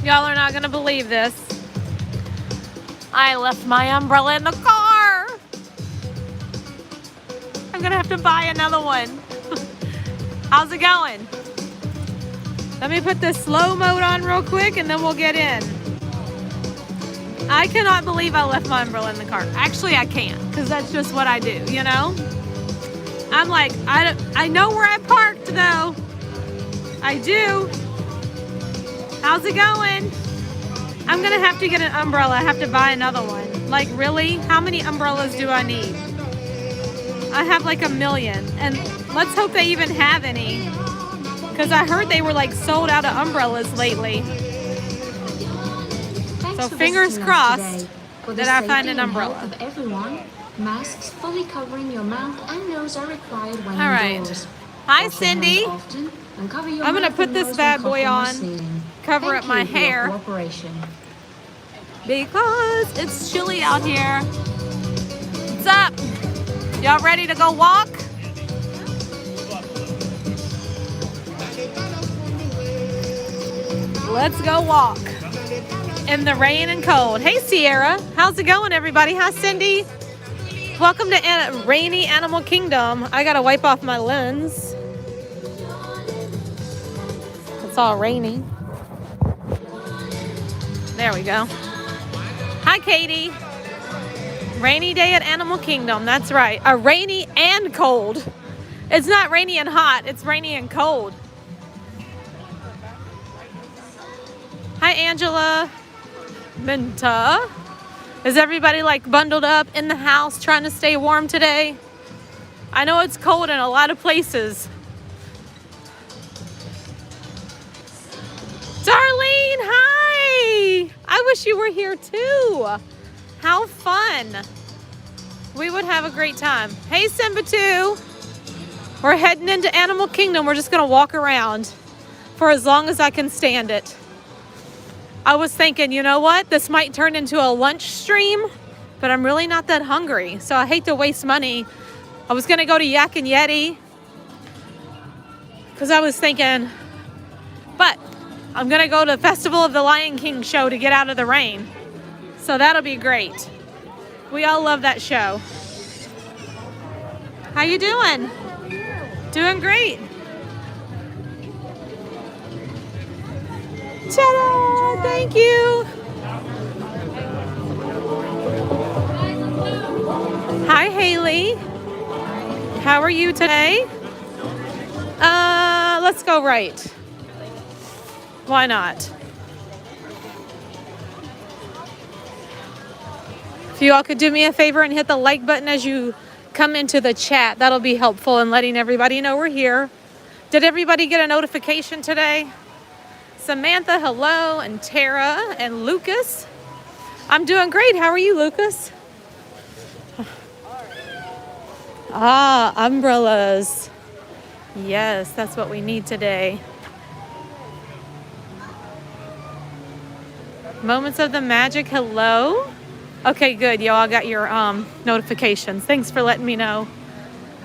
Y'all are not gonna believe this. I left my umbrella in the car. I'm gonna have to buy another one. How's it going? Let me put this slow mode on real quick and then we'll get in. I cannot believe I left my umbrella in the car. Actually, I can't, because that's just what I do, you know? I'm like, I know where I parked though. I do. How's it going? I'm gonna have to get an umbrella. I have to buy another one. Like, really? How many umbrellas do I need? I have like 1 million. And let's hope they even have any. Because I heard they were like sold out of umbrellas lately. So fingers crossed that I find an umbrella. Of everyone, masks fully covering your mouth and nose are required when all right. indoors. Hi, Cindy. I'm gonna put this bad boy on, cover up my hair, because it's chilly out here. What's up? Y'all ready to go walk? Let's go walk in the rain and cold. Hey, Sierra. How's it going, everybody? Hi, Cindy. Welcome to rainy Animal Kingdom. I gotta wipe off my lens. It's all rainy. There we go. Hi, Katie. Rainy day at Animal Kingdom. That's right. A rainy and cold. It's not rainy and hot. It's rainy and cold. Hi, Angela. Minta. Is everybody like bundled up in the house trying to stay warm today? I know it's cold in a lot of places. Darlene, hi! I wish you were here too. How fun. We would have a great time. Hey, Simba 2. We're heading into Animal Kingdom. We're just gonna walk around for as long as I can stand it. I was thinking, you know what? This might turn into a lunch stream, but I'm really not that hungry. So I hate to waste money. I was gonna go to Yak and Yeti because I was thinking, but I'm gonna go to the Festival of the Lion King show to get out of the rain. So that'll be great. We all love that show. How you doing? Doing great. Ta-da! Thank you. Hi, Haley. How are you today? Let's go right. Why not? If you all could do me a favor and hit the like button as you come into the chat, that'll be helpful in letting everybody know we're here. Did everybody get a notification today? Samantha, hello, and Tara and Lucas. I'm doing great. How are you, Lucas? Ah, umbrellas. Yes, that's what we need today. Moments of the Magic, hello. Okay, good. Y'all got your notifications. Thanks for letting me know.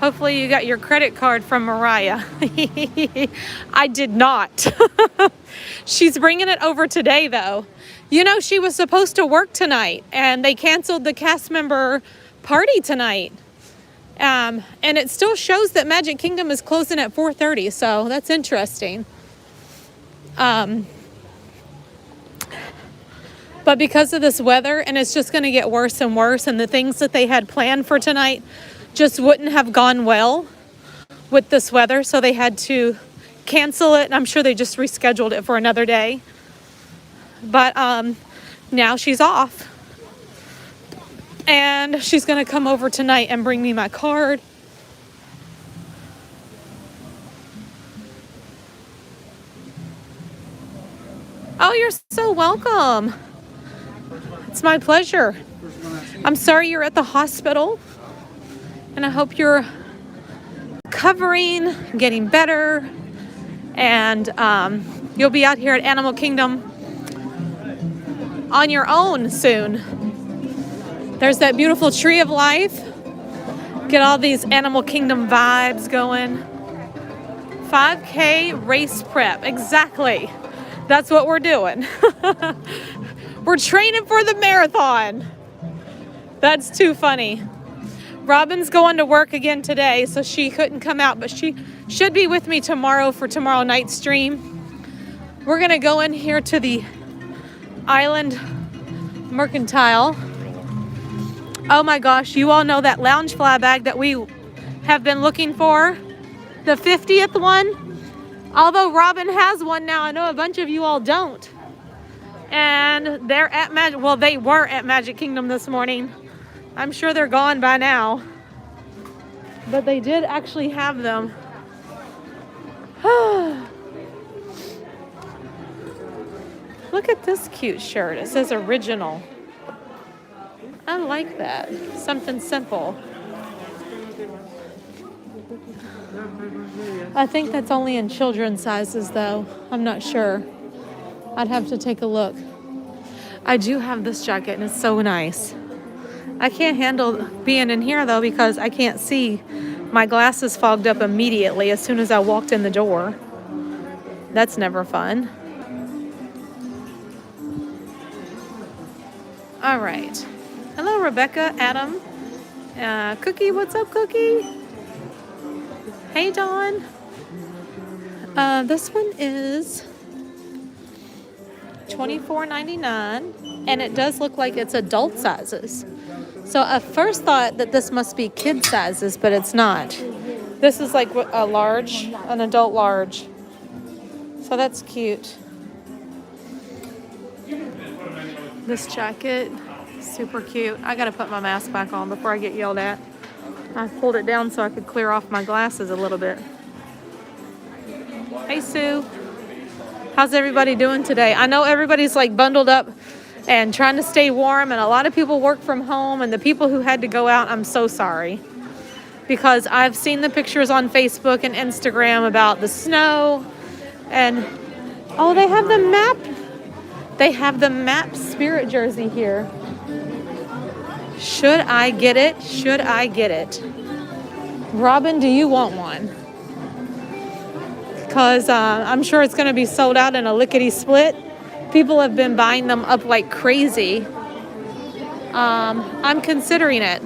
Hopefully you got your credit card from Mariah. I did not. She's bringing it over today, though. You know, she was supposed to work tonight, and they canceled the cast member party tonight. And it still shows that Magic Kingdom is closing at 4:30, so that's interesting. But because of this weather, and it's just going to get worse and worse, and the things that they had planned for tonight just wouldn't have gone well with this weather, so they had to cancel it, and I'm sure they just rescheduled it for another day. But now she's off, and she's going to come over tonight and bring me my card. Oh, you're so welcome. It's my pleasure. I'm sorry you're at the hospital, and I hope you're recovering, getting better, and you'll be out here at Animal Kingdom on your own soon. There's that beautiful Tree of Life. Get all these Animal Kingdom vibes going. 5K race prep, exactly. That's what we're doing. We're training for the marathon. That's too funny. Robin's going to work again today, so she couldn't come out, but she should be with me tomorrow for tomorrow night's stream. We're gonna go in here to the Island Mercantile. Oh my gosh, you all know that lounge fly bag that we have been looking for? The 50th one? Although Robin has one now, I know a bunch of you all don't. And they're at they were at Magic Kingdom this morning. I'm sure they're gone by now. But they did actually have them. Look at this cute shirt. It says original. I like that. Something simple. I think that's only in children's sizes though. I'm not sure. I'd have to take a look. I do have this jacket and it's so nice. I can't handle being in here though because I can't see. My glasses fogged up immediately as soon as I walked in the door. That's never fun. All right. Hello, Rebecca, Adam, Cookie. What's up, Cookie? Hey, Dawn. This one is $24.99, and it does look like it's adult sizes. So I first thought that this must be kid sizes, but it's not. This is like a large, an adult large. So that's cute. This jacket, super cute. I gotta put my mask back on before I get yelled at. I pulled it down so I could clear off my glasses a little bit. Hey, Sue. How's everybody doing today? I know everybody's like bundled up and trying to stay warm, and a lot of people work from home, and the people who had to go out, I'm so sorry. Because I've seen the pictures on Facebook and Instagram about the snow, and oh, they have the map. They have the map Spirit jersey here. Should I get it? Should I get it? Robin, do you want one? Because I'm sure it's going to be sold out in a lickety-split. People have been buying them up like crazy. I'm considering it.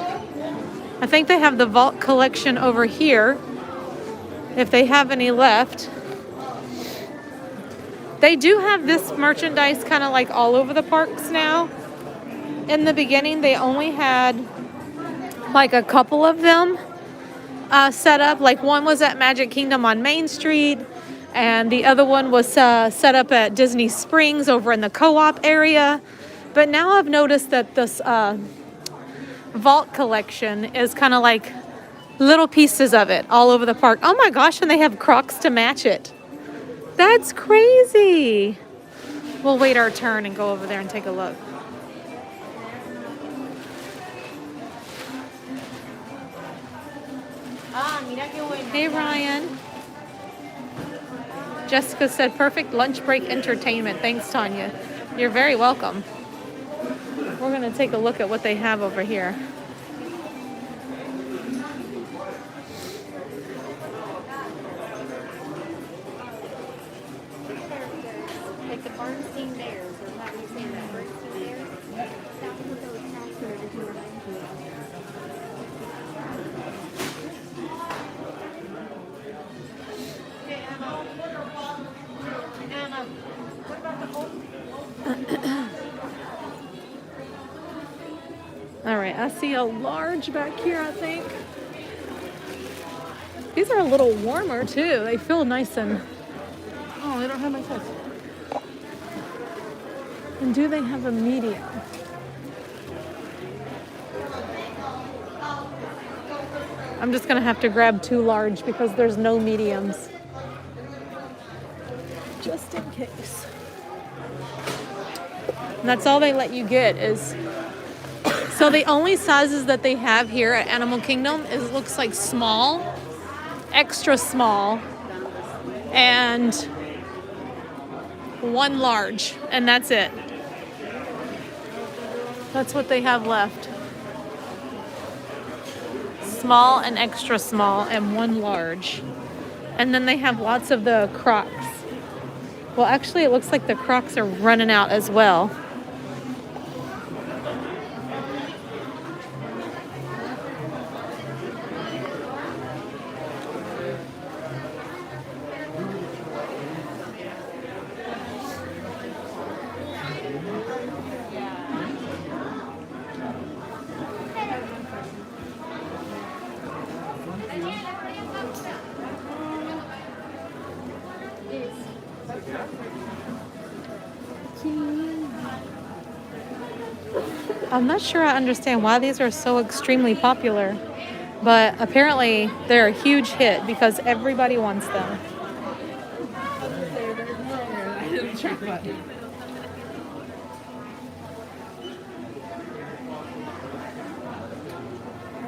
I think they have the Vault collection over here, if they have any left. They do have this merchandise kind of like all over the parks now. In the beginning, they only had like a couple of them set up. Like one was at Magic Kingdom on Main Street, and the other one was set up at Disney Springs over in the co-op area. But now I've noticed that this Vault collection is kind of like little pieces of it all over the park. Oh my gosh, and they have Crocs to match it. That's crazy. We'll wait our turn and go over there and take a look. Hey, Ryan. Jessica said, perfect lunch break entertainment. Thanks, Tanya. You're very welcome. We're going to take a look at what they have over here. All right, I see a large back here, I think. These are a little warmer too. They feel nice and... Oh, they don't have my size. And do they have a medium? I'm just gonna have to grab two large because there's no mediums. Just in case. And that's all they let you get is... So the only sizes that they have here at Animal Kingdom is looks like small, extra small, and one large, and that's it. That's what they have left. Small and extra small and one large. And then they have lots of the Crocs. Well, actually, it looks like the Crocs are running out as well. I'm not sure I understand why these are so extremely popular, but apparently they're a huge hit because everybody wants them.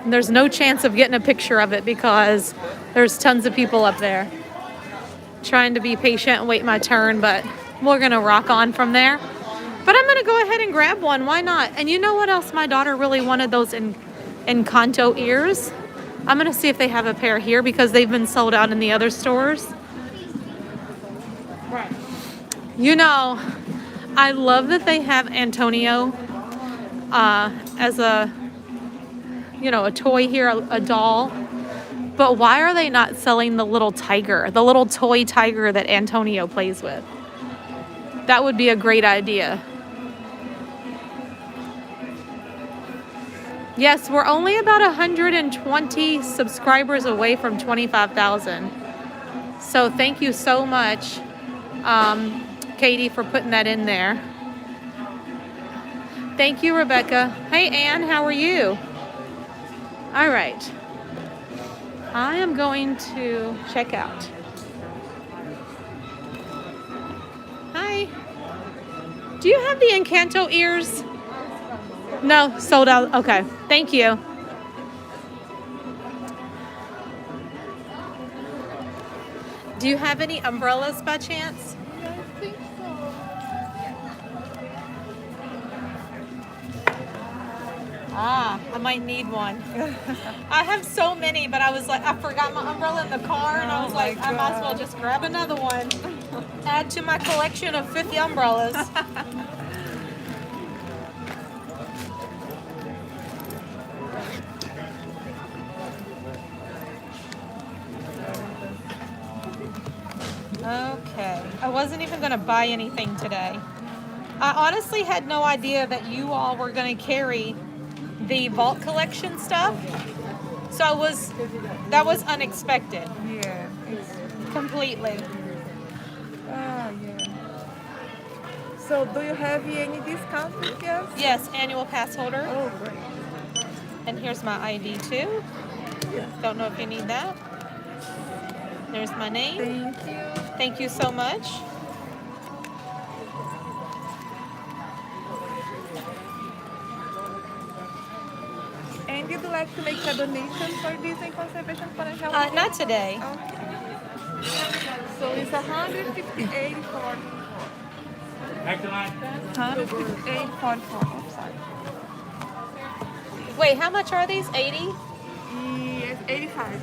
There's no chance of getting a picture of it because there's tons of people up there. Trying to be patient and wait my turn, but we're gonna rock on from there. But I'm gonna go ahead and grab one, why not? And you know what else my daughter really wanted? Those Encanto ears. I'm gonna see if they have a pair here because they've been sold out in the other stores. Right. You know, I love that they have Antonio as a, you know, a toy here, a doll. But why are they not selling the little tiger, the little toy tiger that Antonio plays with? That would be a great idea. Yes, we're only about 120 subscribers away from 25,000. So thank you so much, Katie, for putting that in there. Thank you, Rebecca. Hey, Ann, how are you? All right. I am going to check out. Hi. Do you have the Encanto ears? No, sold out. Okay, thank you. Do you have any umbrellas by chance? I think so. Ah, I might need one. I have so many, but I was like, I forgot my umbrella in the car, and I was like, I might as well just grab another one. Add to my collection of 50 umbrellas. Okay, I wasn't even gonna buy anything today. I honestly had no idea that you all were gonna carry the vault collection stuff. So that was unexpected. Yeah, it's Completely. yeah. So do you have any discount with us? Yes, annual pass holder. Oh, great. And here's my ID too. Don't know if you need that. There's my name. Thank you. Thank you so much. And you'd like to make a donation for this in conservation financial? Not today. Okay. So it's 158 for 158 for 4. I'm sorry. Wait, how much are these? 80? Yes, 85.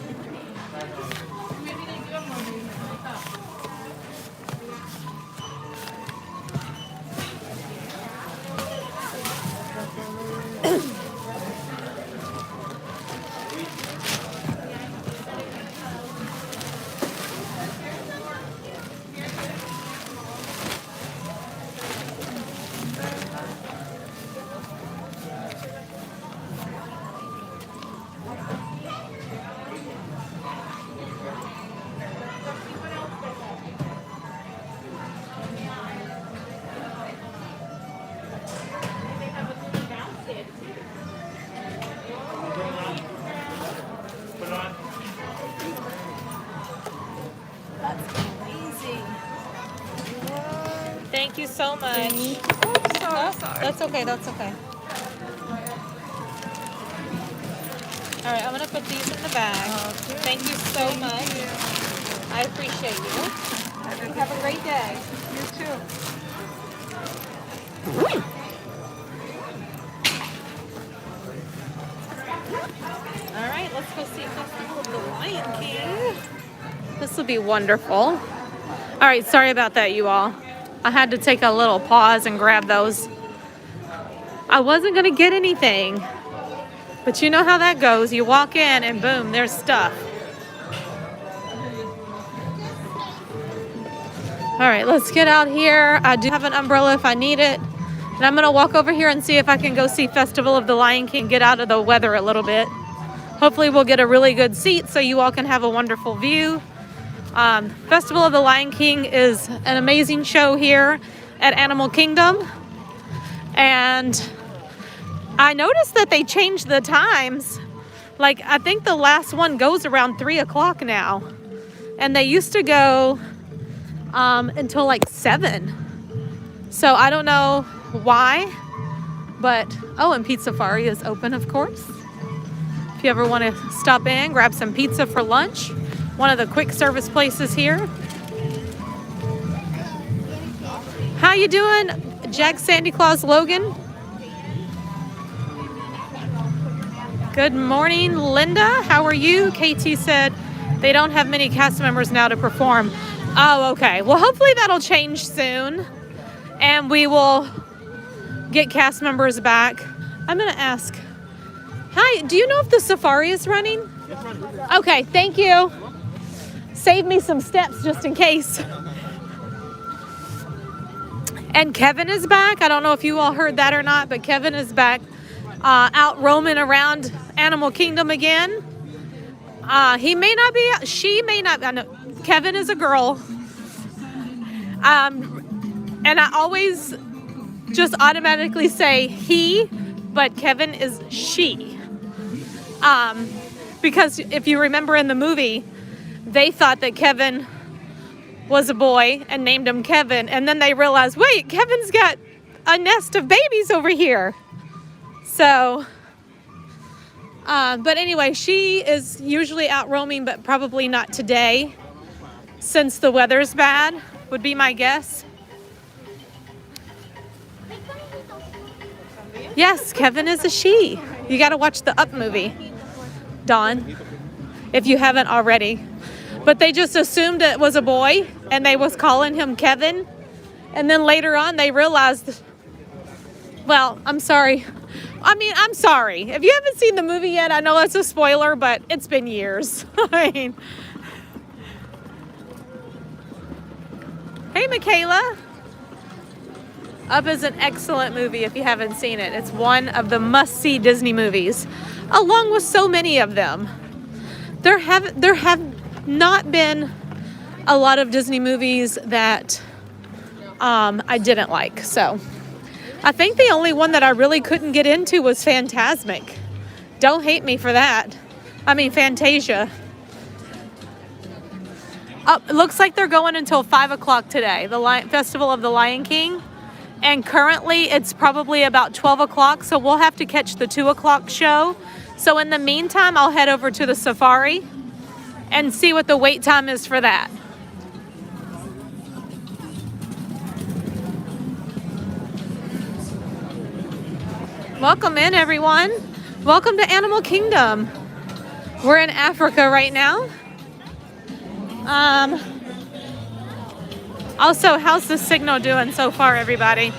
Thank you so much. Oh, sorry. That's okay, that's okay. All right, I'm gonna put these in the bag. Okay. Thank you so much. I appreciate you. Have a great day. You too. All right, let's go see Festival of the Lion King. This will be wonderful. All right, sorry about that, you all. I had to take a little pause and grab those. I wasn't gonna get anything, but you know how that goes. You walk in and boom, there's stuff. All right, let's get out here. I do have an umbrella if I need it. And I'm gonna walk over here and see if I can go see Festival of the Lion King, get out of the weather a little bit. Hopefully we'll get a really good seat so you all can have a wonderful view. Festival of the Lion King is an amazing show here at Animal Kingdom. And I noticed that they changed the times. Like, I think the last one goes around 3 o'clock now. And they used to go until like 7. So I don't know why, but, oh, and Pizza Safari is open, of course. If you ever want to stop in, grab some pizza for lunch. One of the quick service places here. How you doing, Jack Sandy Claus Logan? Good morning, Linda. How are you? KT said they don't have many cast members now to perform. Oh, okay. Well, hopefully that'll change soon. And we will get cast members back. I'm going to ask. Hi, do you know if the safari is running? It's running. Okay, thank you. Save me some steps just in case. And Kevin is back. I don't know if you all heard that or not, but Kevin is back out roaming around Animal Kingdom again. He may not be, she may not, I know, Kevin is a girl. And I always just automatically say he, but Kevin is she. Because if you remember in the movie, they thought that Kevin was a boy and named him Kevin. And then they realized, wait, Kevin's got a nest of babies over here. So, but anyway, she is usually out roaming, but probably not today since the weather's bad, would be my guess. Yes, Kevin is a she. You got to watch the Up movie, Dawn, if you haven't already. But they just assumed it was a boy and they was calling him Kevin. And then later on they realized, well, I'm sorry. I'm sorry. If you haven't seen the movie yet, I know it's a spoiler, but it's been years. I mean, hey, Michaela. Up is an excellent movie if you haven't seen it. It's one of the must-see Disney movies, along with so many of them. There have not been a lot of Disney movies that I didn't like. So I think the only one that I really couldn't get into was Fantasmic. Don't hate me for that. I mean, Fantasia. It looks like they're going until 5 o'clock today, the Festival of the Lion King. And currently it's probably about 12 o'clock, so we'll have to catch the 2 o'clock show. So in the meantime, I'll head over to the safari and see what the wait time is for that. Welcome in, everyone. Welcome to Animal Kingdom. We're in Africa right now. Also, how's the signal doing so far, everybody?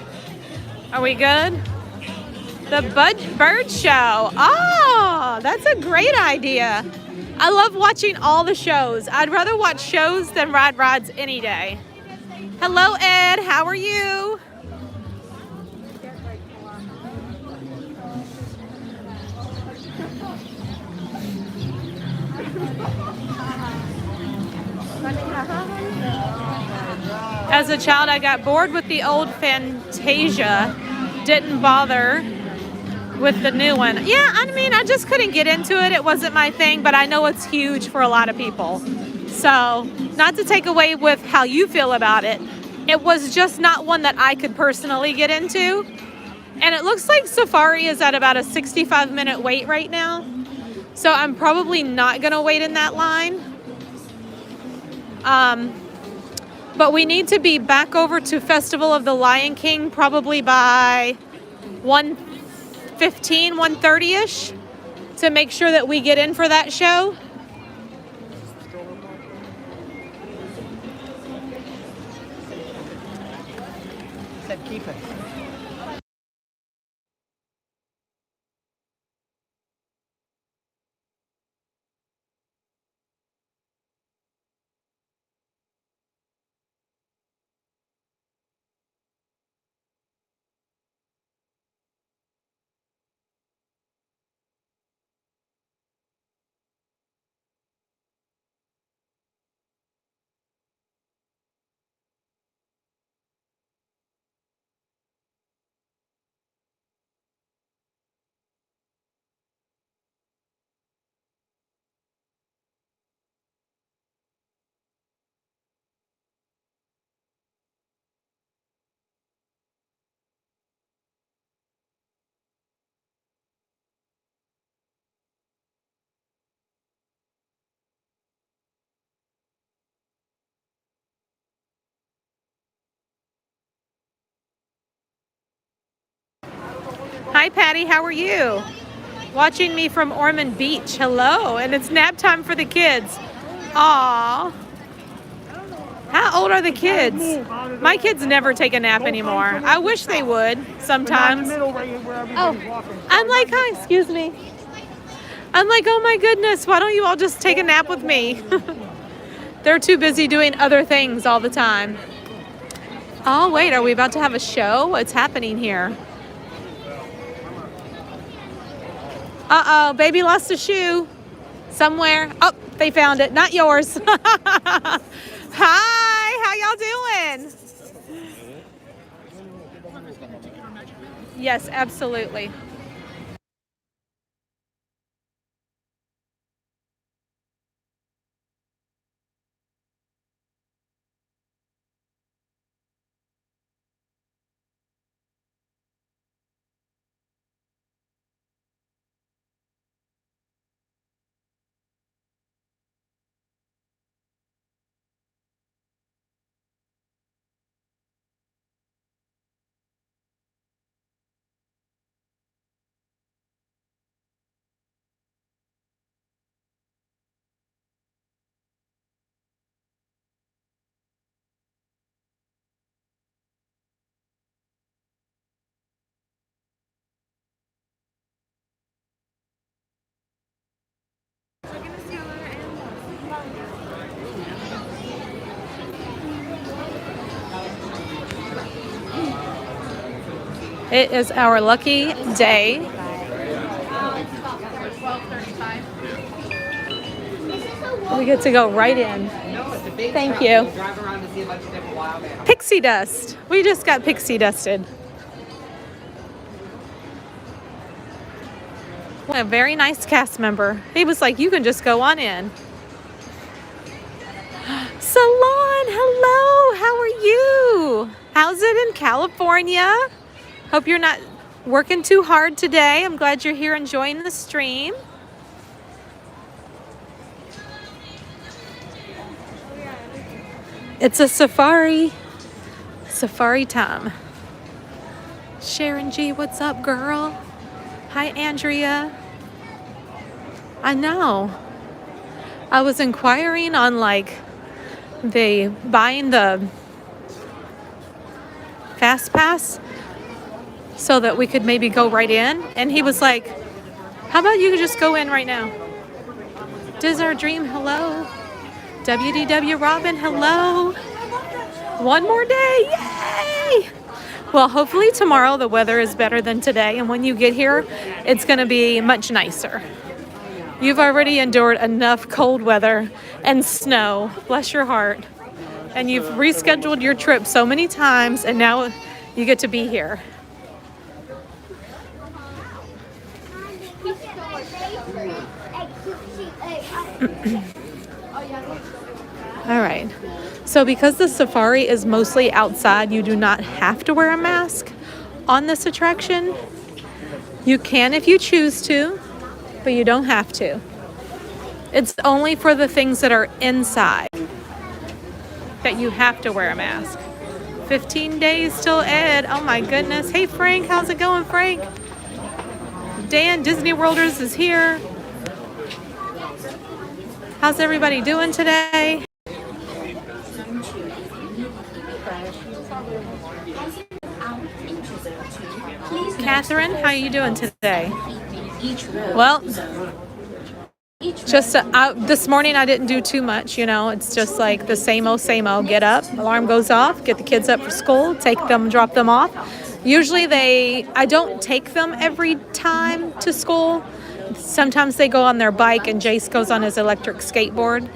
Are we good? The bird show. Oh, that's a great idea. I love watching all the shows. I'd rather watch shows than ride rides any day. Hello, Ed. How are you? As a child, I got bored with the old Fantasia. Didn't bother with the new one. Yeah, I mean, I just couldn't get into it. It wasn't my thing, but I know it's huge for a lot of people. So, not to take away with how you feel about it, it was just not one that I could personally get into. And it looks like Safari is at about a 65-minute wait right now. So I'm probably not gonna wait in that line. But we need to be back over to Festival of the Lion King probably by 1:15, 1:30-ish to make sure that we get in for that show. Hi, Patty. How are you? Watching me from Ormond Beach. Hello. And it's nap time for the kids. Aw. How old are the kids? My kids never take a nap anymore. I wish they would sometimes. Oh, I'm like, hi, excuse me. I'm like, oh my goodness, why don't you all just take a nap with me? They're too busy doing other things all the time. Oh, wait, are we about to have a show? What's happening here? Uh-oh, baby lost a shoe somewhere. Oh, they found it. Not yours. Hi, how y'all doing? Yes, absolutely. It is our lucky day. We get to go right in. Thank you. Pixie dust. We just got pixie dusted. A very nice cast member. He was like, you can just go on in. Salon, hello. How are you? How's it in California? Hope you're not working too hard today. I'm glad you're here enjoying the stream. It's a safari. Safari time. Sharon G, what's up, girl? Hi, Andrea. I know. I was inquiring on like buying the fast pass so that we could maybe go right in. And he was like, how about you just go in right now? Diz Our Dream, hello. WDW Robin, hello. One more day, yay! Well, hopefully tomorrow the weather is better than today, and when you get here, it's gonna be much nicer. You've already endured enough cold weather and snow, bless your heart. And you've rescheduled your trip so many times, and now you get to be here. All right. So because the safari is mostly outside, you do not have to wear a mask on this attraction. You can if you choose to, but you don't have to. It's only for the things that are inside that you have to wear a mask. 15 days till Ed. Oh my goodness. Hey Frank, how's it going, Frank? Dan, Disney Worlders is here. How's everybody doing today? Catherine, how are you doing today? Well, just this morning I didn't do too much, you know. It's just like the same old, get up, alarm goes off, get the kids up for school, take them, drop them off. Usually I don't take them every time to school. Sometimes they go on their bike and Jace goes on his electric skateboard.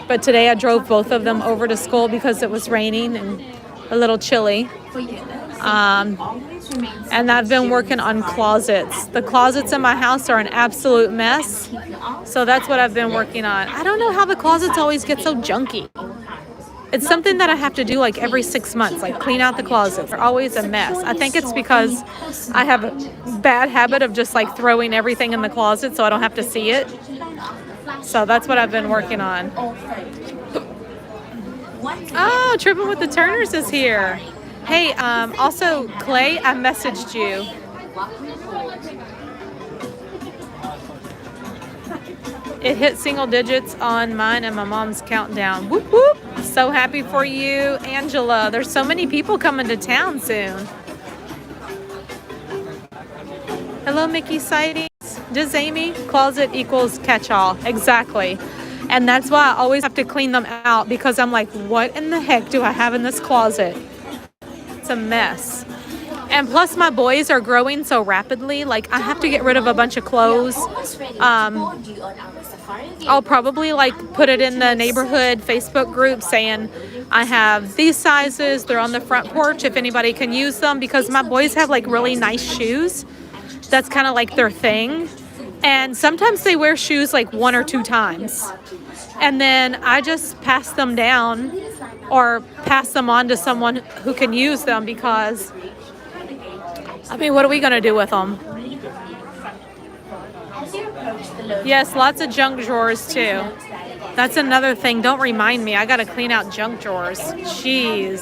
But today I drove both of them over to school because it was raining and a little chilly. And I've been working on closets. The closets in my house are an absolute mess. So that's what I've been working on. I don't know how the closets always get so junky. It's something that I have to do like every 6 months, like clean out the closets. They're always a mess. I think it's because I have a bad habit of just like throwing everything in the closet so I don't have to see it. So that's what I've been working on. Oh, Tripping with the Turners is here. Hey, also Clay, I messaged you. It hit single digits on mine and my mom's countdown. Whoop whoop. So happy for you, Angela. There's so many people coming to town soon. Hello, Mickey Sightings. Does Amy? Closet equals catch-all. Exactly. And that's why I always have to clean them out, because I'm like, what in the heck do I have in this closet? It's a mess. And plus my boys are growing so rapidly, like I have to get rid of a bunch of clothes. I'll probably like put it in the neighborhood Facebook group saying I have these sizes, they're on the front porch if anybody can use them, because my boys have like really nice shoes. That's kind of like their thing. And sometimes they wear shoes like 1 or 2 times. And then I just pass them down or pass them on to someone who can use them, because I mean, what are we going to do with them? Yes, lots of junk drawers too. That's another thing. Don't remind me. I got to clean out junk drawers. Jeez.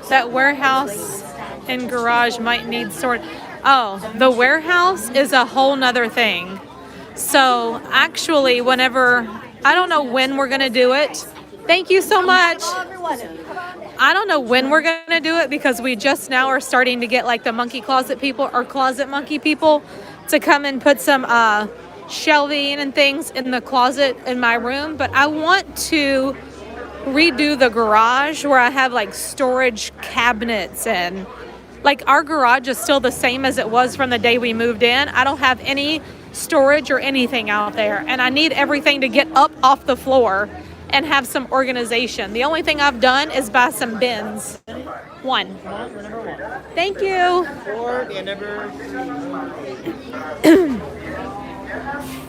That warehouse and garage might need sort. Oh, the warehouse is a whole nother thing. So actually, whenever, I don't know when we're going to do it. Thank you so much. I don't know when we're going to do it, because we just now are starting to get like the monkey closet people or closet monkey people to come and put some shelving and things in the closet in my room. But I want to redo the garage where I have like storage cabinets, and like our garage is still the same as it was from the day we moved in. I don't have any storage or anything out there, and I need everything to get up off the floor and have some organization. The only thing I've done is buy some bins. 1. Thank you.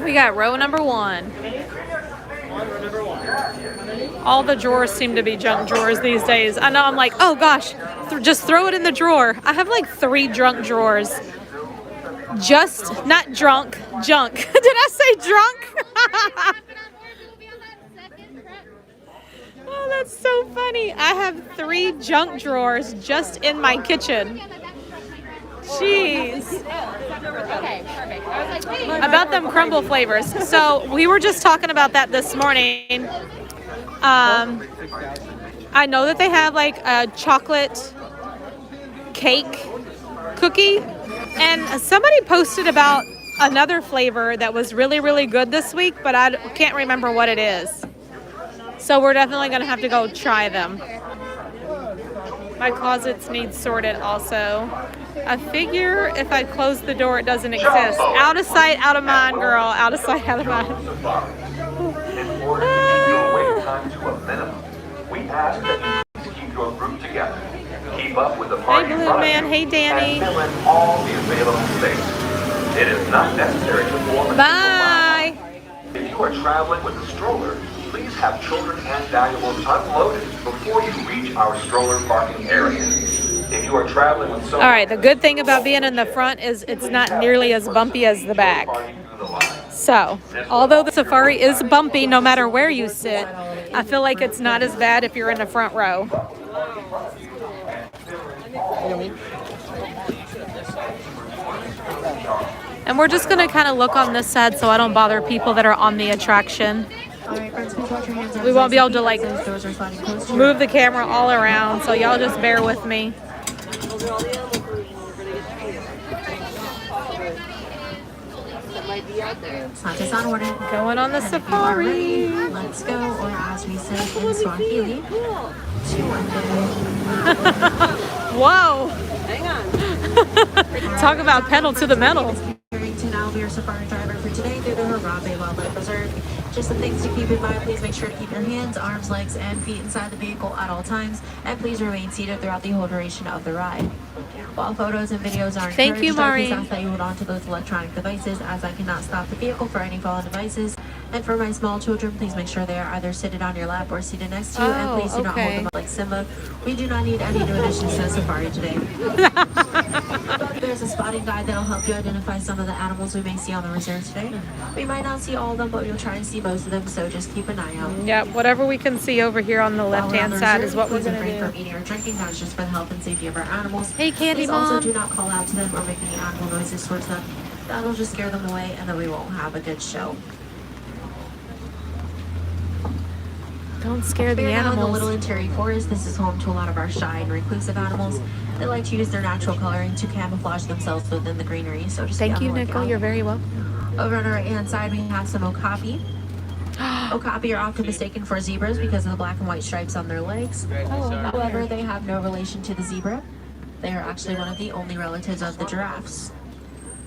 We got row number 1. All the drawers seem to be junk drawers these days. I know, I'm like, oh gosh, just throw it in the drawer. I have like 3 junk drawers. Just, not drunk, junk. Did I say drunk? Oh, that's so funny. I have 3 junk drawers just in my kitchen. Jeez. Okay, perfect. About them crumble flavors. So we were just talking about that this morning. I know that they have like a chocolate cake cookie, and somebody posted about another flavor that was really, really good this week, but I can't remember what it is. So we're definitely going to have to go try them. My closets need sorted also. I figure if I close the door, it doesn't exist. Out of sight, out of mind, girl. Out of sight, out of mind. Hey, Blue Man. Hey, Danny. It is not necessary to form. Bye. If you are traveling with a stroller, please have children and valuables unloaded before you reach our stroller parking area. If you are traveling with someone... All right, the good thing about being in the front is it's not nearly as bumpy as the back. So, although the safari is bumpy no matter where you sit, I feel like it's not as bad if you're in the front row. And we're just going to kind of look on this side so I don't bother people that are on the attraction. We won't be able to like move the camera all around, so y'all just bear with me. Going on the safari. Let's go, or as we say in Swahili, Whoa! Hang on. Talk about pedal to the metal. I'll be your safari driver for today through the Harambe Wildlife Preserve. Just some things to keep in mind. Please make sure to keep your hands, arms, legs, and feet inside the vehicle at all times, and please remain seated throughout the whole duration of the ride. While photos and videos are Thank you, Mari. please ask that you hold on to those electronic devices, as I cannot stop the vehicle for any fallen devices. And for my small children, please make sure they are either seated on your lap or seated next to you, and please do not hold them up like Simba. We do not need any new additions to the safari today. There's a spotting guide that'll help you identify some of the animals we may see on the reserve today. We might not see all of them, but we'll try and see most of them, so just keep an eye out. Yep, whatever we can see over here on the While we're on left-hand the side reserve, is what we're please going refrain to from do. eating or drinking. That's just for the health and safety of our animals. Hey, Candy Please also Mom. do not call out to them or make any animal noises towards them. That'll just scare them away, and then we won't have a good show. Don't scare the We're now in the Little animals. Interior Forest. This is home to a lot of our shy and reclusive animals. They like to use their natural coloring to camouflage themselves within the greenery. So just be Thank on you, the Nicole. lookout. You're very welcome. Over on our right hand side, we have some okapi. Okapi are often mistaken for zebras because of the black and white stripes on their legs. However, they have no relation to the zebra. They are actually one of the only relatives of the giraffes.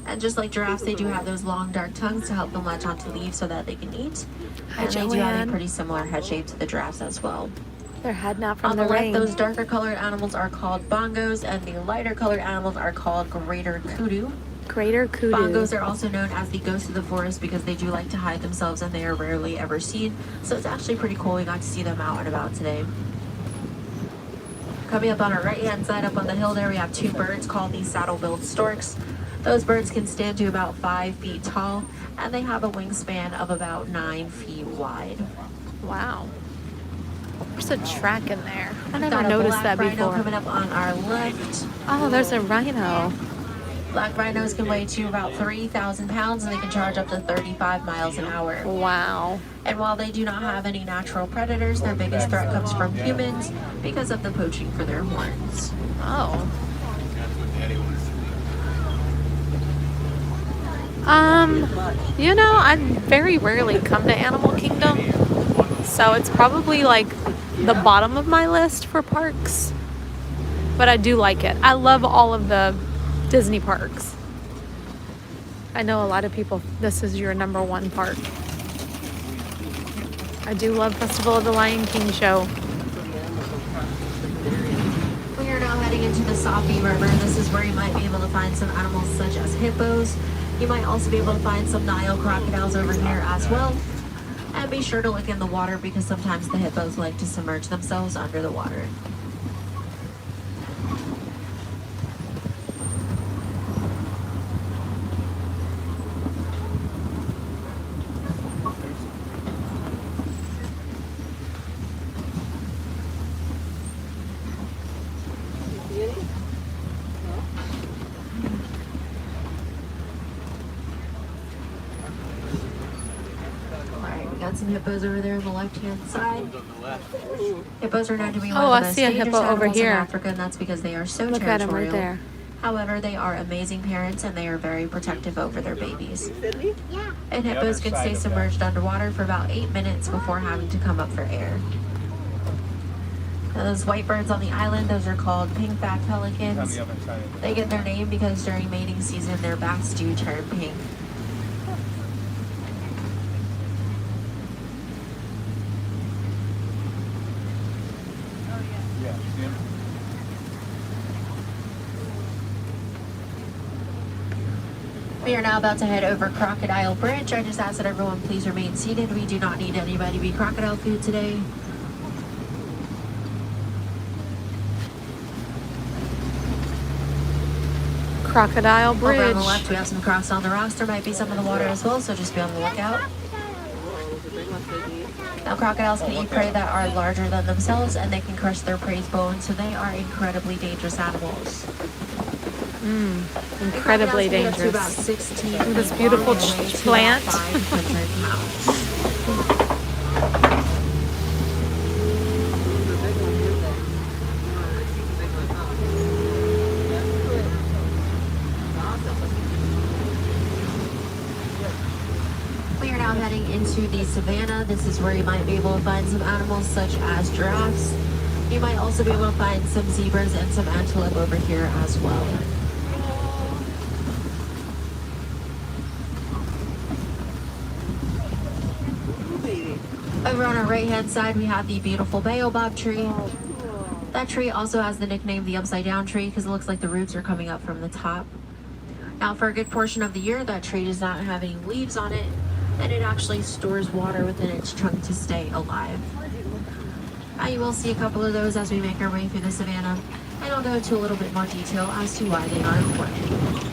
And just like giraffes, they do have those long, dark tongues to help them latch onto leaves so that they can eat. Hi, And they do have Joanne. a pretty similar head shape to the giraffes as well. They're heading out from On the the left, rain. those darker colored animals are called bongos, and the lighter colored animals are called greater kudu. Greater kudu. Bongos are also known as the ghosts of the forest because they do like to hide themselves and they are rarely ever seen. So it's actually pretty cool. We got to see them out and about today. Coming up on our right hand side up on the hill there, we have two birds called the saddle-billed storks. Those birds can stand to about 5 feet tall, and they have a wingspan of about 9 feet wide. Wow. There's a track in there. I never Got a noticed black that rhino before. coming up on our left. Oh, there's a rhino. Black rhinos can weigh to about 3,000 pounds, and they can charge up to 35 miles an hour. Wow. And while they do not have any natural predators, their biggest threat comes from humans because of the poaching for their horns. Oh. You know, I very rarely come to Animal Kingdom, so it's probably like the bottom of my list for parks. But I do like it. I love all of the Disney parks. I know a lot of people, this is your number one park. I do love Festival of the Lion King show. We are now heading into the Safi River. This is where you might be able to find some animals such as hippos. You might also be able to find some Nile crocodiles over here as well. And be sure to look in the water because sometimes the hippos like to submerge themselves under the water. Got some hippos over there on the left-hand side. Hippos are known to be one Oh, of the I most see a dangerous hippo over animals here. in Africa, and that's because they are so Look at him right territorial. there. However, they are amazing parents and they are very protective over their babies. And hippos can stay submerged underwater for about 8 minutes before having to come up for air. Now, those white birds on the island, those are called pink-backed pelicans. They get their name because during mating season, their backs do turn pink. We are now about to head over Crocodile Bridge. I just ask that everyone please remain seated. We do not need anybody to be crocodile food today. Crocodile Over Bridge. on the left, we have some crocs on the rocks. There might be some in the water as well, so just be on the lookout. Now, crocodiles can eat prey that are larger than themselves, and they can crush their prey's bones, so they are incredibly dangerous animals. Incredibly Crocodiles can get dangerous. up to about 16 Look at this feet beautiful long and weigh to about plant. 500 pounds. We are now heading into the savannah. This is where you might be able to find some animals such as giraffes. You might also be able to find some zebras and some antelope over here as well. Over on our right hand side, we have the beautiful baobab tree. That tree also has the nickname the upside down tree because it looks like the roots are coming up from the top. Now, for a good portion of the year, that tree does not have any leaves on it, and it actually stores water within its trunk to stay alive. Now, you will see a couple of those as we make our way through the savannah. And I'll go into a little bit more detail as to why they are important.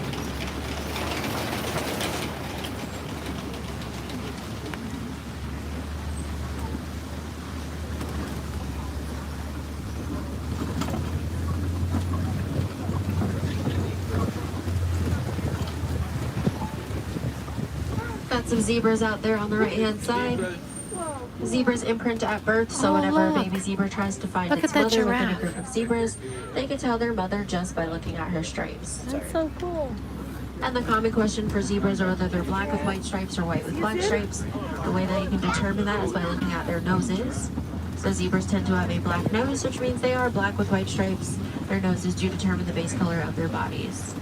Got some zebras out there on the right hand side. Zebras imprint at birth, so whenever a baby zebra tries to find its mother within a group of zebras, they can tell their mother just by looking at her stripes. That's so cool. And the common question for zebras are whether they're black with white stripes or white with black stripes. The way that you can determine that is by looking at their noses. So zebras tend to have a black nose, which means they are black with white stripes. Their noses do determine the base color of their bodies.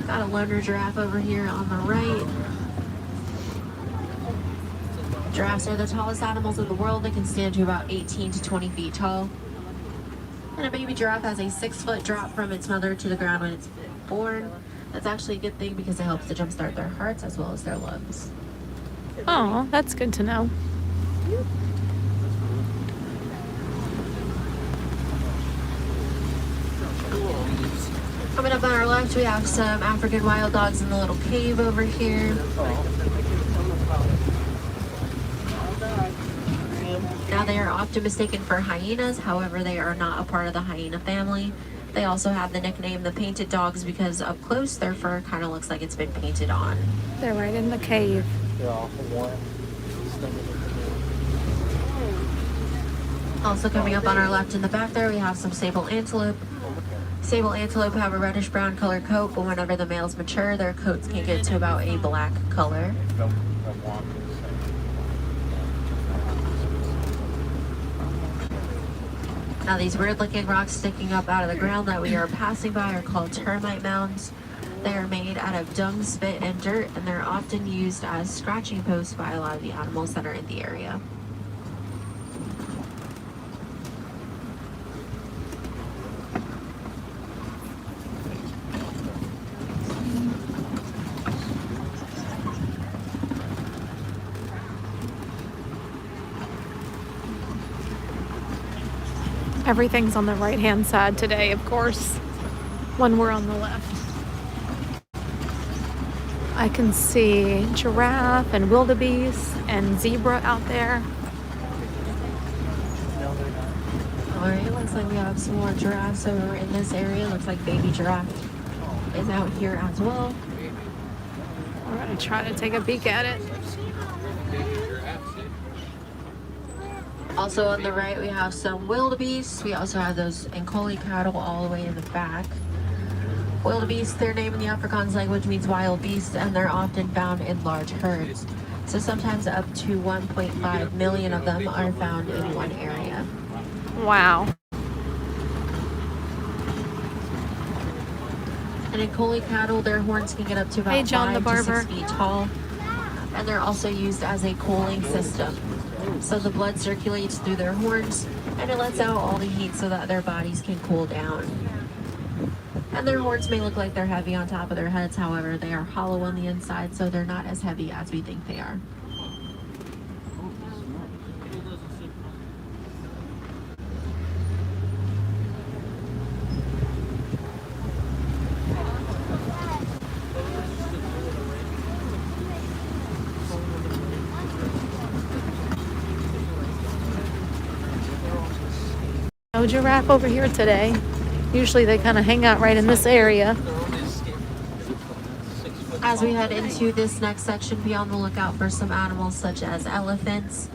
Got a loner giraffe over here on the right. Giraffes are the tallest animals in the world. They can stand to about 18 to 20 feet tall. And a baby giraffe has a 6-foot drop from its mother to the ground when it's born. That's actually a good thing because it helps to jumpstart their hearts as well as their lungs. Oh, that's good to know. Coming up on our left, we have some African wild dogs in the little cave over here. Now they are often mistaken for hyenas, however they are not a part of the hyena family. They also have the nickname the painted dogs because up close their fur kind of looks like it's been painted on. They're right in the cave. Also coming up on our left in the back there we have some sable antelope. Sable antelope have a reddish brown color coat, but whenever the males mature their coats can get to about a black color. Now these weird looking rocks sticking up out of the ground that we are passing by are called termite mounds. They are made out of dung, spit, and dirt, and they're often used as scratching posts by a lot of the animals that are in the area. Everything's on the right-hand side today, of course, when we're on the left. I can see giraffe and wildebeest and zebra out there. Alright, looks like we have some more giraffes over in this area. Looks like baby giraffe is out here as well. We're gonna try to take a peek at it. Also on the right we have some wildebeest. We also have those Ankoli cattle all the way in the back. Wildebeest, their name in the Afrikaans language means wild beast, and they're often found in large herds. So sometimes up to 1.5 million of them are found in one area. Wow. And Ankoli cattle, their horns can get up to about Hey, John the 5 to barber. 6 feet tall. And they're also used as a cooling system. So the blood circulates through their horns and it lets out all the heat so that their bodies can cool down. And their horns may look like they're heavy on top of their heads, however they are hollow on the inside, so they're not as heavy as we think they are. No giraffe over here today. Usually they kind of hang out right in this area. As we head into this next section, be on the lookout for some animals such as elephants.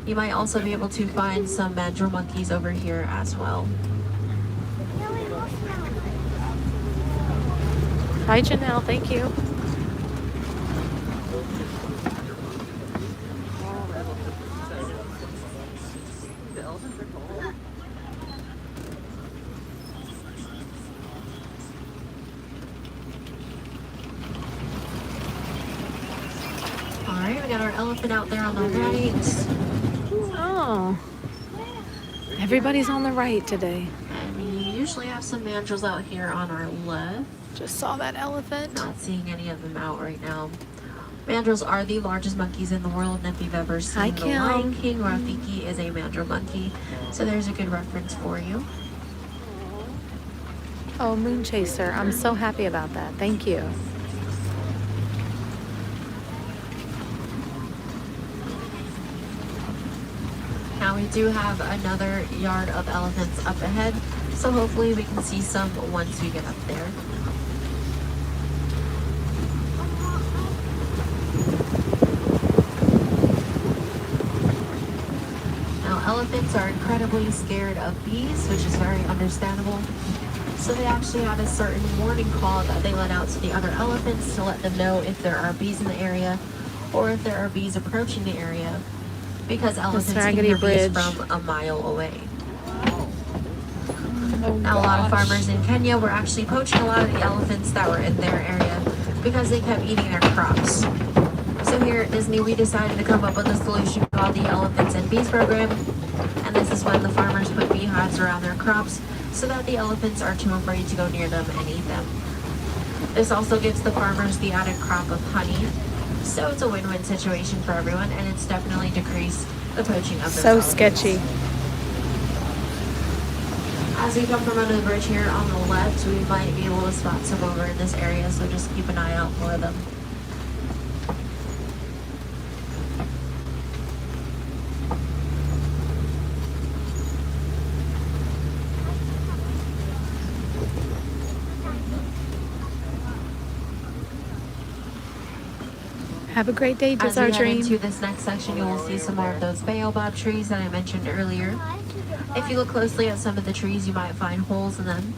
You might also be able to find some mandrill monkeys over here as well. Hi, Janelle. Thank you. Alright, we got our elephant out there on the right. Oh. Everybody's on the right today. And we usually have some mandrills out here on our left. Just saw that elephant. Not seeing any of them out right now. Mandrills are the largest monkeys in the world, and if you've ever seen The Lion King, Rafiki is a mandrill monkey. So there's a good reference for you. Oh, Moon Chaser. I'm so happy about that. Thank you. Now we do have another yard of elephants up ahead, so hopefully we can see some once we get up there. Now elephants are incredibly scared of bees, which is very understandable. So they actually have a certain warning call that they let out to the other elephants to let them know if there are bees in the area or if there are bees approaching the area, because elephants can hear bees from a mile away. Now a lot of farmers in Kenya were actually poaching a lot of the elephants that were in their area because they kept eating their crops. So here at Disney we decided to come up with a solution called the Elephants and Bees program, and this is when the farmers put beehives around their crops so that the elephants are too afraid to go near them and eat them. This also gives the farmers the added crop of honey, so it's a win-win situation for everyone, and it's definitely decreased the poaching of those elephants. Sketchy. As we come from under the bridge here on the left, we might be able to spot some over in this area, so just keep an eye out for them. Have a great day, As we Desert head Dream. into this next section, you will see some more of those baobab trees that I mentioned earlier. If you look closely at some of the trees, you might find holes in them.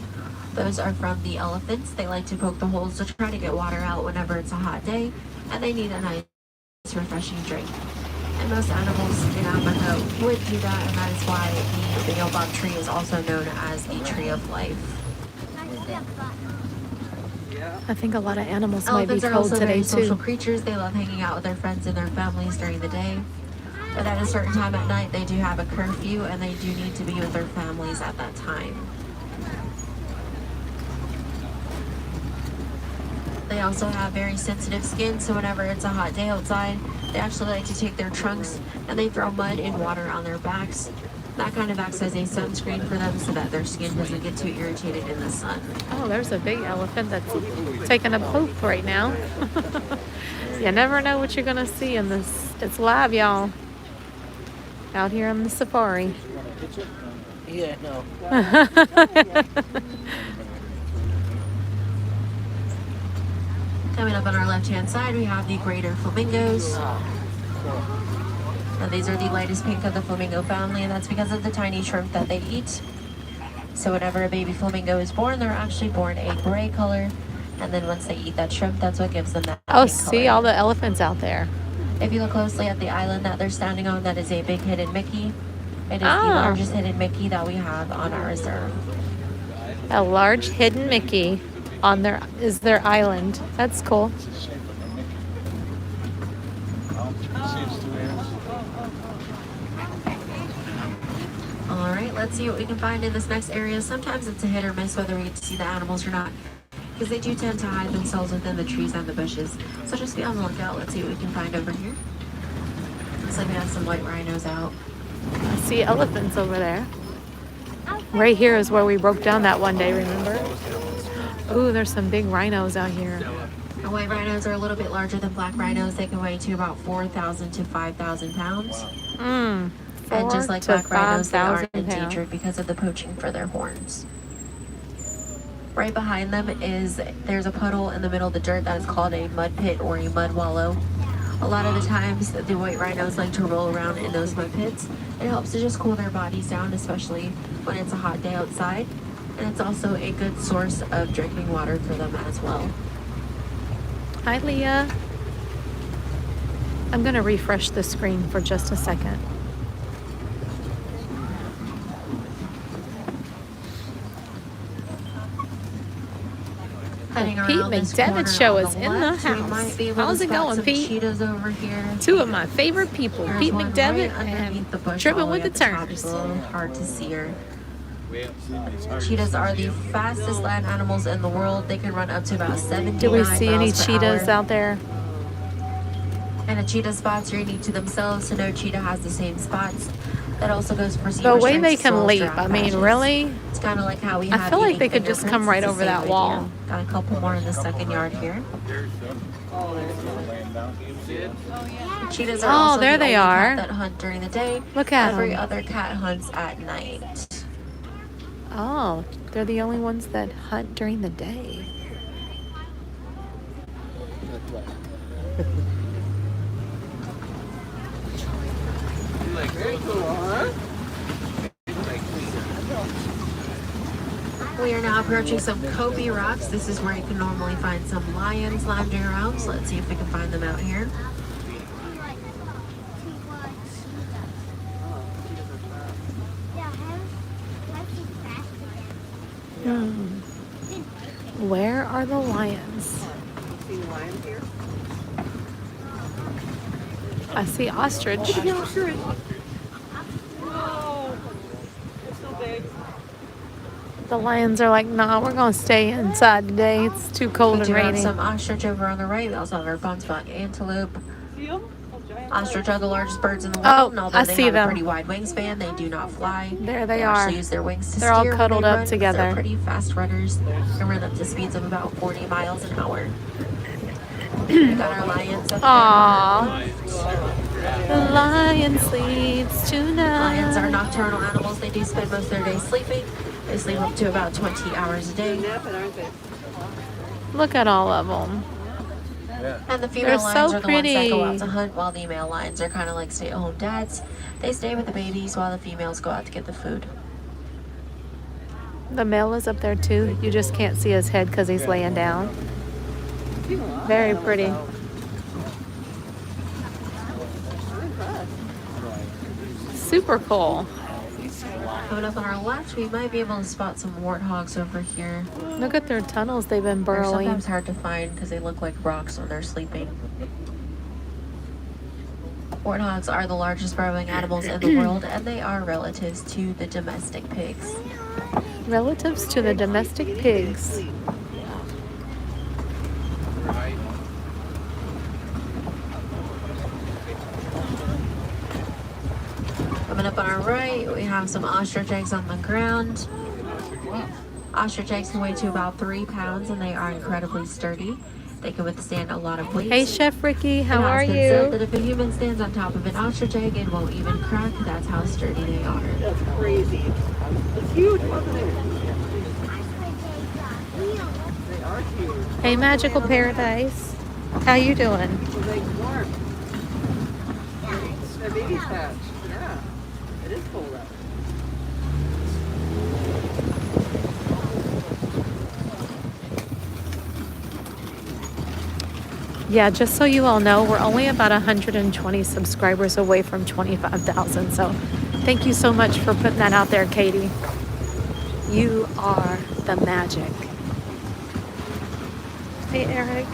Those are from the elephants. They like to poke the holes to try to get water out whenever it's a hot day, and they need a nice, refreshing drink. And most animals in Africa would do that, and that is why the baobab tree is also known as the tree of life. I think a lot of animals might be Elephants are cold also today very social too. creatures. They love hanging out with their friends and their families during the day. But at a certain time at night, they do have a curfew, and they do need to be with their families at that time. They also have very sensitive skin, so whenever it's a hot day outside, they actually like to take their trunks and they throw mud and water on their backs. That kind of acts as a sunscreen for them so that their skin doesn't get too irritated in the sun. Oh, there's a big elephant that's taking a poop right now. You never know what you're gonna see in this. It's live, y'all. Out here on the safari. Yeah, no. Coming up on our left-hand side, we have the greater flamingos. Now, these are the lightest pink of the flamingo family, and that's because of the tiny shrimp that they eat. So whenever a baby flamingo is born, they're actually born a gray color, and then once they eat that shrimp, that's what gives them that Oh, pink see color. all the elephants out there. If you look closely at the island that they're standing on, that is a big hidden Mickey. It is the Ah. largest hidden Mickey that we have on our reserve. A large hidden Mickey on their island. That's cool. All right, let's see what we can find in this next area. Sometimes it's a hit or miss whether we get to see the animals or not, because they do tend to hide themselves within the trees and the bushes. So just be on the lookout. Let's see what we can find over here. Looks like we have some white rhinos out. I see elephants over there. Right here is where we broke down that one day, remember? Ooh, there's some big rhinos out here. And white rhinos are a little bit larger than black rhinos. They can weigh to about 4,000 to 5,000 pounds. Mm, And just like 4,000 to black rhinos, they are 5,000 pounds. endangered because of the poaching for their horns. Right behind them there's a puddle in the middle of the dirt that is called a mud pit or a mud wallow. A lot of the times the white rhinos like to roll around in those mud pits. It helps to just cool their bodies down, especially when it's a hot day outside. And it's also a good source of drinking water for them as well. Hi, Leah. I'm going to refresh the screen for just a second. Heading Pete around this McDevitt corner show on is the in the left, we house. might be able How's to it spot going, some Pete? cheetahs over here. Two of my favorite people, There's Pete one McDevitt right underneath and the bush all Tripping way with the at top. Turners. It's a little hard to see her. Cheetahs are the fastest land animals in the world. They can run up to about 79 Do we see any miles per cheetahs hour. out there? And a cheetah spots are unique to themselves, so no cheetah has the same spots. That also goes for The zebra way they stripes as well can as leap, giraffe I mean, patches. really? It's kind of like how we I have feel like they unique could just come fingerprints. right It's the over same that idea. wall. Got a couple more in the second yard here. Cheetahs are also there the they only are. cat that hunt during the day. Look at Every them. other cat hunts at night. Oh, they're the only ones that hunt during the day. Very cool, huh? We are now approaching some Kobe rocks. This is where you can normally find some lions lounging around. So let's see if we can find them out here. Where are the lions? See the lion here? I see ostrich. Whoa! It's so big. The lions are like, nah, we're gonna stay inside today. It's too cold We and do have rainy. some ostrich over on the right. We also have our bump spot antelope. See them? Oh, giant. Ostrich are the largest birds in the Oh, world, and although I they see have them. a pretty wide wingspan, they do not fly. There they actually are. use their wings to They're all steer when cuddled they up run, 'cause together. They're pretty fast runners and run up to speeds of about 40 miles an hour. We got our lions up there. Aww. The lion sleeps tonight. Lions are nocturnal animals. They do spend most of their day sleeping. They sleep up to about 20 hours a day. Napping, aren't they? Look at all of them. And the female They're lions so are the ones that go pretty. out to hunt, while the male lions are kind of like stay-at-home dads. They stay with the babies while the females go out to get the food. The male is up there too. You just can't see his head because he's laying down. Very pretty. I'm impressed. Super cool. Coming up on our left, we might be able to spot some warthogs over here. Look at their tunnels they've been They're burrowing. sometimes hard to find because they look like rocks when they're sleeping. Warthogs are the largest burrowing animals in the world, and they are relatives to the domestic pigs. Relatives to the domestic pigs. Coming up on our right, we have some ostrich eggs on the ground. Ostrich eggs can weigh to about 3 pounds, and they are incredibly sturdy. They can withstand a lot of weight. Hey, Chef Ricky, It how has are been said that you? if a human stands on top of an ostrich egg, it won't even crack. That's how sturdy they are. That's crazy. It's huge, wasn't it? They are huge. Hey, Magical Paradise. How you doing? So they warm. Their baby's hatch. Yeah. It is cold out. Yeah, just so you all know, we're only about 120 subscribers away from 25,000. So thank you so much for putting that out there, Katie. You are the magic. Hey, Eric.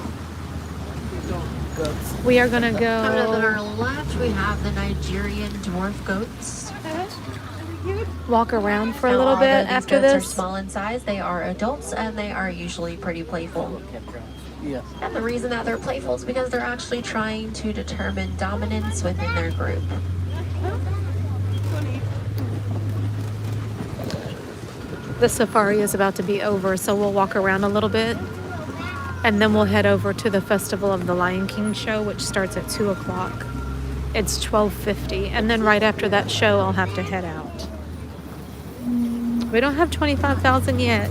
We are going to Coming up on our go left, we have the Nigerian dwarf goats. walk around for a Now, little although bit these after goats this. are small in size, they are adults, and they are usually pretty playful. Yes. And the reason that they're playful is because they're actually trying to determine dominance within their group. The safari is about to be over, so we'll walk around a little bit. And then we'll head over to the Festival of the Lion King show, which starts at 2 o'clock. It's 12:50. And then right after that show, I'll have to head out. We don't have 25,000 yet.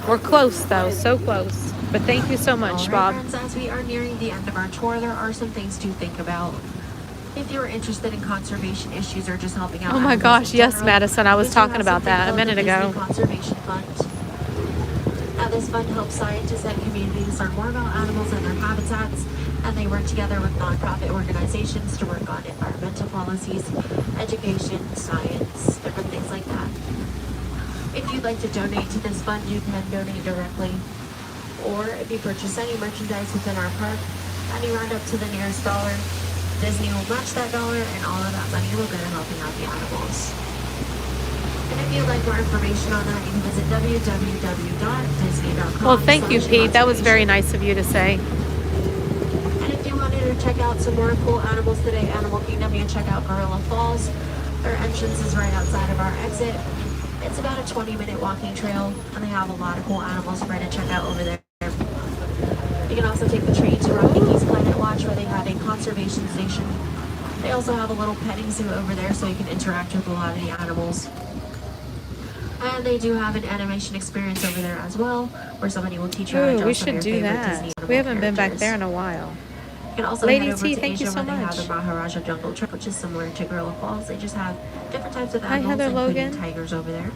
We're close, though. So close. But thank you so much, All right, Bob. friends, as we are nearing the end of our tour, there are some things to think about. If you are interested in conservation issues or just helping out Oh my animals gosh, in yes, general, Madison. I was we do talking have about something that a called the minute ago. Disney Conservation Fund. Now, this fund helps scientists and communities learn more about animals and their habitats, and they work together with nonprofit organizations to work on environmental policies, education, science, different things like that. If you'd like to donate to this fund, you can donate directly. Or if you purchase any merchandise within our park and you round up to the nearest dollar, Disney will match that dollar, and all of that money will go to helping out the animals. And if you'd like more information on that, you can visit www.disney.com. Well, thank you, Pete. That was very nice of you to say. And if you wanted to check out some more cool animals today, Animal Kingdom, you can check out Gorilla Falls. Their entrance is right outside of our exit. It's about a 20-minute walking trail, and they have a lot of cool animals for you to check out over there. You can also take the train to Rocky Key's Planet Watch, where they have a conservation station. They also have a little petting zoo over there, so you can interact with a lot of the animals. And they do have an animation experience over there as well, where somebody will teach you how to Ooh, draw we some of should your do favorite that. Disney We haven't been back characters. there in a while. You can also Lady head over T, to thank Asia, you so where they have much. the Maharaja Jungle Trip, which is similar to Gorilla Falls. They just have different types of Hi, animals, Heather including Logan. tigers over there.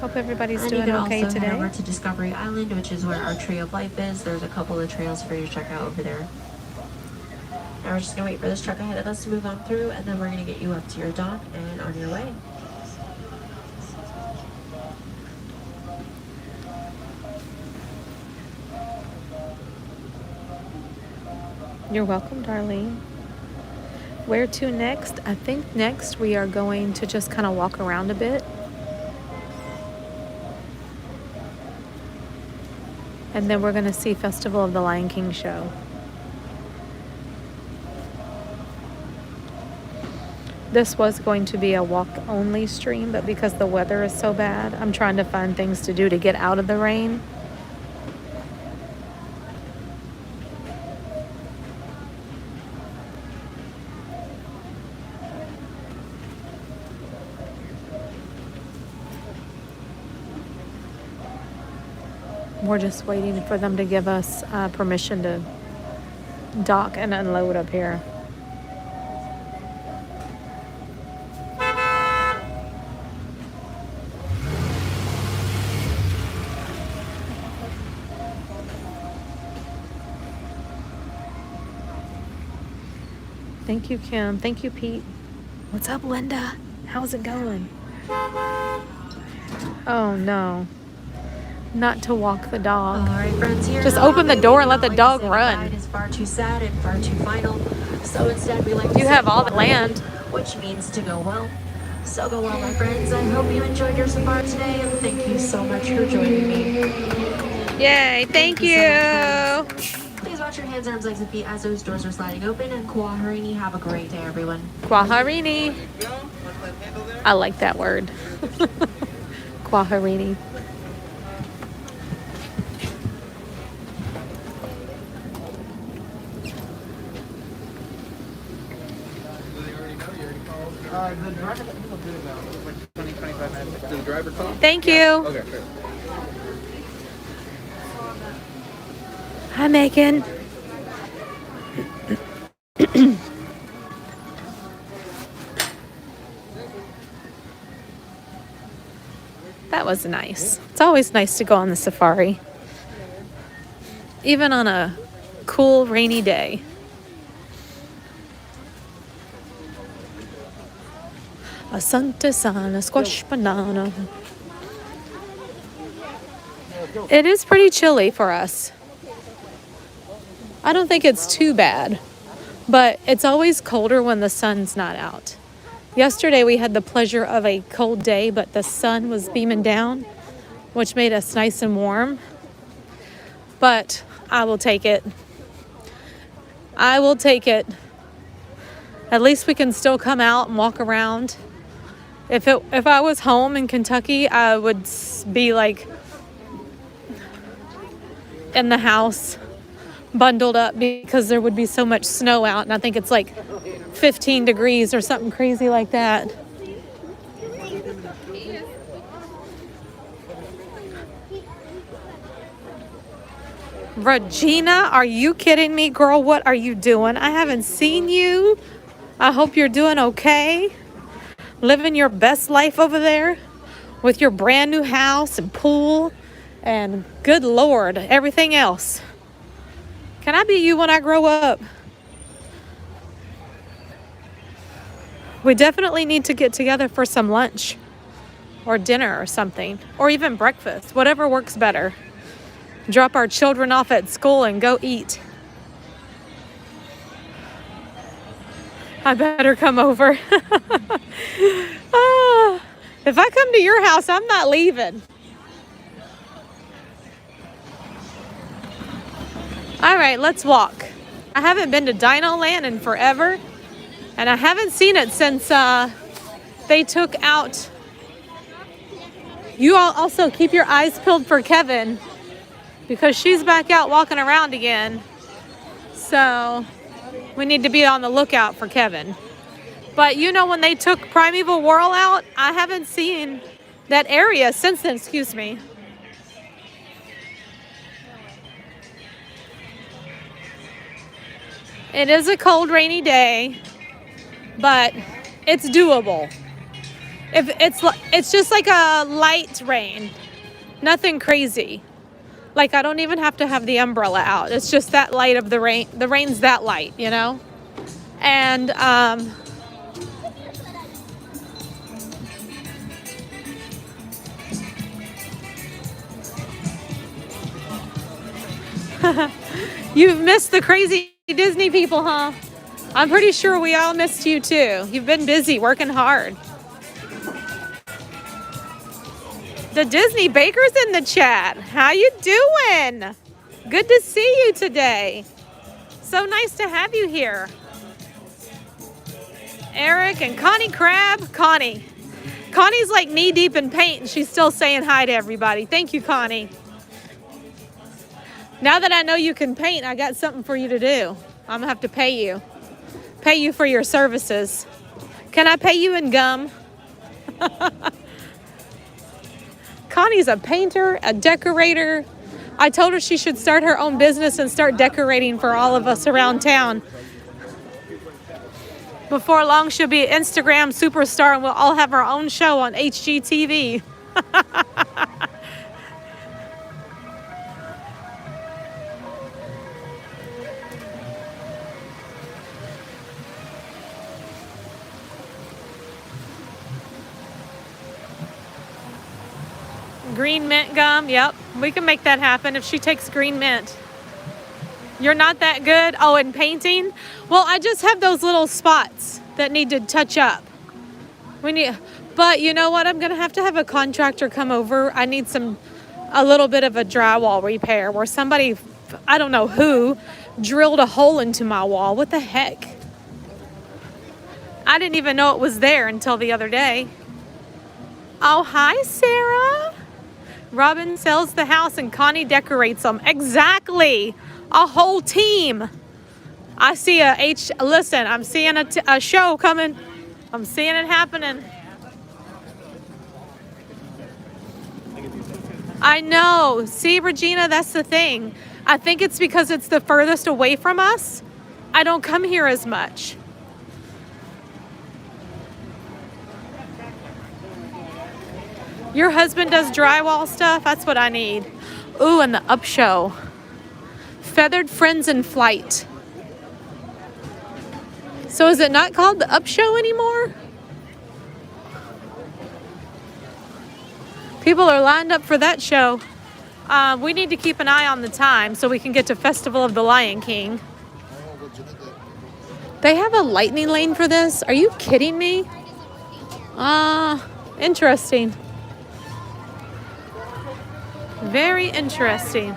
Hope everybody's And you doing can okay also head over today. to Discovery Island, which is where our Tree of Life is. There's a couple of trails for you to check out over there. Now we're just gonna wait for this truck ahead of us to move on through, and then we're gonna get you up to your dock and on your way. You're welcome, Darlene. Where to next? I think next we are going to just kind of walk around a bit. And then we're going to see Festival of the Lion King show. This was going to be a walk-only stream, but because the weather is so bad, I'm trying to find things to do to get out of the rain. We're just waiting for them to give us permission to dock and unload up here. Thank you, Kim. Thank you, Pete. What's up, Linda? How's it going? Oh, no. Not to walk the dog. All right, friends, here Just in the open the Robbie, door we and let the don't like dog to say run. goodbye. It is far too sad and far too final. So instead, we like to You say have all the goodbye, land. which means to go well. So go well, my friends. I hope you enjoyed your safari today, and thank you so much for joining me. Yay, thank so you. much, friends. Please watch your hands, arms, legs, and feet as those doors are sliding open. And Kuaharini, have a great day, everyone. Kwaharini. I like that word. Kwaharini. The driver, he'll do it about like 20, 25 minutes. Does the driver call? Thank you. Okay, sure. Hi, Megan. That was nice. It's always nice to go on the safari, even on a cool, rainy day. A Santa Sana squash banana. It is pretty chilly for us. I don't think it's too bad, but it's always colder when the sun's not out. Yesterday we had the pleasure of a cold day, but the sun was beaming down, which made us nice and warm. But I will take it. I will take it. At least we can still come out and walk around. If I was home in Kentucky, I would be like in the house bundled up because there would be so much snow out, and I think it's like 15 degrees or something crazy like that. Regina, are you kidding me, girl? What are you doing? I haven't seen you. I hope you're doing okay. Living your best life over there with your brand new house and pool and good Lord, everything else. Can I be you when I grow up? We definitely need to get together for some lunch or dinner or something, or even breakfast, whatever works better. Drop our children off at school and go eat. I better come over. If I come to your house, I'm not leaving. All right, let's walk. I haven't been to Dinoland in forever. And I haven't seen it since they took out. You all also keep your eyes peeled for Kevin, because she's back out walking around again. So we need to be on the lookout for Kevin. But you know, when they took Primeval Whirl out, I haven't seen that area since then, excuse me. It is a cold, rainy day, but it's doable. If it's just like a light rain, nothing crazy. Like, I don't even have to have the umbrella out. It's just that light of the rain. The rain's that light, you know? And you've missed the crazy Disney people, huh? I'm pretty sure we all missed you too. You've been busy working hard. The Disney Baker's in the chat. How you doing? Good to see you today. So nice to have you here. Eric and Connie Crab. Connie's like knee deep in paint and she's still saying hi to everybody. Thank you, Connie. Now that I know you can paint, I got something for you to do. I'm gonna have to pay you. Pay you for your services. Can I pay you in gum? Connie's a painter, a decorator. I told her she should start her own business and start decorating for all of us around town. Before long, she'll be an Instagram superstar and we'll all have our own show on HGTV. Green mint gum, yep. We can make that happen if she takes green mint. You're not that good? Oh, in painting? Well, I just have those little spots that need to touch up. But you know what? I'm gonna have to have a contractor come over. I need a little bit of a drywall repair where somebody, I don't know who, drilled a hole into my wall. What the heck? I didn't even know it was there until the other day. Oh, hi, Sarah. Robin sells the house and Connie decorates them. Exactly. A whole team. I see listen, I'm seeing a show coming. I'm seeing it happening. I know. See, Regina, that's the thing. I think it's because it's the furthest away from us. I don't come here as much. Your husband does drywall stuff? That's what I need. Ooh, and the Up Show. Feathered Friends in Flight. So is it not called the Up Show anymore? People are lined up for that show. We need to keep an eye on the time so we can get to Festival of the Lion King. They have a lightning lane for this? Are you kidding me? Interesting. Very interesting.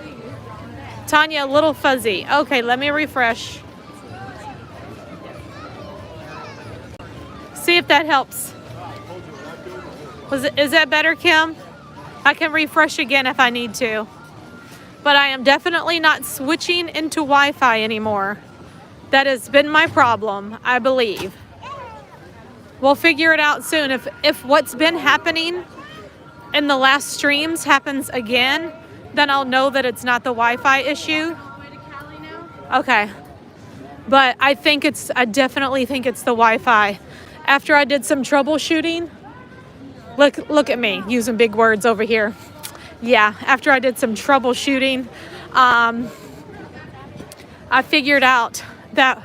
Tanya, a little fuzzy. Okay, let me refresh. See if that helps. Is that better, Kim? I can refresh again if I need to. But I am definitely not switching into Wi-Fi anymore. That has been my problem, I believe. We'll figure it out soon. If what's been happening in the last streams happens again, then I'll know that it's not the Wi-Fi issue. Okay. But I definitely think it's the Wi-Fi. After I did some troubleshooting, look at me using big words over here. Yeah, after I did some troubleshooting, I figured out that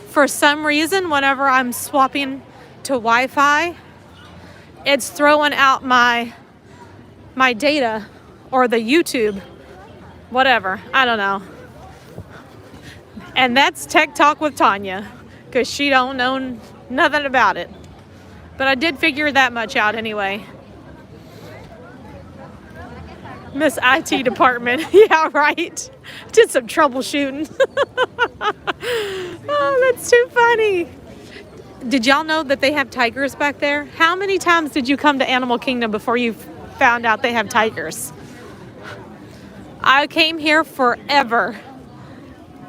for some reason, whenever I'm swapping to Wi-Fi, it's throwing out my data or the YouTube, whatever, I don't know. And that's Tech Talk with Tanya, because she don't know nothing about it. But I did figure that much out anyway. Miss IT department. Yeah, right. Did some troubleshooting. Oh, that's too funny. Did y'all know that they have tigers back there? How many times did you come to Animal Kingdom before you found out they have tigers? I came here forever.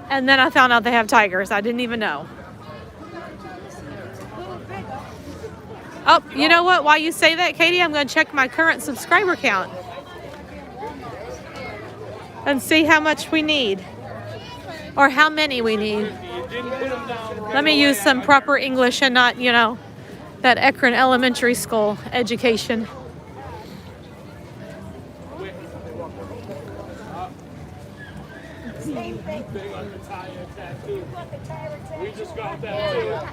And then I found out they have tigers. I didn't even know. Oh, you know what? While you say that, Katie, I'm going to check my current subscriber count and see how much we need or how many we need. Let me use some proper English and not, you know, that Ekron Elementary School education.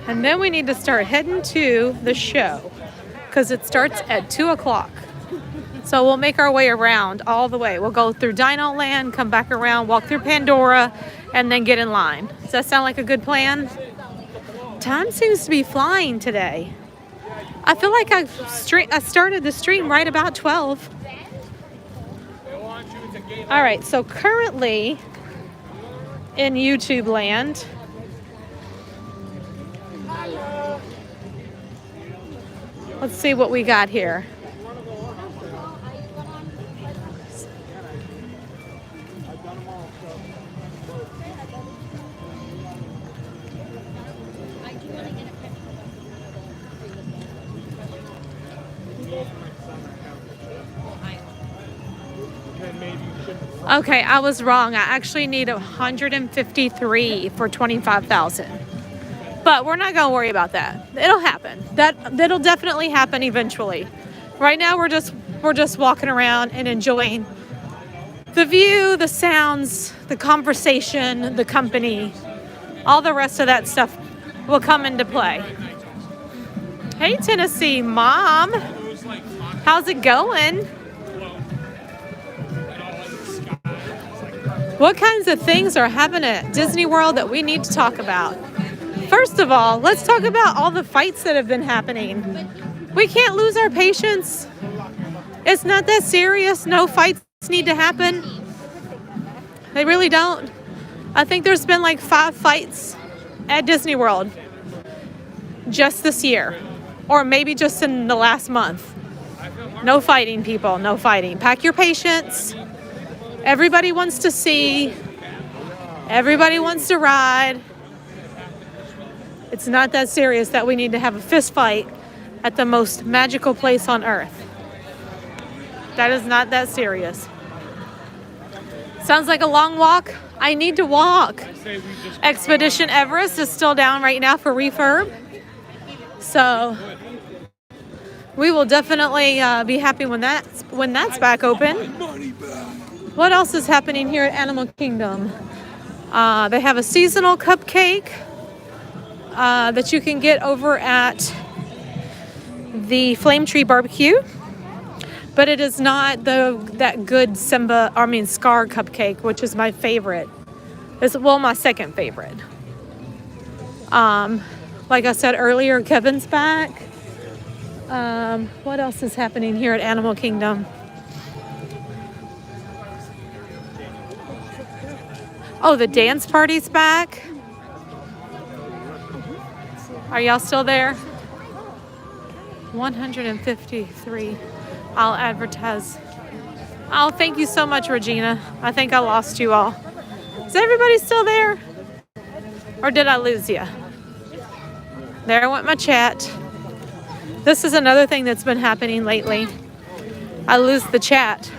And then we need to start heading to the show because it starts at 2 o'clock. So we'll make our way around all the way. We'll go through Dinoland, come back around, walk through Pandora, and then get in line. Does that sound like a good plan? Time seems to be flying today. I feel like I started the stream right about 12. All right, so currently in YouTube land, let's see what we got here. Okay, I was wrong. I actually need 153 for 25,000. But we're not going to worry about that. It'll happen. That'll definitely happen eventually. Right now we're just walking around and enjoying the view, the sounds, the conversation, the company. All the rest of that stuff will come into play. Hey Tennessee Mom. How's it going? What kinds of things are happening at Disney World that we need to talk about? First of all, let's talk about all the fights that have been happening. We can't lose our patience. It's not that serious. No fights need to happen. They really don't. I think there's been like 5 fights at Disney World just this year, or maybe just in the last month. No fighting, people. No fighting. Pack your patience. Everybody wants to see. Everybody wants to ride. It's not that serious that we need to have a fist fight at the most magical place on earth. That is not that serious. Sounds like a long walk. I need to walk. Expedition Everest is still down right now for refurb. So we will definitely be happy when that's back open. What else is happening here at Animal Kingdom? They have a seasonal cupcake that you can get over at the Flame Tree Barbecue, but it is not that good Scar cupcake, which is my favorite. It's my second favorite. Like I said earlier, Kevin's back. What else is happening here at Animal Kingdom? Oh, the dance party's back. Are y'all still there? 153. I'll advertise. Oh, thank you so much, Regina. I think I lost you all. Is everybody still there? Or did I lose you? There went my chat. This is another thing that's been happening lately. I lose the chat.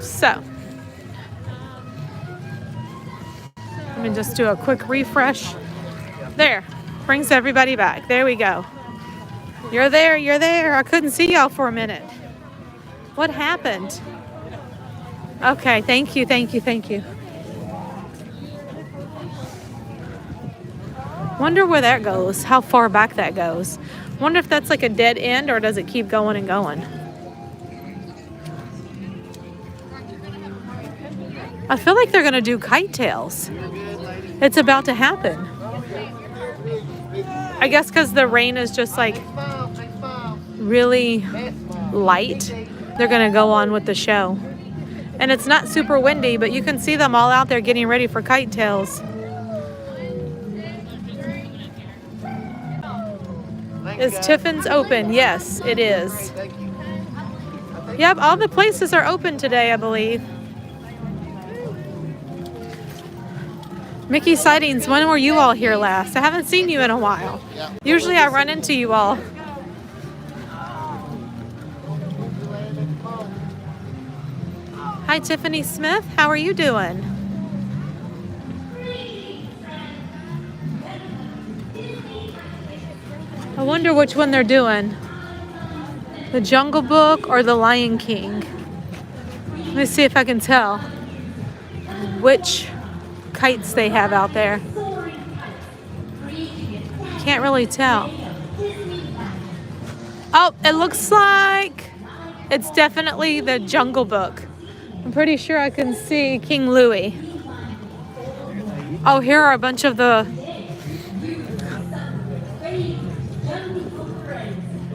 So, let me just do a quick refresh. There, brings everybody back. There we go. You're there, you're there. I couldn't see y'all for a minute. What happened? Okay, thank you, thank you, thank you. Wonder where that goes, how far back that goes. Wonder if that's like a dead end or does it keep going and going? I feel like they're gonna do KiteTails. It's about to happen. I guess because the rain is just like really light they're gonna go on with the show. And it's not super windy, but you can see them all out there getting ready for KiteTails. Is Tiffin's open? Yes, it is. Yep, all the places are open today, I believe. Mickey Sightings, when were you all here last? I haven't seen you in a while. Usually I run into you all. Hi, Tiffany Smith. How are you doing? I wonder which one they're doing. The Jungle Book or the Lion King? Let me see if I can tell which kites they have out there. Can't really tell. Oh, it looks like it's definitely the Jungle Book. I'm pretty sure I can see King Louie. Oh, here are a bunch of the...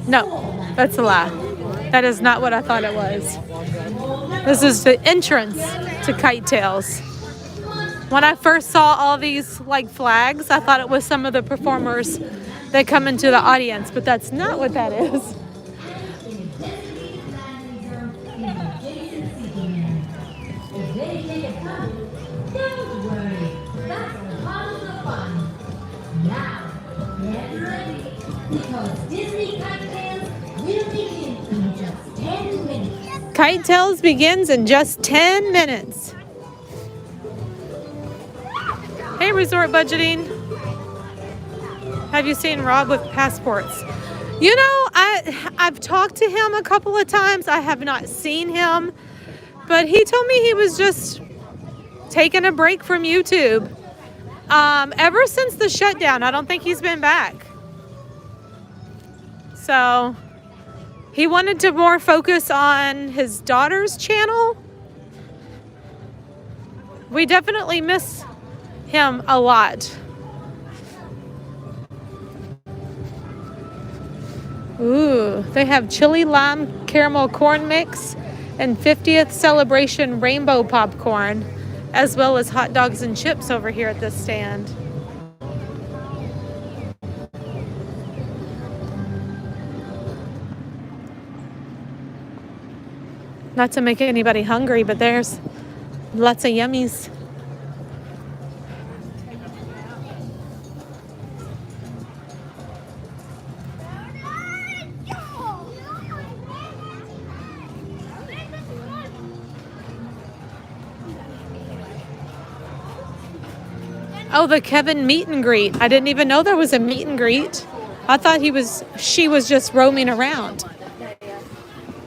No, that's a lie. That is not what I thought it was. This is the entrance to KiteTails. When I first saw all these like flags, I thought it was some of the performers that come into the audience, but that's not what that is. KiteTails begins in just 10 minutes. Hey, Resort Budgeting. Have you seen Rob with passports? You know, I've talked to him a couple of times. I have not seen him, but he told me he was just taking a break from YouTube. Ever since the shutdown, I don't think he's been back. So he wanted to more focus on his daughter's channel. We definitely miss him a lot. Ooh, they have chili lime caramel corn mix and 50th celebration rainbow popcorn, as well as hot dogs and chips over here at this stand. Not to make anybody hungry, but there's lots of yummies. Oh, the Kevin meet and greet. I didn't even know there was a meet and greet. I thought she was just roaming around.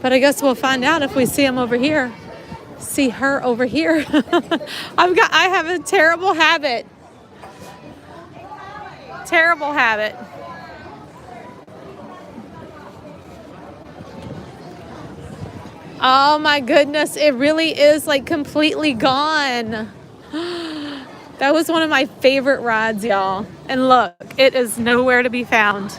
But I guess we'll find out if we see him over here. See her over here. I have a terrible habit. Terrible habit. Oh my goodness, it really is like completely gone. That was one of my favorite rides, y'all. And look, it is nowhere to be found.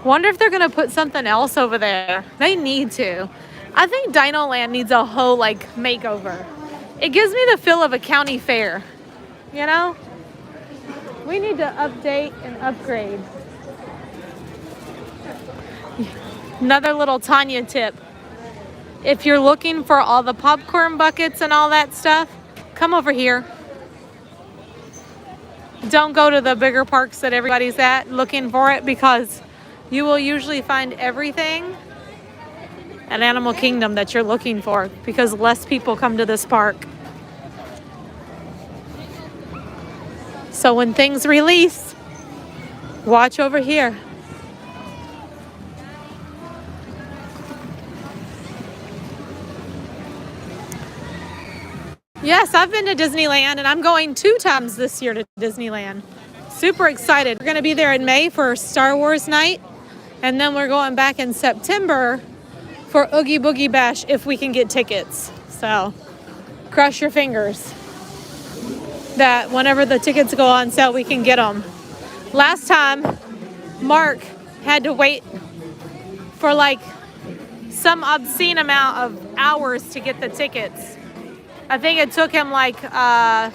Wonder if they're gonna put something else over there. They need to. I think Dinoland needs a whole like makeover. It gives me the feel of a county fair, you know? We need to update and upgrade. Another little Tanya tip. If you're looking for all the popcorn buckets and all that stuff, come over here. Don't go to the bigger parks that everybody's at looking for it, because you will usually find everything at Animal Kingdom that you're looking for, because less people come to this park. So when things release, watch over here. Yes, I've been to Disneyland, and I'm going 2 times this year to Disneyland. Super excited. We're going to be there in May for Star Wars night, and then we're going back in September for Oogie Boogie Bash if we can get tickets. So cross your fingers that whenever the tickets go on sale, we can get them. Last time, Mark had to wait for like some obscene amount of hours to get the tickets. I think it took him like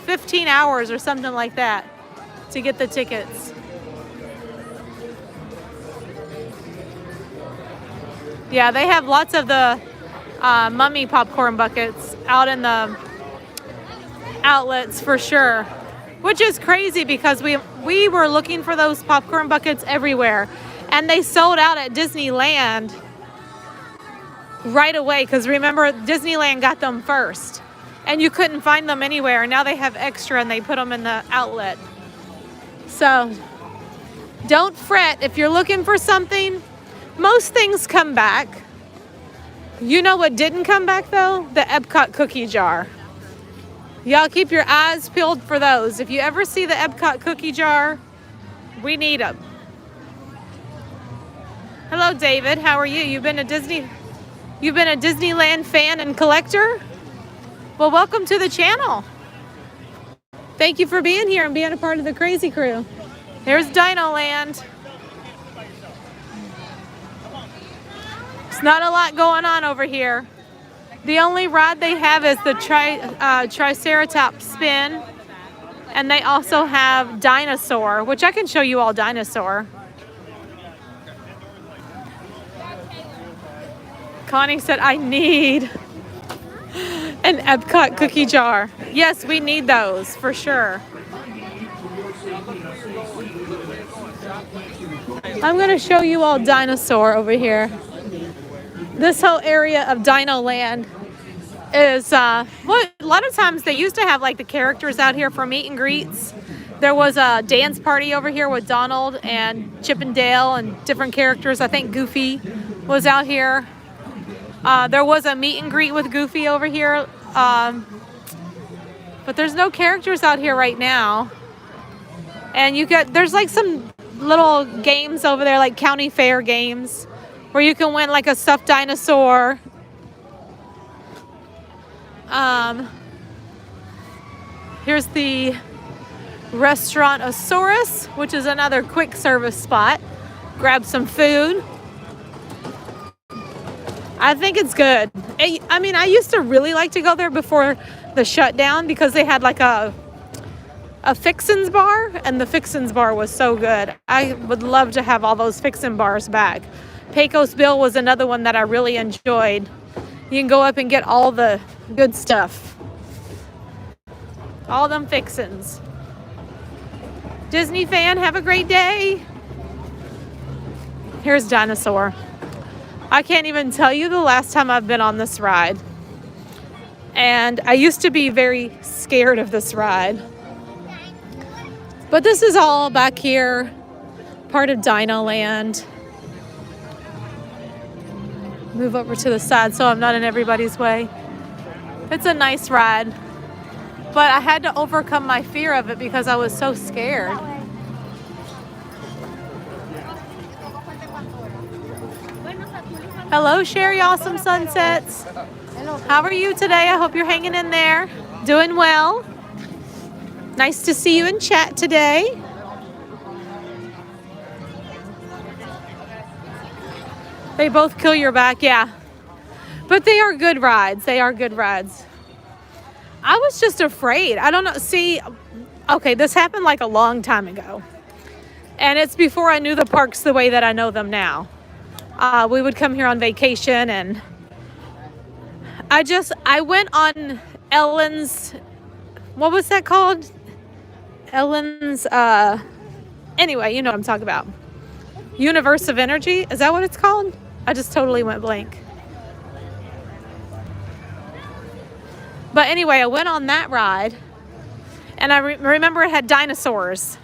15 hours or something like that to get the tickets. Yeah, they have lots of the mummy popcorn buckets out in the outlets for sure, which is crazy because we were looking for those popcorn buckets everywhere, and they sold out at Disneyland right away because remember Disneyland got them first and you couldn't find them anywhere. Now they have extra and they put them in the outlet. So don't fret if you're looking for something. Most things come back. You know what didn't come back though? The Epcot cookie jar. Y'all keep your eyes peeled for those. If you ever see the Epcot cookie jar, we need them. Hello, David. How are you? You've been a Disneyland fan and collector? Well, welcome to the channel. Thank you for being here and being a part of the crazy crew. There's Dinoland. There's not a lot going on over here. The only ride they have is the Triceratops spin. And they also have Dinosaur, which I can show you all Dinosaur. Connie said, I need an Epcot cookie jar. Yes, we need those for sure. I'm going to show you all Dinosaur over here. This whole area of Dinoland is, well, a lot of times they used to have like the characters out here for meet and greets. There was a dance party over here with Donald and Chip and Dale and different characters. I think Goofy was out here. There was a meet and greet with Goofy over here. But there's no characters out here right now. And there's like some little games over there, like county fair games, where you can win like a stuffed dinosaur. Here's the restaurant Asaurus, which is another quick service spot. Grab some food. I think it's good. I mean, I used to really like to go there before the shutdown because they had like a Fixins bar, and the Fixins bar was so good. I would love to have all those Fixin bars back. Pecos Bill was another one that I really enjoyed. You can go up and get all the good stuff. All them Fixins. Disney fan, have a great day. Here's Dinosaur. I can't even tell you the last time I've been on this ride. And I used to be very scared of this ride. But this is all back here, part of Dinoland. Move over to the side so I'm not in everybody's way. It's a nice ride. But I had to overcome my fear of it because I was so scared. Hello, Sherry Awesome Sunsets. How are you today? I hope you're hanging in there. Doing well. Nice to see you in chat today. They both kill your back, yeah. But they are good rides. They are good rides. I was just afraid. I don't know. See, okay, this happened like a long time ago. And it's before I knew the parks the way that I know them now. We would come here on vacation, and I went on Ellen's, what was that called? Ellen's, anyway, you know what I'm talking about. Universe of Energy, is that what it's called? I just totally went blank. But anyway, I went on that ride, and I remember it had dinosaurs.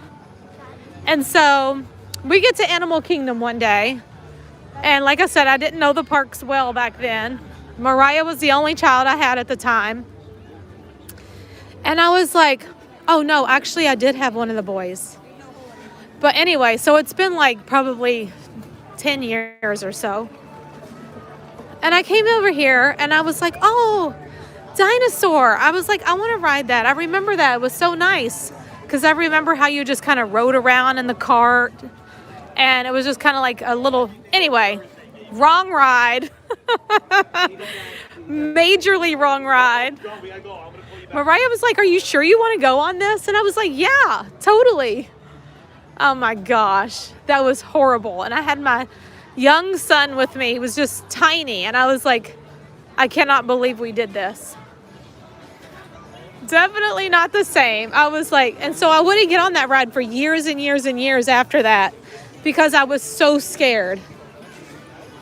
And so we get to Animal Kingdom one day. And like I said, I didn't know the parks well back then. Mariah was the only child I had at the time. And I was like, oh no, actually I did have one of the boys. But anyway, so it's been like probably 10 years or so. And I came over here and I was like, oh, dinosaur. I was like, I want to ride that. I remember that. It was so nice. Because I remember how you just kind of rode around in the cart. And it was just kind of like a little, anyway, Wrong ride. Majorly wrong ride. Mariah was like, are you sure you want to go on this? And I was like, yeah, totally. Oh my gosh, that was horrible. And I had my young son with me. He was just tiny. And I was like, I cannot believe we did this. Definitely not the same. I was like, and so I wouldn't get on that ride for years and years and years after that because I was so scared.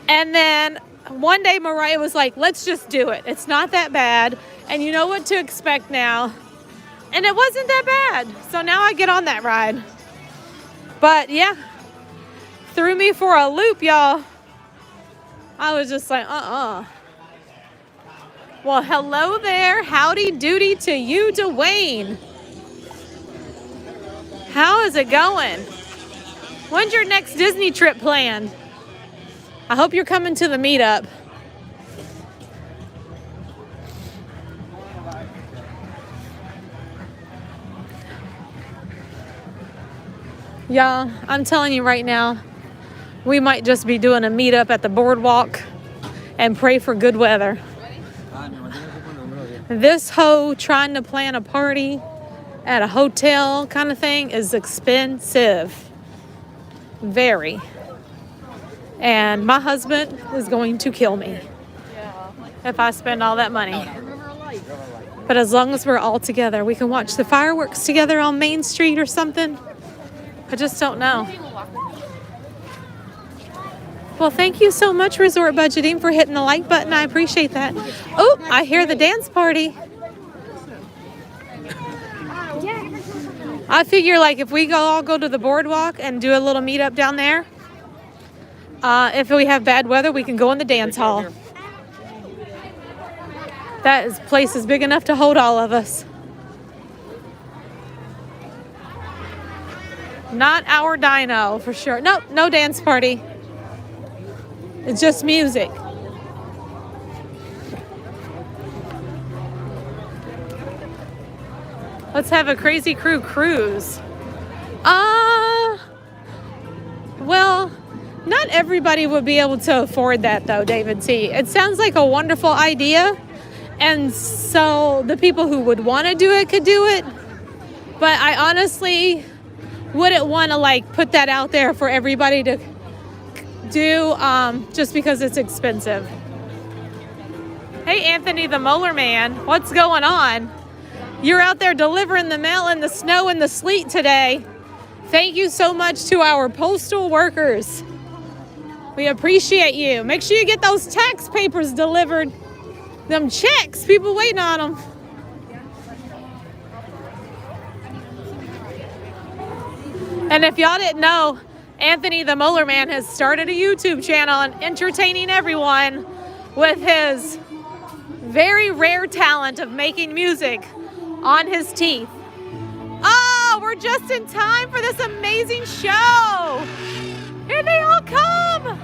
And then one day Mariah was like, let's just do it. It's not that bad. And you know what to expect now. And it wasn't that bad. So now I get on that ride. But yeah, threw me for a loop, y'all. I was just like, Well, hello there. Howdy doody to you, Dwayne. How is it going? When's your next Disney trip planned? I hope you're coming to the meetup. Y'all, I'm telling you right now, we might just be doing a meetup at the boardwalk and pray for good weather. This hoe trying to plan a party at a hotel kind of thing is expensive. Very. And my husband is going to kill me if I spend all that money. But as long as we're all together, we can watch the fireworks together on Main Street or something. I just don't know. Well, thank you so much, Resort Budgeting, for hitting the like button. I appreciate that. Oh, I hear the dance party. I figure like if we all go to the boardwalk and do a little meetup down there, if we have bad weather, we can go in the dance hall. That place is big enough to hold all of us. Not our dino, for sure. Nope, no dance party. It's just music. Let's have a Crazy Crew cruise. Well, not everybody would be able to afford that though, David T. It sounds like a wonderful idea. And so the people who would want to do it could do it. But I honestly wouldn't want to like put that out there for everybody to do just because it's expensive. Hey, Anthony the Molar Man, what's going on? You're out there delivering the mail in the snow and the sleet today. Thank you so much to our postal workers. We appreciate you. Make sure you get those tax papers delivered. Them checks, people waiting on them. And if y'all didn't know, Anthony the Molar Man has started a YouTube channel and entertaining everyone with his very rare talent of making music on his teeth. Oh, we're just in time for this amazing show. Here they all come.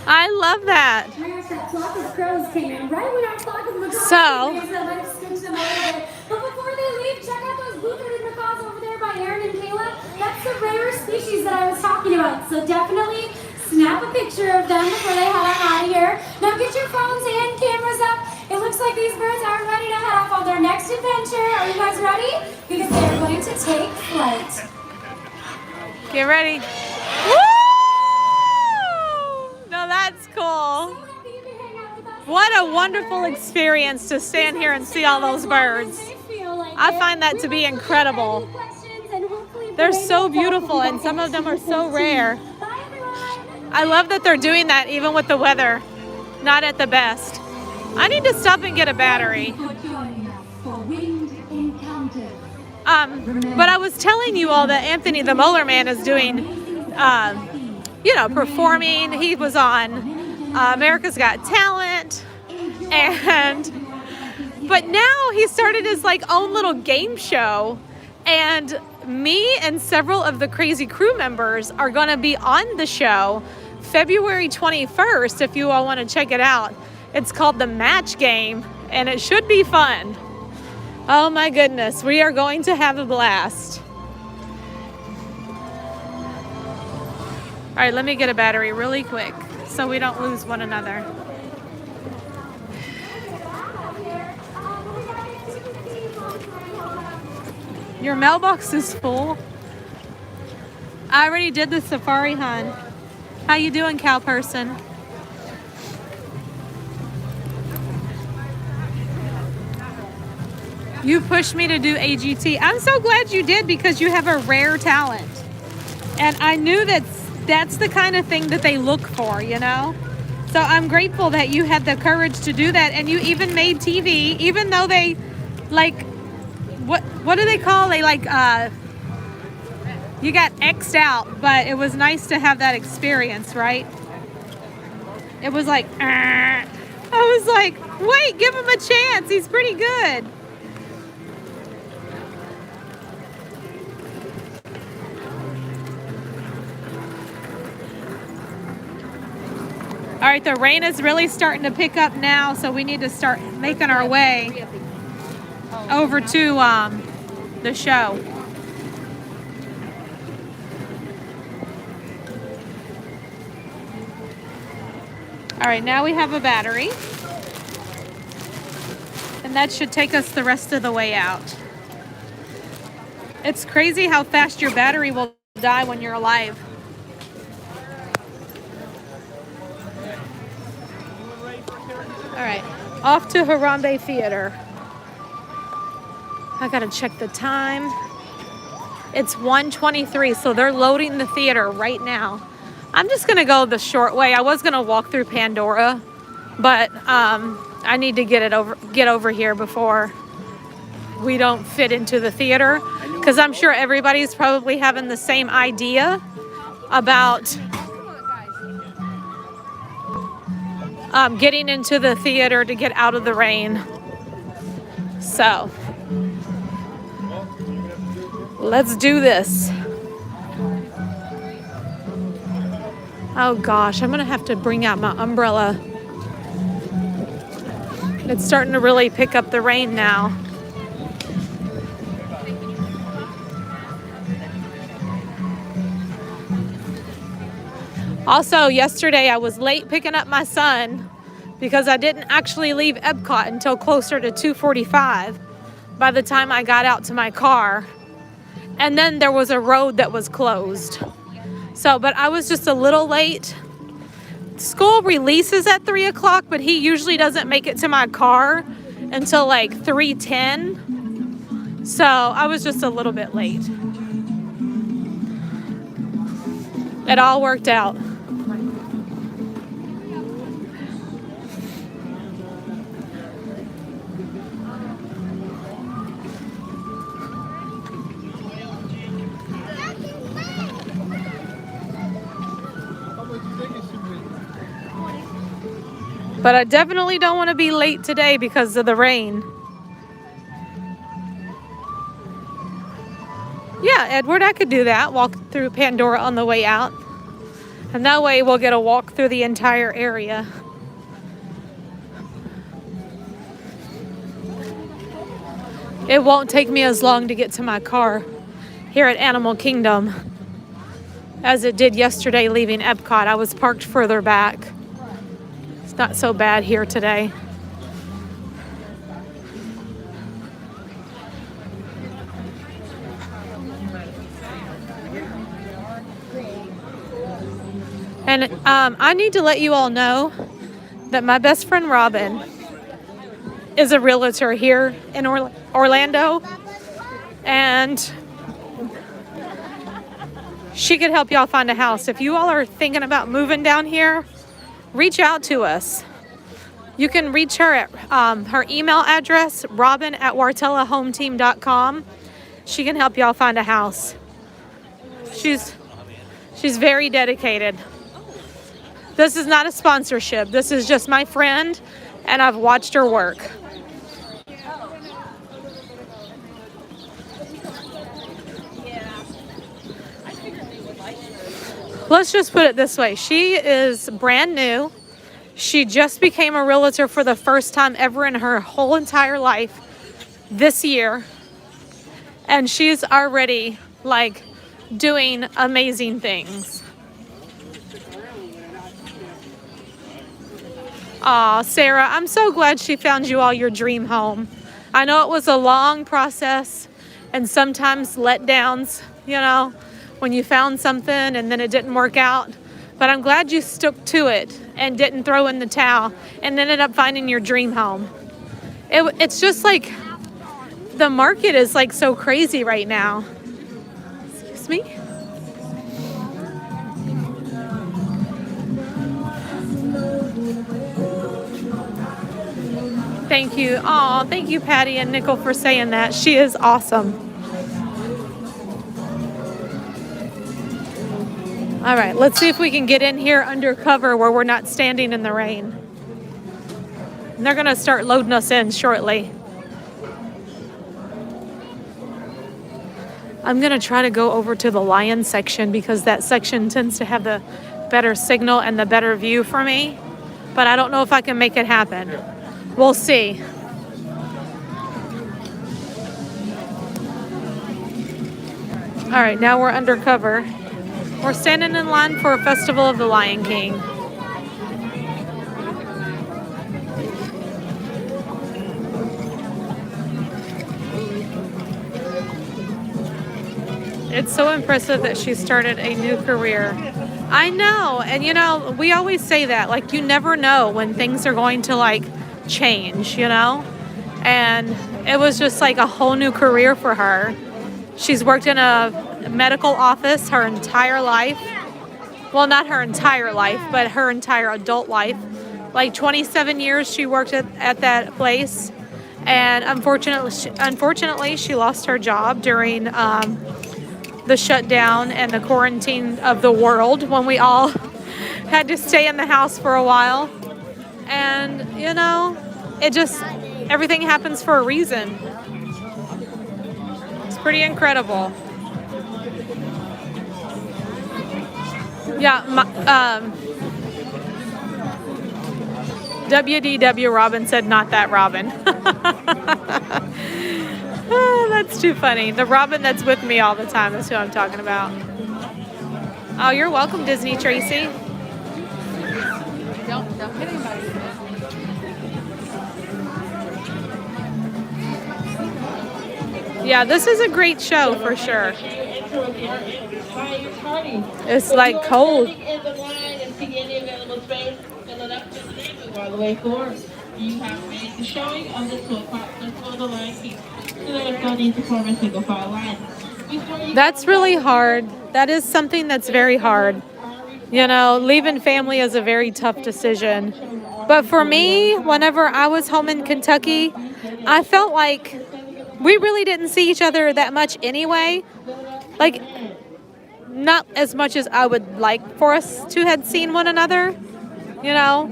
I love that. Flock of crows came in right when our flock of macaws So, came in, so I might have spooked them a little bit. But before they leave, check out those blue-throated macaws over there by Aaron and Kayla. That's the rare species that I was talking about. So definitely snap a picture of them before they head on out of here. Now get your phones and cameras up. It looks like these birds are ready to head off on their next adventure. Are you guys ready? Because they're going to take flight. get ready. Woo! No, that's cool. What a wonderful experience to stand here and see all those birds. I find that to be incredible. They're so beautiful and some of them are so rare. I love that they're doing that even with the weather not at the best. I need to stop and get a battery. But I was telling you all that Anthony the Molar Man is doing, performing. He was on America's Got Talent, but now he started his like own little game show, And me and several of the crazy crew members are going to be on the show February 21st, if you all want to check it out. It's called The Match Game, and it should be fun. Oh my goodness, we are going to have a blast. All right, let me get a battery really quick so we don't lose one another. Your mailbox is full. I already did the safari, hon. How you doing, cow person? You pushed me to do AGT. I'm so glad you did, because you have a rare talent. And I knew that's the kind of thing that they look for, you know? So I'm grateful that you had the courage to do that, and you even made TV, even though they, like, what do they call? They, like, you got X'd out, but it was nice to have that experience, right? It was like, I was like, wait, give him a chance. He's pretty good. All right, the rain is really starting to pick up now, so we need to start making our way over to the show. All right, now we have a battery, and that should take us the rest of the way out. It's crazy how fast your battery will die when you're alive. All right, off to Harambe Theater. I gotta check the time. It's 1:23, so they're loading the theater right now. I'm just gonna go the short way. I was gonna walk through Pandora, but I need to get over here before we don't fit into the theater, because I'm sure everybody's probably having the same idea about getting into the theater to get out of the rain. So let's do this. Oh gosh, I'm gonna have to bring out my umbrella. It's starting to really pick up the rain now. Also, yesterday I was late picking up my son because I didn't actually leave Epcot until closer to 2:45 by the time I got out to my car. And then there was a road that was closed. So, but I was just a little late. School releases at 3 o'clock, but he usually doesn't make it to my car until like 3:10. So I was just a little bit late. It all worked out. But I definitely don't want to be late today because of the rain. Yeah, Edward, I could do that. Walk through Pandora on the way out. And that way we'll get a walk through the entire area. It won't take me as long to get to my car here at Animal Kingdom as it did yesterday leaving Epcot. I was parked further back. It's not so bad here today. And I need to let you all know that my best friend Robin is a realtor here in Orlando, and she could help y'all find a house. If you all are thinking about moving down here, reach out to us. You can reach her at her email address, robin@wartellahometeam.com. She can help y'all find a house. She's very dedicated. This is not a sponsorship. This is just my friend, and I've watched her work. let's just put it this way. She is brand new. She just became a realtor for the first time ever in her whole entire life this year. And she's already like doing amazing things. Aw, Sarah, I'm so glad she found you all your dream home. I know it was a long process and sometimes letdowns, you know, when you found something and then it didn't work out. But I'm glad you stuck to it and didn't throw in the towel and ended up finding your dream home. It's just like the market is like so crazy right now. Excuse me? Thank you. Oh, thank you, Patty and Nickel, for saying that. She is awesome. All right, let's see if we can get in here under cover where we're not standing in the rain. And they're gonna start loading us in shortly. I'm gonna try to go over to the lion section because that section tends to have the better signal and the better view for me. But I don't know if I can make it happen. We'll see. All right, now we're undercover. We're standing in line for a Festival of the Lion King. It's so impressive that she started a new career. I know, and you know, we always say that, like, you never know when things are going to like change, you know? And it was just like a whole new career for her. She's worked in a medical office her entire life. Well, not her entire life, but her entire adult life. Like 27 years she worked at that place. And unfortunately, she lost her job during the shutdown and the quarantine of the world when we all had to stay in the house for a while. And, you know, everything happens for a reason. It's pretty incredible. Yeah, WDW Robin said, not that Robin. Oh, that's too funny. The Robin that's with me all the time is who I'm talking about. Oh, you're welcome, Disney Tracy. Don't hit anybody. Yeah, this is a great show for sure. It's like cold. All the way forward. You have made the showing of the tour partners for the Lion King. So let us go into form a single file line. That's really hard. That is something that's very hard. You know, leaving family is a very tough decision. But for me, whenever I was home in Kentucky, I felt like we really didn't see each other that much anyway. Like, not as much as I would like for us to have seen one another, you know.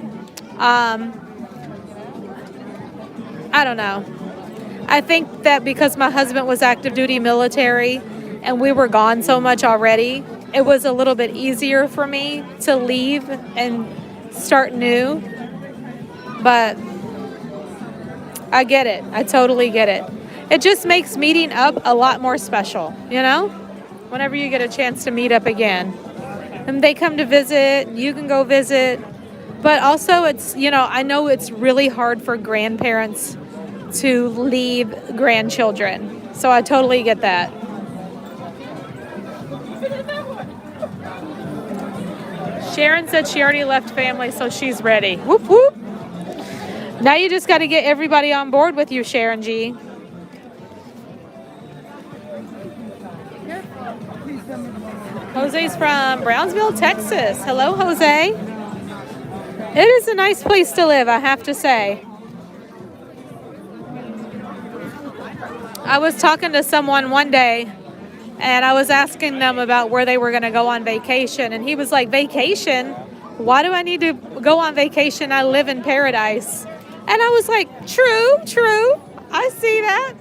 I don't know. I think that because my husband was active duty military and we were gone so much already, it was a little bit easier for me to leave and start new. But I get it. I totally get it. It just makes meeting up a lot more special, you know? Whenever you get a chance to meet up again. And they come to visit, you can go visit. But also it's, you know, I know it's really hard for grandparents to leave grandchildren. So I totally get that. Sharon said she already left family, so she's ready. Whoop, whoop. Now you just got to get everybody on board with you, Sharon G. Jose's from Brownsville, Texas. Hello, Jose. It is a nice place to live, I have to say. I was talking to someone one day, and I was asking them about where they were going to go on vacation, and he was like, vacation? Why do I need to go on vacation? I live in paradise. And I was like, true. I see that.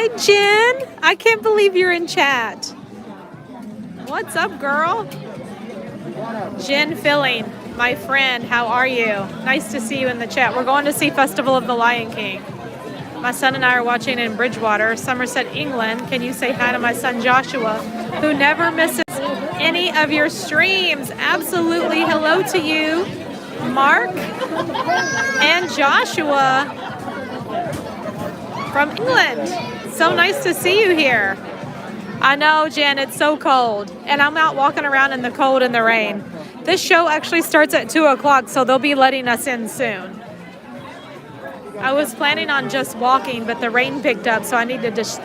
Hi, Jen. I can't believe you're in chat. What's up, girl? Jen Filling, my friend, how are you? Nice to see you in the chat. We're going to see Festival of the Lion King. My son and I are watching in Bridgewater, Somerset, England. Can you say hi to my son Joshua, who never misses any of your streams? Absolutely. Hello to you, Mark and Joshua from England. So nice to see you here. I know, Jen, it's so cold, and I'm out walking around in the cold and the rain. This show actually starts at 2 o'clock, so they'll be letting us in soon. I was planning on just walking, but the rain picked up, so I need to just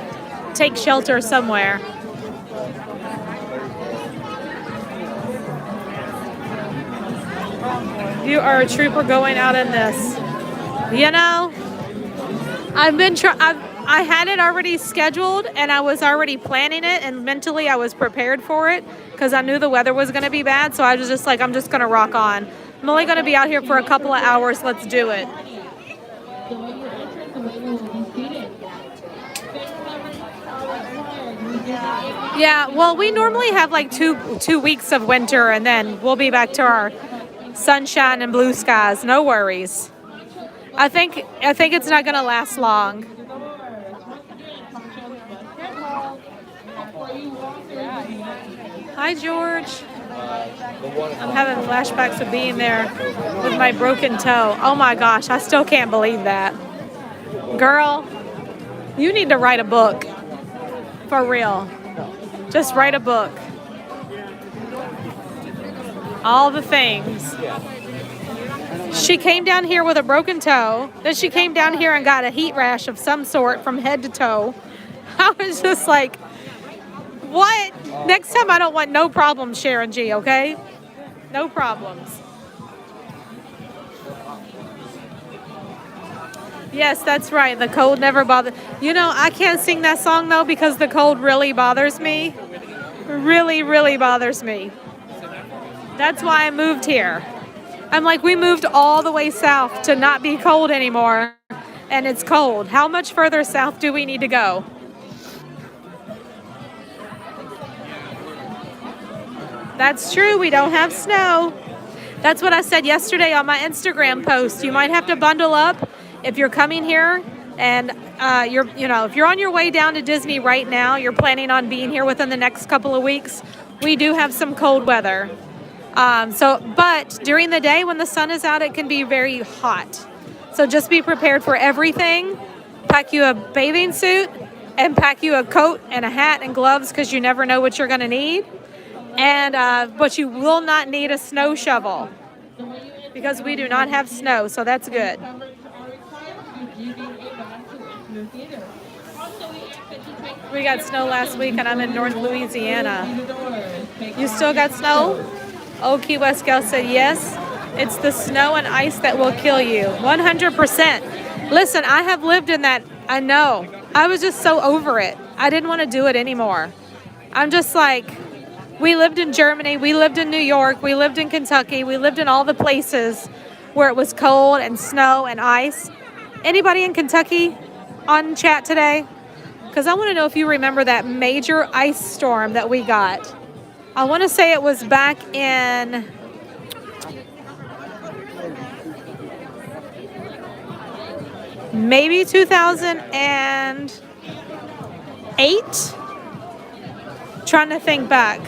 take shelter somewhere. You are a trooper going out in this. You know, I had it already scheduled, and I was already planning it, and mentally I was prepared for it because I knew the weather was going to be bad. So I was just like, I'm just going to rock on. I'm only going to be out here for a couple of hours. Let's do it. Yeah, well, we normally have like two weeks of winter, and then we'll be back to our sunshine and blue skies. No worries. I think it's not going to last long. Hi, George. I'm having flashbacks of being there with my broken toe. Oh my gosh, I still can't believe that. Girl, you need to write a book. For real. Just write a book. All the things. She came down here with a broken toe. Then she came down here and got a heat rash of some sort from head to toe. I was just like, what? Next time I don't want no problems, Sharon G, okay? No problems. Yes, that's right. The cold never bothers. You know, I can't sing that song though because the cold really bothers me. Really, really bothers me. That's why I moved here. I'm like, we moved all the way south to not be cold anymore, and it's cold. How much further south do we need to go? That's true. We don't have snow. That's what I said yesterday on my Instagram post. You might have to bundle up if you're coming here, and if you're on your way down to Disney right now, you're planning on being here within the next couple of weeks. We do have some cold weather. But during the day when the sun is out, it can be very hot. So just be prepared for everything. Pack you a bathing suit and pack you a coat and a hat and gloves because you never know what you're going to need. But you will not need a snow shovel because we do not have snow, so that's good. We got snow last week and I'm in North Louisiana. You still got snow? Oh, Key West Gal said yes. It's the snow and ice that will kill you. 100%. Listen, I have lived in that. I know. I was just so over it. I didn't want to do it anymore. I'm just like, we lived in Germany. We lived in New York. We lived in Kentucky. We lived in all the places where it was cold and snow and ice. Anybody in Kentucky on chat today? Because I want to know if you remember that major ice storm that we got. I want to say it was back in maybe 2008. Trying to think back.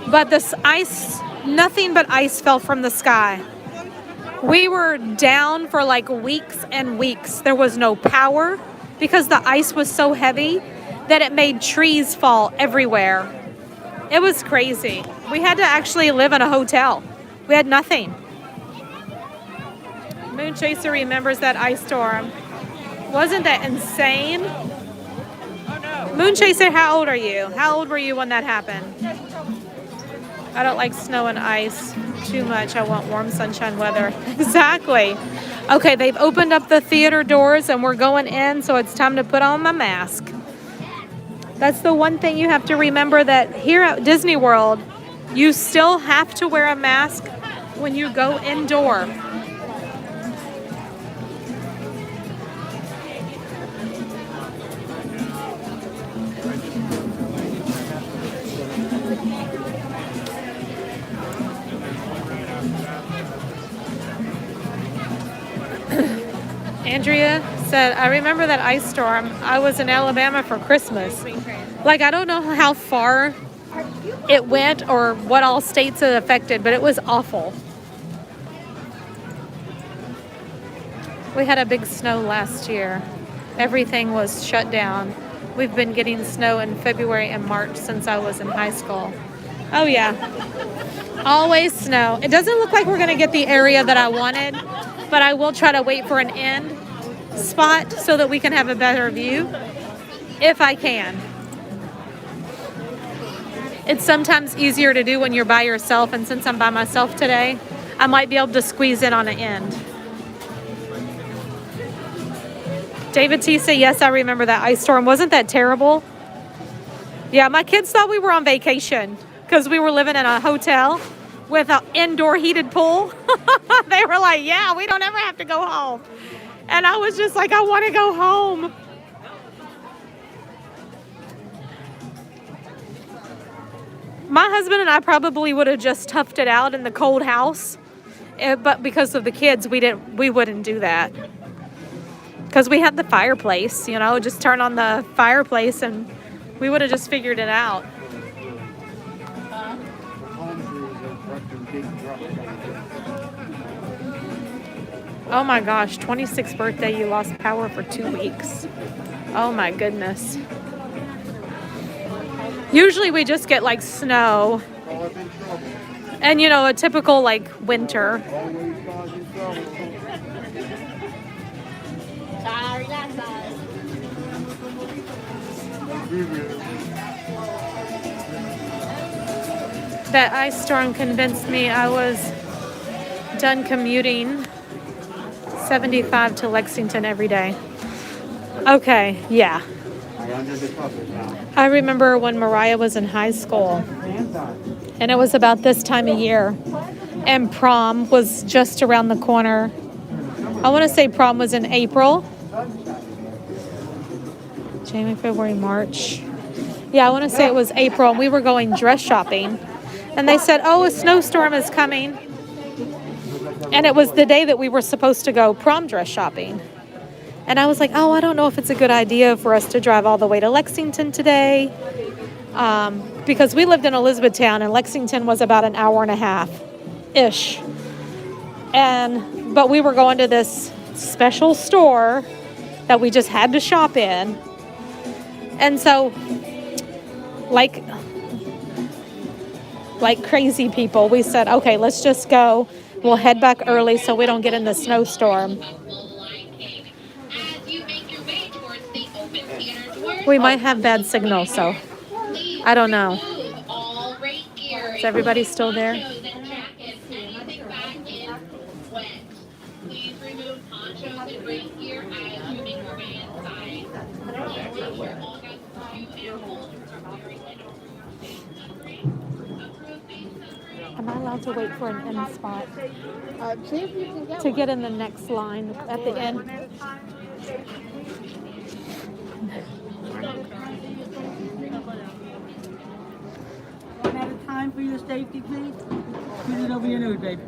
But this ice, nothing but ice fell from the sky. We were down for like weeks and weeks. There was no power because the ice was so heavy that it made trees fall everywhere. It was crazy. We had to actually live in a hotel. We had nothing. Moon Chaser remembers that ice storm. Wasn't that insane? Moon Chaser, how old are you? How old were you when that happened? I don't like snow and ice too much. I want warm sunshine weather. Exactly. Okay, they've opened up the theater doors and we're going in, so it's time to put on my mask. That's the one thing you have to remember, that here at Disney World, you still have to wear a mask when you go indoor. Andrea said, I remember that ice storm. I was in Alabama for Christmas. Like, I don't know how far it went or what all states it affected, but it was awful. We had a big snow last year. Everything was shut down. We've been getting snow in February and March since I was in high school. Oh yeah, always snow. It doesn't look like we're gonna get the area that I wanted, but I will try to wait for an end spot so that we can have a better view, if I can. It's sometimes easier to do when you're by yourself, and since I'm by myself today, I might be able to squeeze in on an end. David T said, yes, I remember that ice storm. Wasn't that terrible? Yeah, my kids thought we were on vacation because we were living in a hotel with an indoor heated pool. They were like, yeah, we don't ever have to go home. And I was just like, I want to go home. My husband and I probably would have just toughed it out in the cold house. But because of the kids, we wouldn't do that. Because we had the fireplace, you know, just turn on the fireplace and we would have just figured it out. Oh my gosh, 26th birthday, you lost power for 2 weeks. Oh my goodness. Usually we just get like snow. And you know, a typical like winter. That ice storm convinced me I was done commuting 75 to Lexington every day. Okay, yeah. I remember when Mariah was in high school, and it was about this time of year, and prom was just around the corner. I want to say prom was in April. January, February, March. Yeah, I want to say it was April, and we were going dress shopping. And they said, oh, a snowstorm is coming. And it was the day that we were supposed to go prom dress shopping. And I was like, oh, I don't know if it's a good idea for us to drive all the way to Lexington today. Because we lived in Elizabethtown, and Lexington was about an hour and a half-ish. But we were going to this special store that we just had to shop in. And so, like crazy people, we said, okay, let's just go. We'll head back early so we don't get in the snowstorm. We might have bad signal, so I don't know. Is everybody still there? Am I allowed to wait for an end spot to get in the next line at the end? One at a time for your safety, please. Put it over your nose, babe.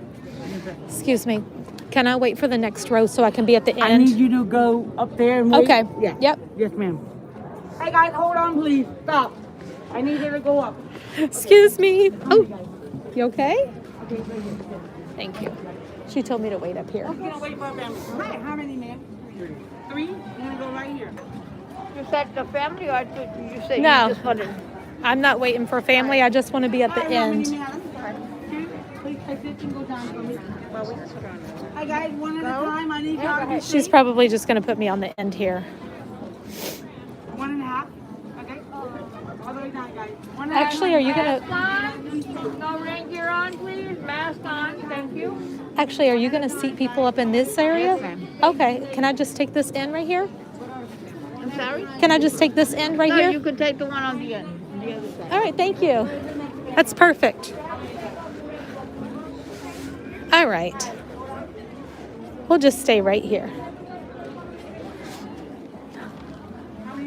Excuse me. Can I wait for the next row so I can be at the end? I need you to go up there and wait. Okay. Yeah. Yep. Yes, ma'am. Hey, guys, hold on, please. Stop. I need you to go up. Excuse me. Oh, you okay? Okay, right here. Thank you. She told me to wait up here. I'm gonna wait for a family. Hi, how many, ma'am? 3. You're gonna go right here. You said the family, or did you say No. you just wanted? I'm not waiting for family. I just want to be at the Hi, how many, end. ma'am? 2. Please take 15, go down for me. Hi, guys, one at a time. I need y'all to be She's safe. probably just going to put me on the end here. 1.5. Okay. All the way down, guys. Actually, are you going to... No rain gear on, please. Mask on. Thank you. Actually, are you going to seat people up in this area? Okay. Can I just take this end right here? I'm sorry? Can I just take this end right No, here? you could take the one on the end, on the other side. All right, thank you. That's perfect. All right. We'll just stay right here.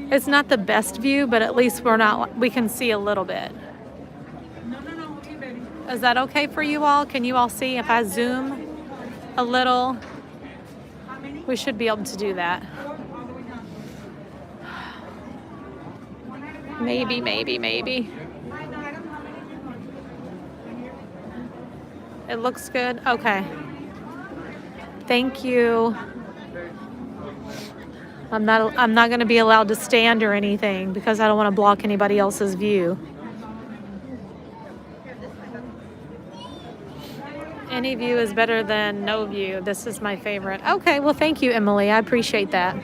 It's not the best view, but at least we can see a little bit. Is that okay for you all? Can you all see if I zoom a little? How many? We should be able to do that. Maybe, maybe, maybe. It looks good. Okay. Thank you. I'm not going to be allowed to stand or anything because I don't want to block anybody else's view. Any view is better than no view. This is my favorite. Okay, well, thank you, Emily. I appreciate that.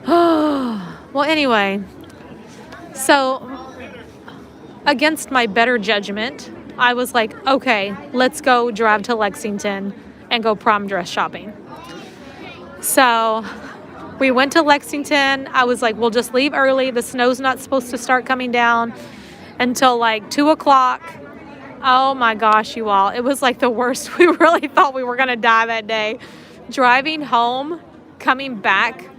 Well, anyway, so against my better judgment, I was like, okay, let's go drive to Lexington and go prom dress shopping. So we went to Lexington. I was like, we'll just leave early. The snow's not supposed to start coming down until like 2 o'clock. Oh my gosh, you all. It was like the worst. We really thought we were going to die that day. Driving home, coming back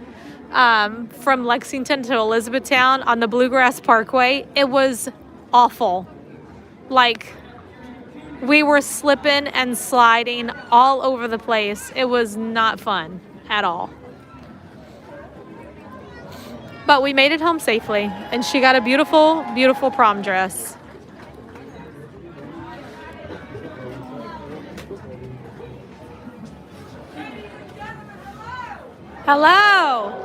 from Lexington to Elizabethtown on the Bluegrass Parkway, it was awful. Like, we were slipping and sliding all over the place. It was not fun at all. But we made it home safely, and she got a beautiful, beautiful prom dress. Hello.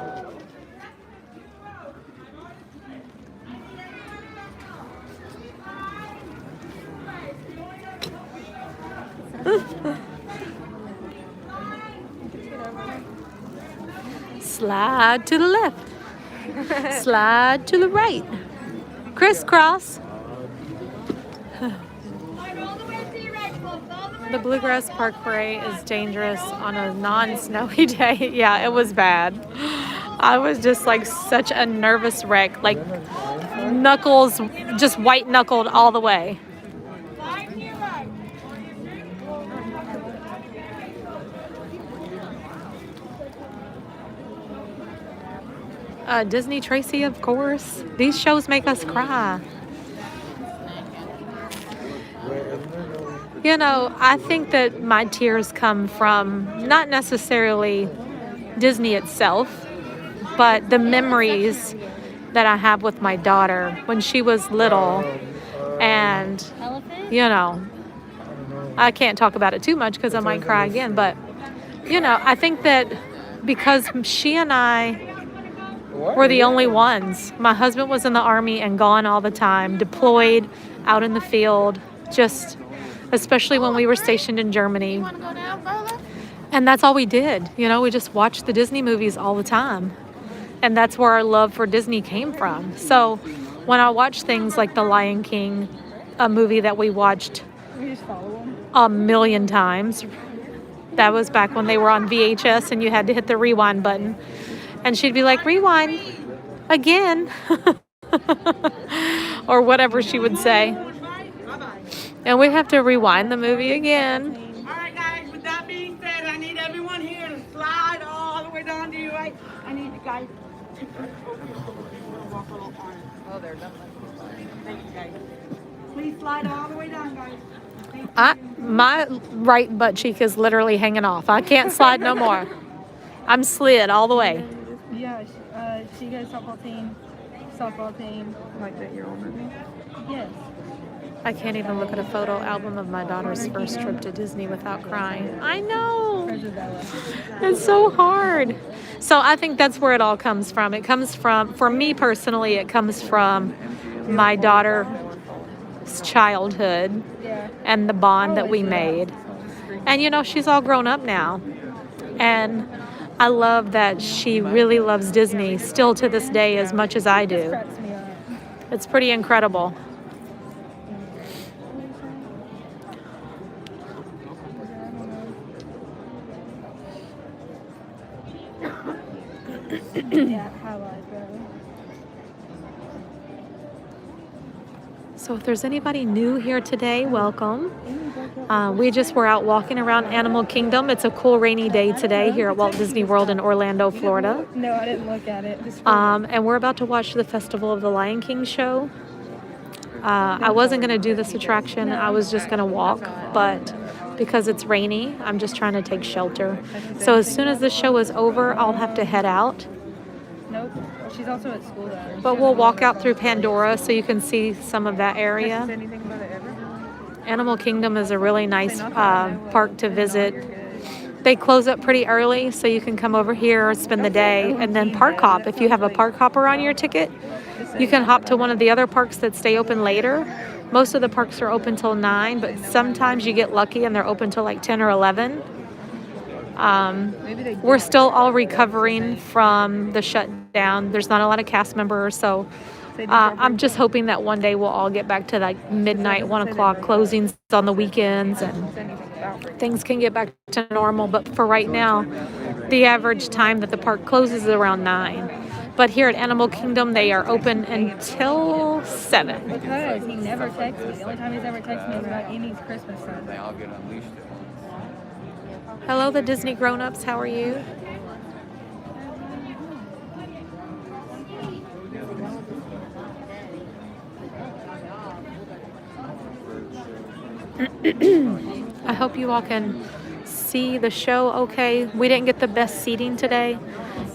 Slide to the left. Slide to the right. Crisscross. The Bluegrass Parkway is dangerous on a non-snowy day. Yeah, it was bad. I was just like such a nervous wreck. Like knuckles, just white knuckled all the way. Disney Tracy, of course. These shows make us cry. You know, I think that my tears come from not necessarily Disney itself, but the memories that I have with my daughter when she was little. And, you know, I can't talk about it too much because I might cry again. But, you know, I think that because she and I were the only ones. My husband was in the Army and gone all the time, deployed out in the field, just especially when we were stationed in Germany. And that's all we did. You know, we just watched the Disney movies all the time. And that's where our love for Disney came from. So when I watch things like The Lion King, a movie that we watched a million times, that was back when they were on VHS and you had to hit the rewind button. And she'd be like, rewind again. Or whatever she would say. And we'd have to rewind the movie again. All right, guys, with that being said, I need everyone here to slide all the way down to you, right? I need you guys to walk a little harder. Oh, they're done. Thank you, guys. Please slide all the way down, guys. My right butt cheek is literally hanging off. I can't slide no more. I'm slid all the way. Yeah, she goes softball team, like that you're on with me. Yes. I can't even look at a photo album of my daughter's first trip to Disney without crying. I know. It's so hard. So I think that's where it all comes from. It comes from, for me personally, it comes from my daughter's childhood and the bond that we made. And, you know, she's all grown up now. And I love that she really loves Disney still to this day as much as I do. It's pretty incredible. So if there's anybody new here today, welcome. We just were out walking around Animal Kingdom. It's a cool rainy day today here at Walt Disney World in Orlando, Florida. No, I didn't look at it. And we're about to watch the Festival of the Lion King show. I wasn't going to do this attraction. I was just going to walk, but because it's rainy. I'm just trying to take shelter. So as soon as the show is over, I'll have to head out. Nope. She's also at school though. But we'll walk out through Pandora so you can see some of that Has she area. said anything about it ever? Animal Kingdom is a really nice park to visit. They close up pretty early, so you can come over here, spend the day, and then park hop. If you have a park hopper on your ticket, you can hop to one of the other parks that stay open later. Most of the parks are open till 9, but sometimes you get lucky and they're open till like 10 or 11. We're still all recovering from the shutdown. There's not a lot of cast members, so I'm just hoping that one day we'll all get back to like midnight, 1 o'clock closings on the weekends, and things can get back to normal. But for right now, the average time that the park closes is around 9. But here at Animal Kingdom, they are open until 7. Because he never texts me. The only time he's ever texted me is about Amy's Christmas Sunday. I'll get unleashed. Hello, the Disney grown-ups. How are you? I hope you all can see the show okay. We didn't get the best seating today.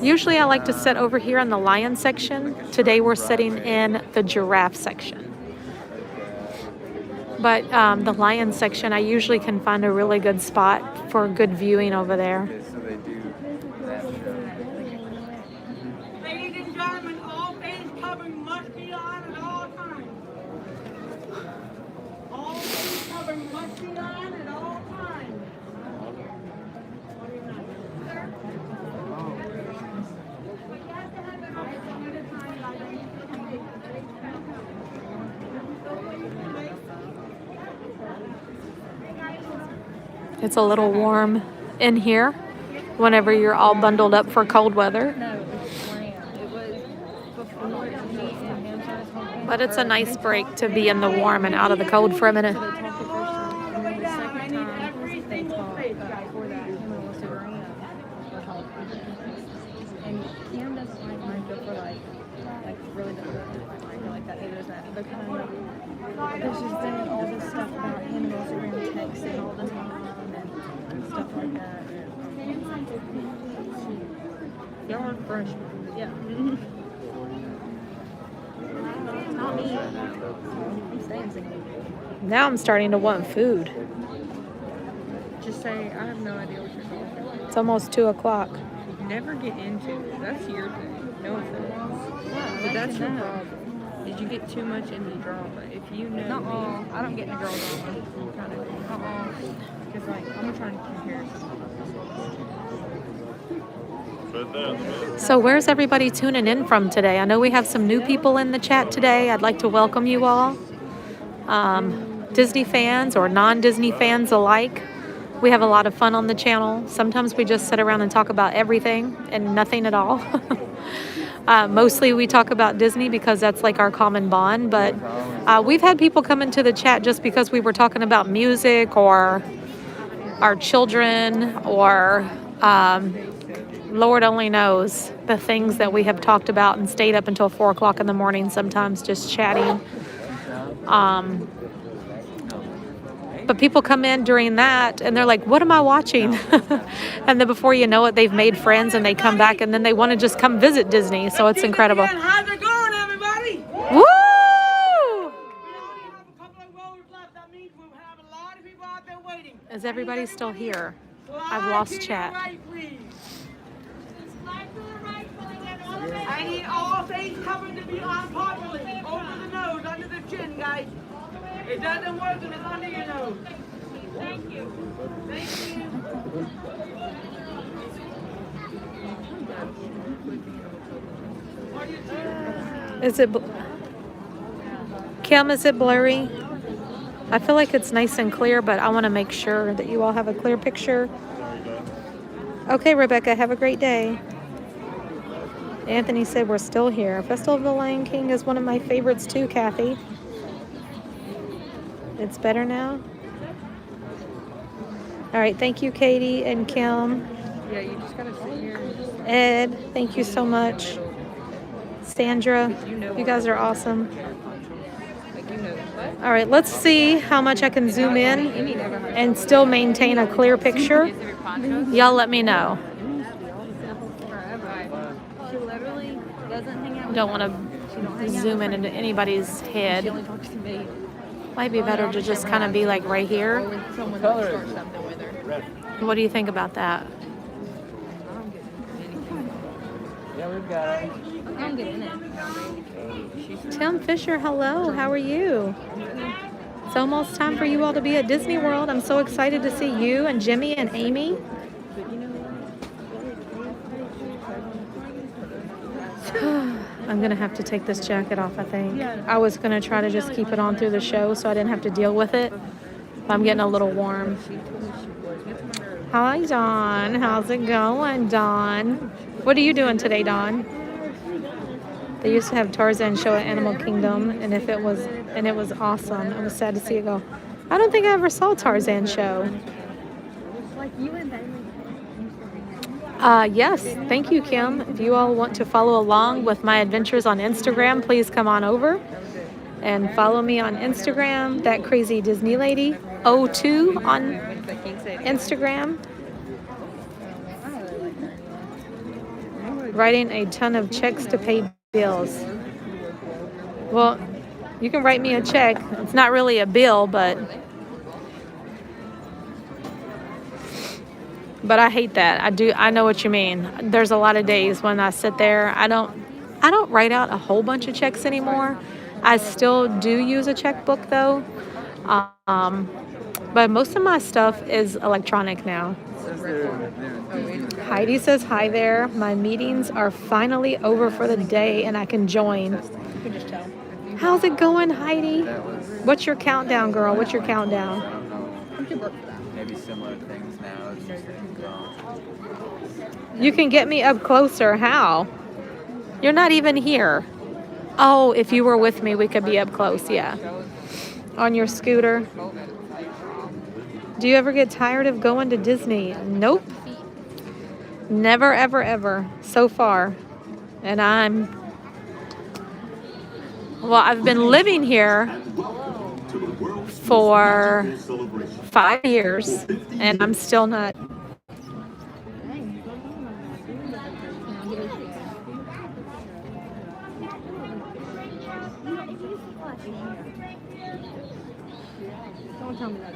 Usually I like to sit over here in the lion section. Today we're sitting in the giraffe section. But the lion section, I usually can find a really good spot for good viewing over there. Ladies and gentlemen, all face covering must be on at all times. All face covering must be on at all times. It's a little warm in here whenever you're all bundled up for cold weather. No, it was planned. It was before me and him started talking. But it's a nice break to be in the warm and out of the cold for a minute. So they talked the first time, and then the second time they talked before that, him and Melissa Graham were talking. And Kim doesn't like Micah for like really doesn't like Micah like that. Neither does Maddie, because there's just been all this stuff about him and Melissa Graham texting all the time and stuff like that. Y'all are freshmen. Yeah. Not me. I'm staying single. Now I'm starting to want food. Just say, I have no idea what you're talking about. It's almost 2 o'clock. Never get into it. That's your thing. No offense. But that's your problem. Is you get too much into drama. If you know me, I don't get into girl drama. Kind of. Because like, I'm trying to compare. So where's everybody tuning in from today? I know we have some new people in the chat today. I'd like to welcome you all. Disney fans or non-Disney fans alike. We have a lot of fun on the channel. Sometimes we just sit around and talk about everything and nothing at all. Mostly we talk about Disney because that's like our common bond. But we've had people come into the chat just because we were talking about music or our children or Lord only knows the things that we have talked about and stayed up until 4 o'clock in the morning, sometimes just chatting. But people come in during that and they're like, what am I watching? And then before you know it, they've made friends and they come back and then they want to just come visit Disney. So it's incredible. How's it going, everybody? Woo! We only have a couple of rows left. That means we'll have a lot of people out there waiting. Is everybody still here? I've lost chat. I need all face covered to be on properly. Over the nose, under the chin, guys. It doesn't work if it's under your nose. Thank you. Thank you. Is it, Kim, is it blurry? I feel like it's nice and clear, but I want to make sure that you all have a clear picture. Okay, Rebecca, have a great day. Anthony said we're still here. Festival of the Lion King is one of my favorites too, Kathy. It's better now? All right, thank you, Katie and Kim. Yeah, you just gotta sit here and just Ed, thank you so much. Sandra, you guys are awesome. like, you know, what? All right, let's see how much I can zoom in and still maintain a clear picture. Y'all let me know. She literally doesn't hang out with Don't want me. to zoom in into anybody's head. She only talks to me. Might be better to just kind of be like right Or here. when someone starts something with her. What do you think about that? Yeah, we've got it. I'm getting it. Tim Fisher, hello. How are you? It's almost time for you all to be at Disney World. I'm so excited to see you and Jimmy and Amy. I'm going to have to take this jacket off, I think. I was going to try to just keep it on through the show so I didn't have to deal with it. But I'm getting a little warm. Hi, Dawn. How's it going, Dawn? What are you doing today, Dawn? They used to have Tarzan show at Animal Kingdom, and it was awesome. I was sad to see it go. I don't think I ever saw Tarzan show. Yes, thank you, Kim. If you all want to follow along with my adventures on Instagram, please come on over and follow me on Instagram, That Crazy Disney Lady 02 on Instagram. Writing a ton of checks to pay bills. Well, you can write me a check. It's not really a bill, but I hate that. I know what you mean. There's a lot of days when I sit there. I don't write out a whole bunch of checks anymore. I still do use a checkbook though. But most of my stuff is electronic now. Heidi says hi there. My meetings are finally over for the day and I can join. How's it going, Heidi? What's your countdown, girl? What's your countdown? Maybe similar things now. It's just You can get me up closer. How? You're not even here. Oh, if you were with me, we could be up close. Yeah. On your scooter. Do you ever get tired of going to Disney? Nope. Never, ever, ever. So far. And I've been living here for 5 years, and I'm still not. Don't tell me that.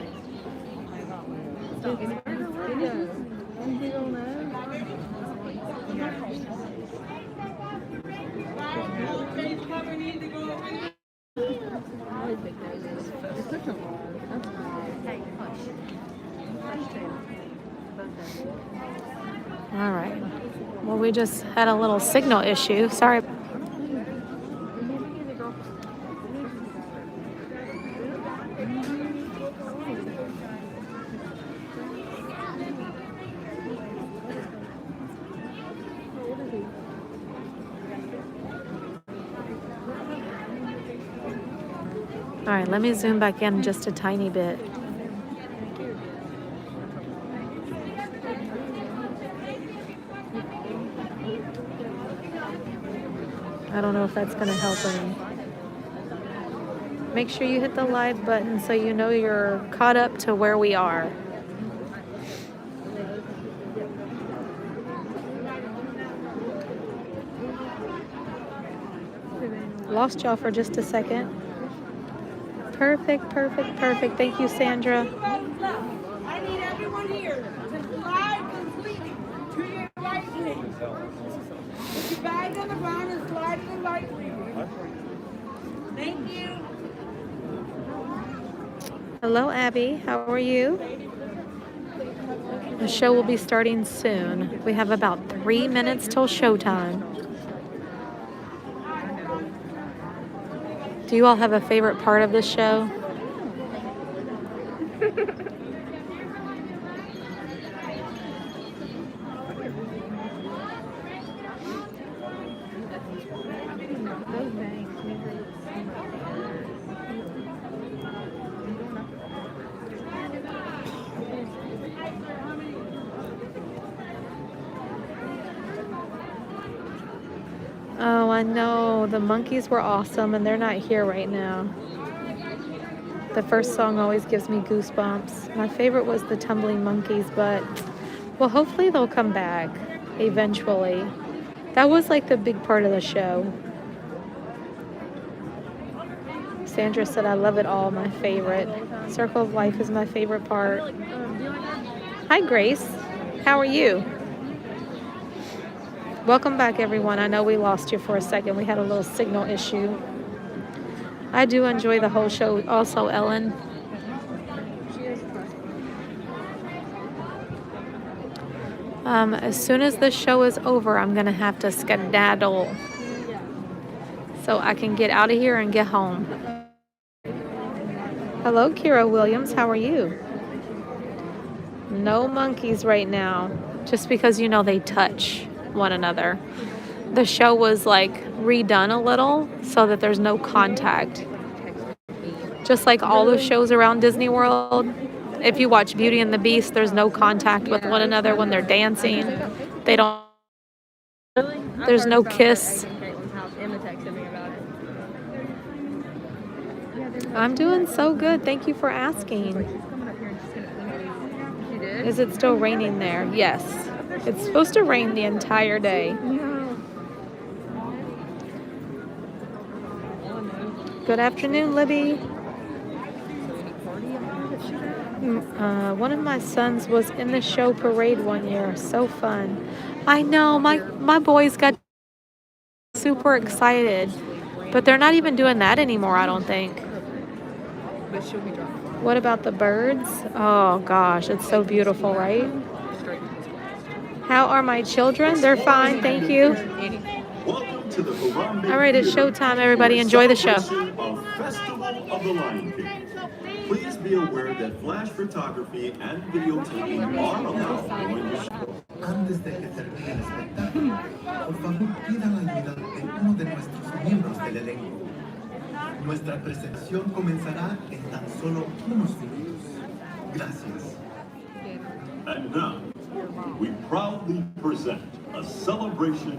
All right. Well, we just had a little signal issue. Sorry. All right, let me zoom back in just a tiny bit. I don't know if that's going to help any. Make sure you hit the live button so you know you're caught up to where we are. Lost y'all for just a second. Perfect, perfect, perfect. Thank you, Sandra. I need everyone here to slide completely to your right, please. Put your bags on the ground and slide to the right, please. Thank you. Hello, Abby. How are you? The show will be starting soon. We have about 3 minutes till showtime. Do you all have a favorite part of the show? Oh, I know. The monkeys were awesome, and they're not here right now. The first song always gives me goosebumps. My favorite was the Tumbling Monkeys, but well, hopefully they'll come back eventually. That was like the big part of the show. Sandra said, I love it all, my favorite. Circle of Life is my favorite part. Hi, Grace. How are you? Welcome back, everyone. I know we lost you for a second. We had a little signal issue. I do enjoy the whole show also, Ellen. As soon as the show is over, I'm going to have to skedaddle so I can get out of here and get home. Hello, Kira Williams. How are you? No monkeys right now, just because, you know, they touch one another. The show was like redone a little so that there's no contact. Just like all the shows around Disney World. If you watch Beauty and the Beast, there's no contact with one another when they're dancing. They don't. There's no kiss. I'm doing so good. Thank you for asking. Is it still raining there? Yes. It's supposed to rain the entire day. Good afternoon, Libby. One of my sons was in the show parade one year. So fun. I know, my boys got super excited, but they're not even doing that anymore, I don't think. What about the birds? Oh gosh, it's so beautiful, right? How are my children? They're fine, thank you. All right, it's showtime, everybody. Enjoy the show. Please be aware that flash photography and videotaping are allowed during the show. Antes de que termine el espectáculo, por favor pidan la ayuda de uno de nuestros miembros del elenco. Nuestra presentación comenzará en tan solo unos minutos. Gracias. And now, we proudly present a celebration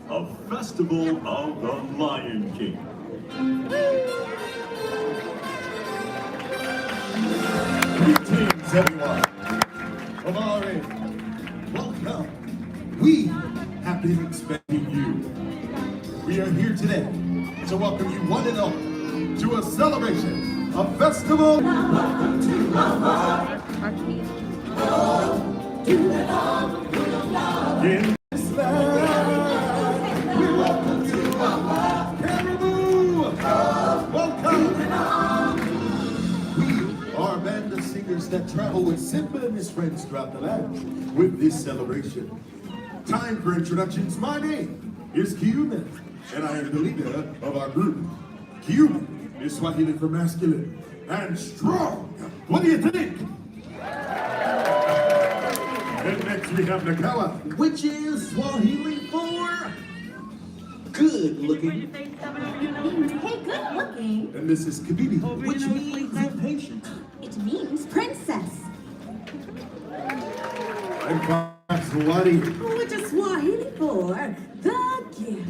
of Festival of the Lion King. Greetings, everyone. From our end, welcome. We have been expecting you. We are here today to welcome you one and all to a celebration, a festival. Welcome to our in this land. We welcome to our Caribou. Welcome. We are a band of singers that travel with Simba and his friends throughout the land with this celebration. Time for introductions. My name is Kyuman, and I am the leader of our group. Kyuman is Swahili for masculine and strong. What do you think? And next we have Nakawa, which is Swahili for good looking. Hey, good looking. And this is Kabibi, which means impatient. It means princess. And Swahili, Which is Swahili for the gift.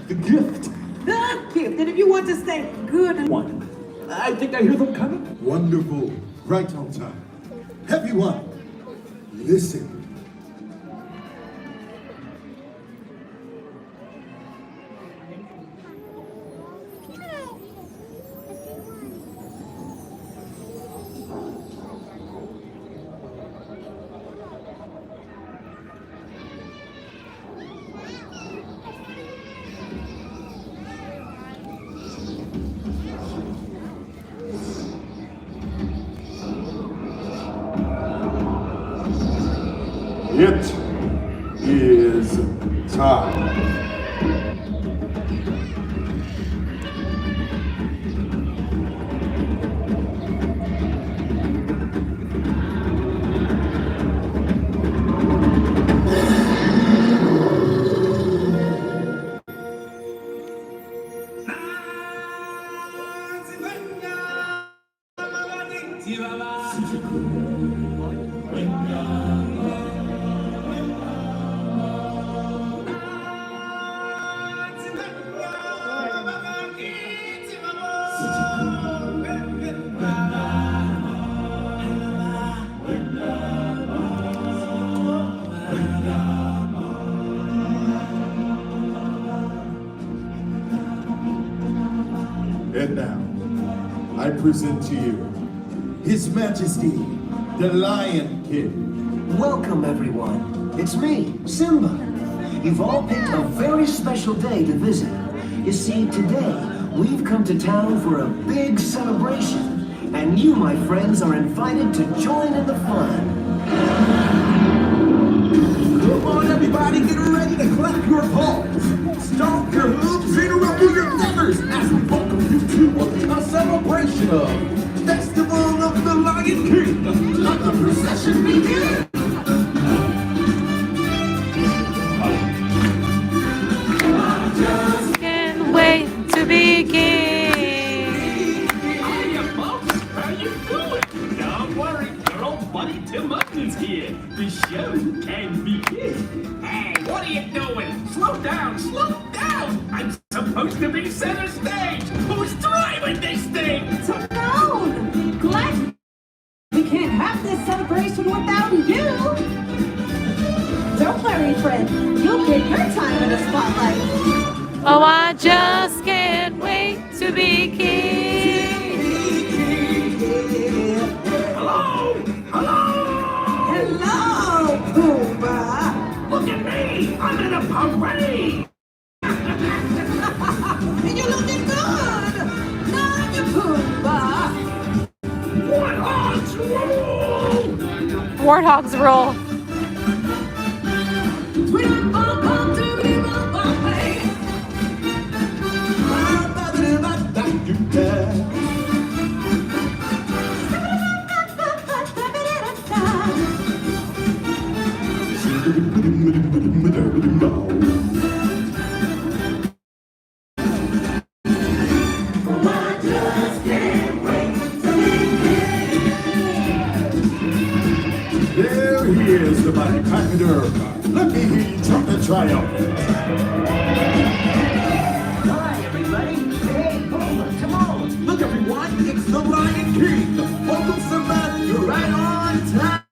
the gift. The gift. And if you want to stay good One. I think I hear them coming. Wonderful. Right on time. Everyone, listen. It is time. present to you His Majesty, the Lion King. Welcome, everyone. It's me, Simba. You've all picked a very special day to visit. You see, today, we've come to town for a big celebration. And you, my friends, are invited to join in the fun. Come on, everybody, get ready to clap your paws, stomp your hooves, and ruffle your feathers as we welcome you to a celebration of Festival of the Lion King. Let the procession begin. Can't wait to begin. Hiya, folks. How you doing? Don't worry, your old buddy Tim Upton's here. The show can begin. Hey, what are you doing? Slow down, slow down. I'm supposed to be center stage. Who's driving this thing? Simone! Glenn! We can't have this celebration without you! Don't worry, friend. You'll get your time in the spotlight. Oh, I just can't wait to begin. Hello? Hello? Hello, Pumbaa! Look at me. I'm in a parade. And you're looking good! Not you, Pumbaa! Warthogs rule! Warthogs roll. There he is, the mighty Pandora. Let me hear you jump and triumph. Hi, everybody. Hey, come on. Look, everyone, it's the Lion King. Welcome, Simba. You're right on time.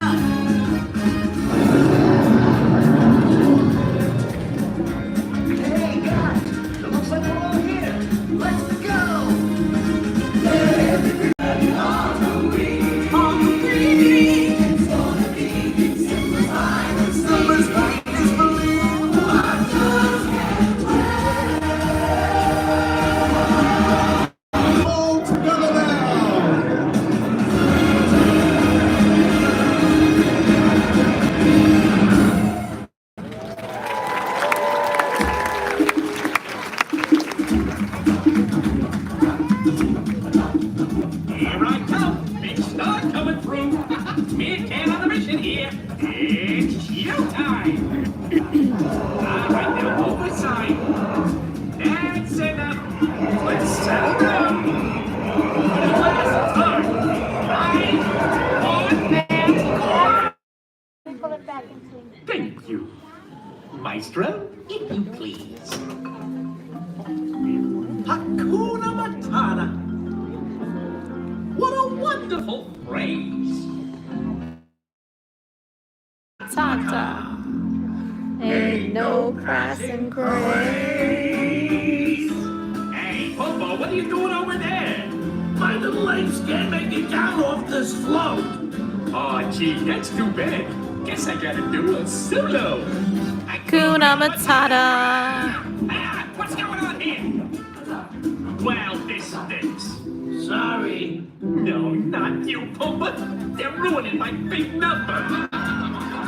Hey, guys. It looks like we're all here. Let's go. Simba's finest balloon. All together now. Here I come. Big star coming through. Me and Ken on the mission here. It's showtime. All right, now move aside. That's enough. Let's settle down. For the last time. 5, 1, and thank you. Maestro, if you please. Hakuna Matata. What a wonderful phrase. Tata. Ain't no passing craze. Hey, Popo, what are you doing over there? My little legs can't make it down off this float. Oh, gee, that's too bad. Guess I gotta do a solo. Hakuna Matata. Ah, what's going on here? Well, this stinks. Sorry. No, not you, Pumba. They're ruining my big number.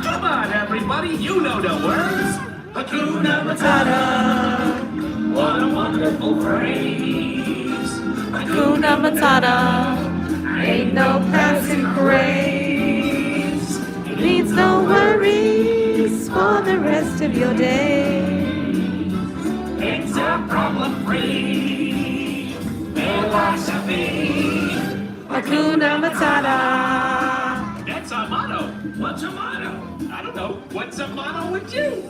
Come on, everybody. You know the words. Hakuna Matata. What a wonderful phrase. Hakuna Matata. Ain't no passing craze. Needs no worries for the rest of your day. It's a problem-free philosophy. Hakuna Matata. That's our motto. What's a motto? I don't know. What's a motto with you?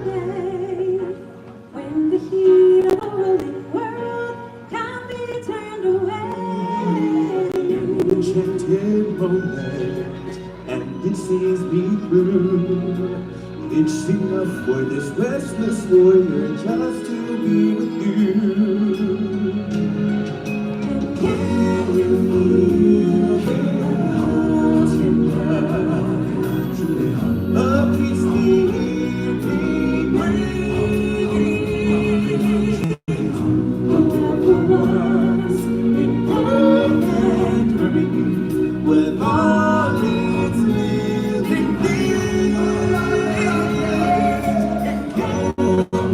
day when the heat of a rolling world can be turned away. Enchanted moment, and it sees me through. It's enough for this restless warrior just to be with you. And can you feel the heart tonight? A peaceful evening breeze. Whatever was in perfect harmony with all its living things. And can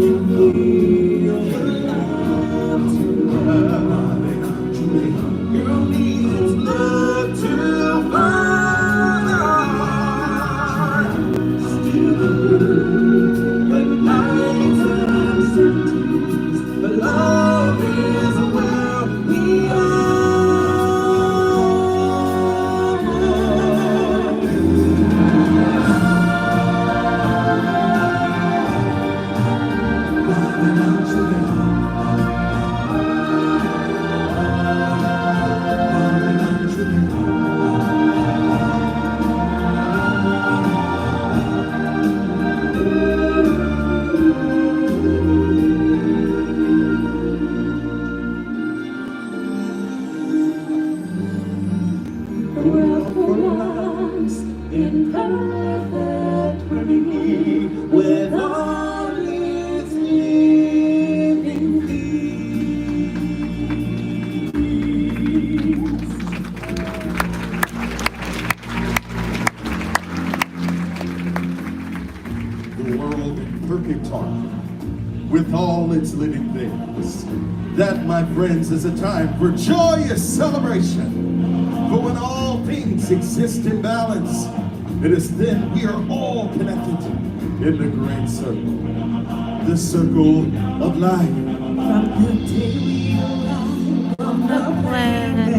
you feel the love tonight? Girl needs love to find. Love is where we in perfect harmony with all its living things. The world in perfect harmony with all its living things. That, my friends, is a time for joyous celebration. For when all things exist in balance, it is then we are all connected in the great circle. The circle of life. From the day we arrive on the planet,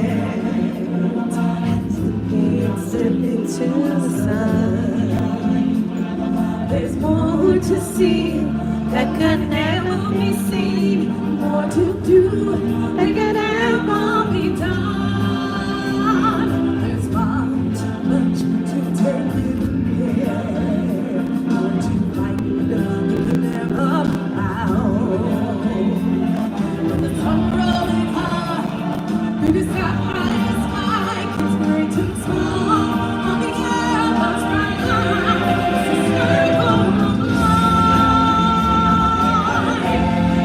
as the gates step into the sun, there's more to see that can never be seen, more to do that can never be done. There's far too much to take in here, more to fight we can never bow. When the sun rolling high through the sapphire sky, keeps great and small on the air that's right high. It's a circle of life.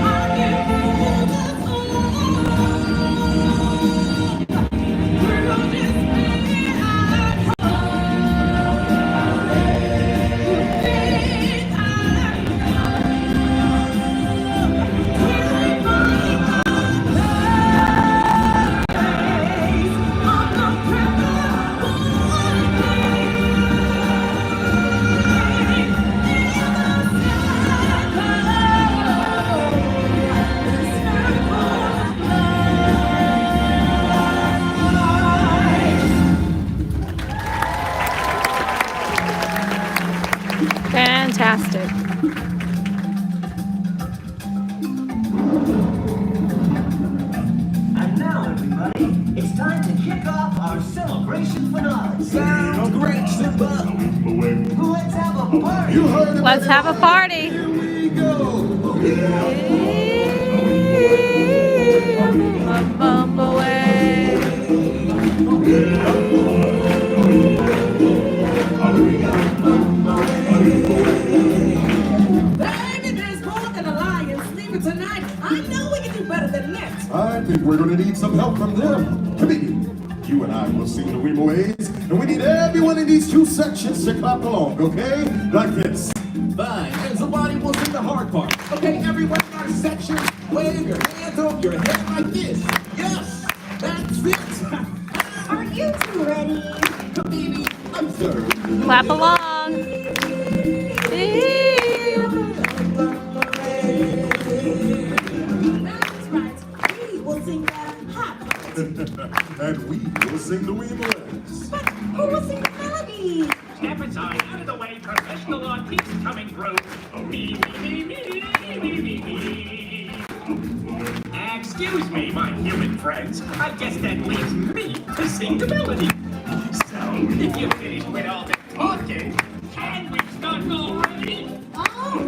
I can feel the world is spinning out. Fantastic. And now, everybody, it's time to kick off our celebration finale. Sounds great, Simba. Let's have a party. You heard it. Let's have a party. Here we go. Bum away. Baby, there's more than a lion sleeping tonight. I know we can do better than this. I think we're going to need some help from them. Comedian, you and I will sing the Weeble Ways, and we need everyone in these two sections to clap along, okay? Like this. Fine, and somebody will sing the hard part. Okay, everyone in our section, wave your hands over your head like this. Yes, that's it. Are you two ready? Baby, observe. Clap along. That's right. We will sing that hot part. And we will sing the Weeble Ways. But who will sing the melody? Step aside, out of the way, professional artists coming through. Excuse me, my human friends. I guess that leaves me to sing the melody. So, if you're finished with all the talking, can we start already? All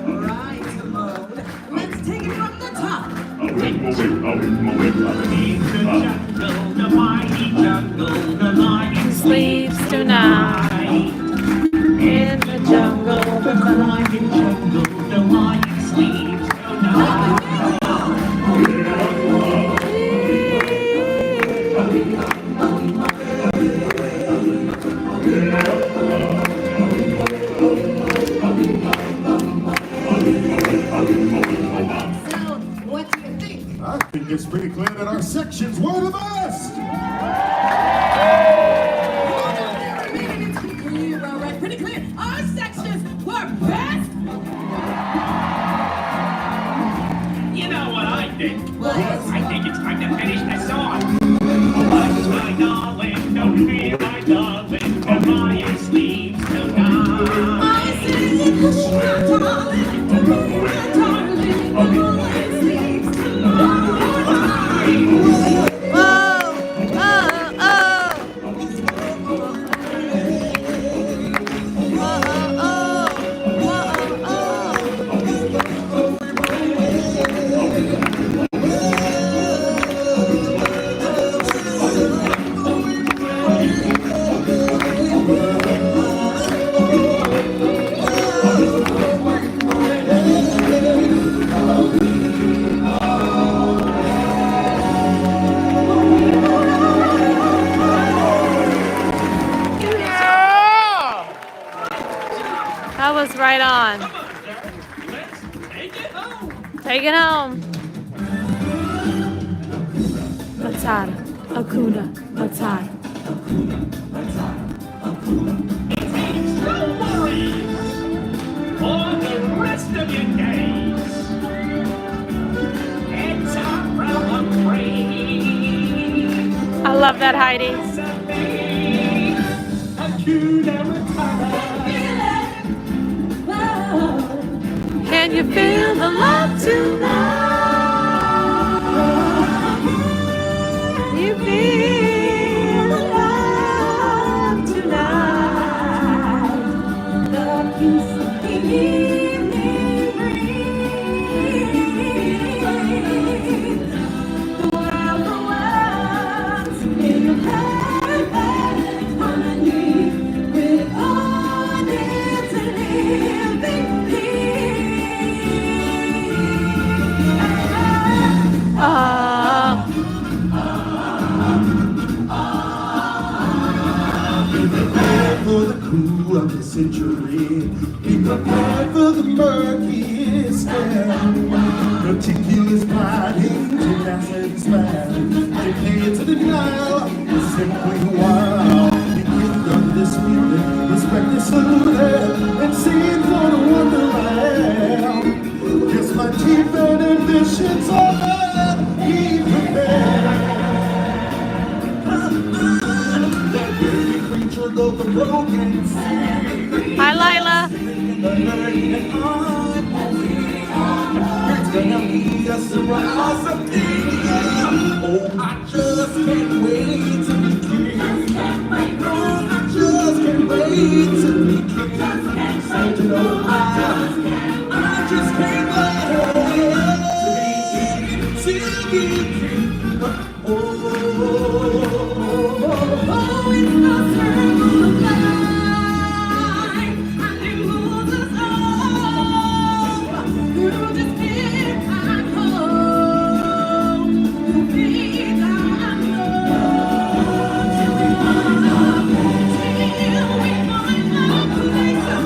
right, Simone. Let's take it from the top. In the jungle, the mighty jungle, the lion Sleeps tonight. In the jungle. the lion jungle, the lion sleeps tonight. So, what do you think? I think it's pretty clear that our sections were the best. It's pretty clear, all right, pretty clear. Our sections were best. You know what I think? What? I think it's time to finish the song. Hush, my darling, don't be my darling, the lion sleeps tonight. I said, hush, my darling, don't be my darling, the lion sleeps tonight. That was right on. Let's take it home. Take it home. Matata. Akuna. Matata. No worries for the rest of your days. It's a problem free. I love that, Heidi. Can you feel the love tonight? You feel the love tonight. The peace of the evening breeze. The world's in a perfect harmony with all its living Be prepared for the cool of the century. Be prepared for the murkiest air. Meticulous plotting, gymnastics span. Decay to the Nile, is simply wild. The kingdom disputed, respect is saluted, and seen for the wonderland. Yes, my teeth and ambitions are there. Be prepared. That baby creature of the broken sea. Hi, Lila. It's gonna be a surprise of oh, I just can't wait to be king. No, I just can't wait to be king. You know, I just can't wait to be king. Oh, it's no circle of life, and it moves us all through this pit and cold, through faith and love, till we find a place of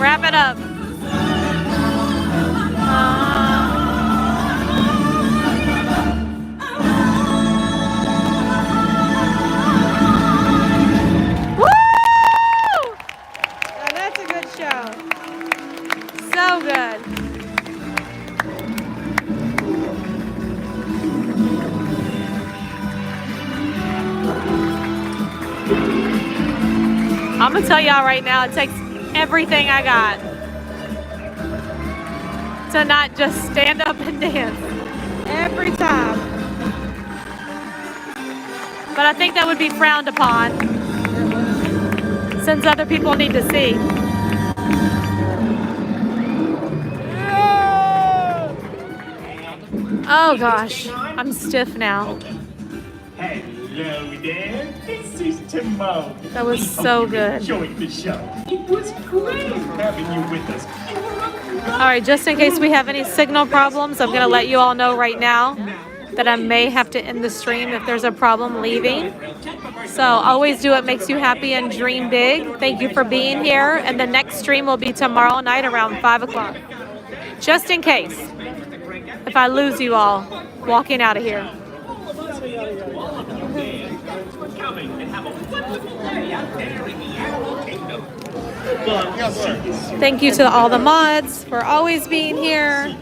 wrap it up. Woo! Oh, that's a good show. So good. I'm gonna tell y'all right now, it takes everything I got to not just stand up and dance every time. But I think that would be frowned upon since other people need to see. Oh gosh, I'm stiff now. Hello there, this is Timon. That was so good. Enjoyed the show. It was great having you with us. All right, just in case we have any signal problems, I'm gonna let you all know right now that I may have to end the stream if there's a problem leaving. So always do what makes you happy and dream big. Thank you for being here. And the next stream will be tomorrow night around 5 o'clock. Just in case, if I lose you all walking out of here. Thank you to all the mods for always being here,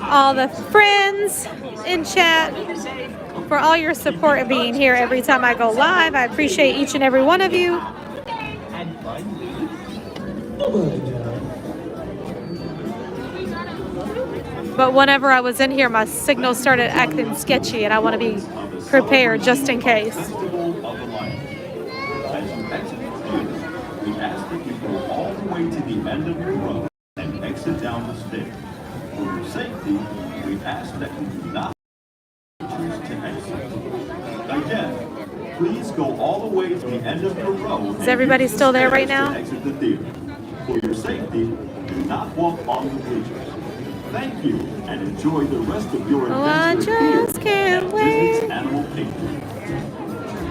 all the friends in chat for all your support and being here every time I go live. I appreciate each and every one of you. But whenever I was in here, my signal started acting sketchy, and I want to be prepared just in case. We ask that you go all the way to the end of your road and exit down the stairs. For your safety, we ask that you do not choose to exit. Again, please go all the way to the end of your road. Is everybody still there right now? Exit the theater. For your safety, do not walk on the bleachers. Thank you, and enjoy the rest of your adventure here at Disney's Animal Kingdom.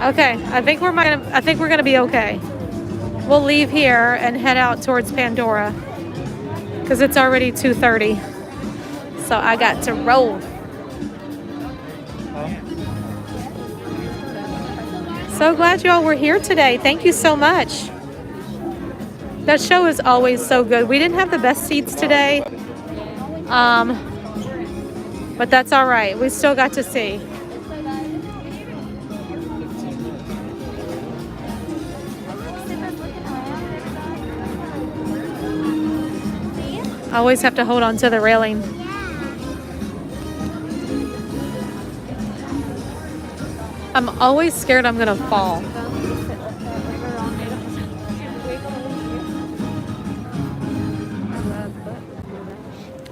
Okay, I think we're gonna be okay. We'll leave here and head out towards Pandora because it's already 2:30. So I got to roll. So glad y'all were here today. Thank you so much. That show is always so good. We didn't have the best seats today. But that's all right. We still got to see. I always have to hold on to the railing. I'm always scared I'm gonna fall.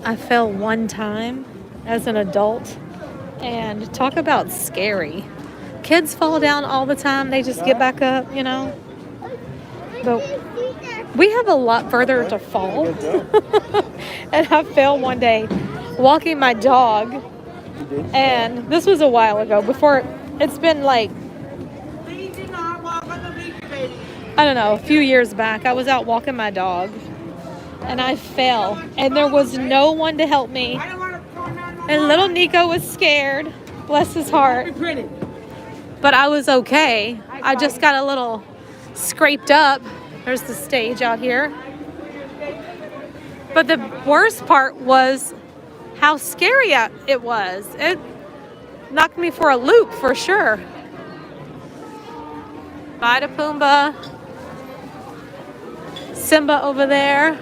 I fell one time as an adult, and talk about scary. Kids fall down all the time, they just get back up, you know. But we have a lot further to fall. And I fell one day walking my dog, and this was a while ago, before it's been like, I don't know, a few years back. I was out walking my dog and I fell, and there was no one to help me, and little Nico was scared, bless his heart, but I was okay. I just got a little scraped up. There's the stage out here. But the worst part was how scary it was. It knocked me for a loop for sure. Bye to Pumbaa. Simba over there.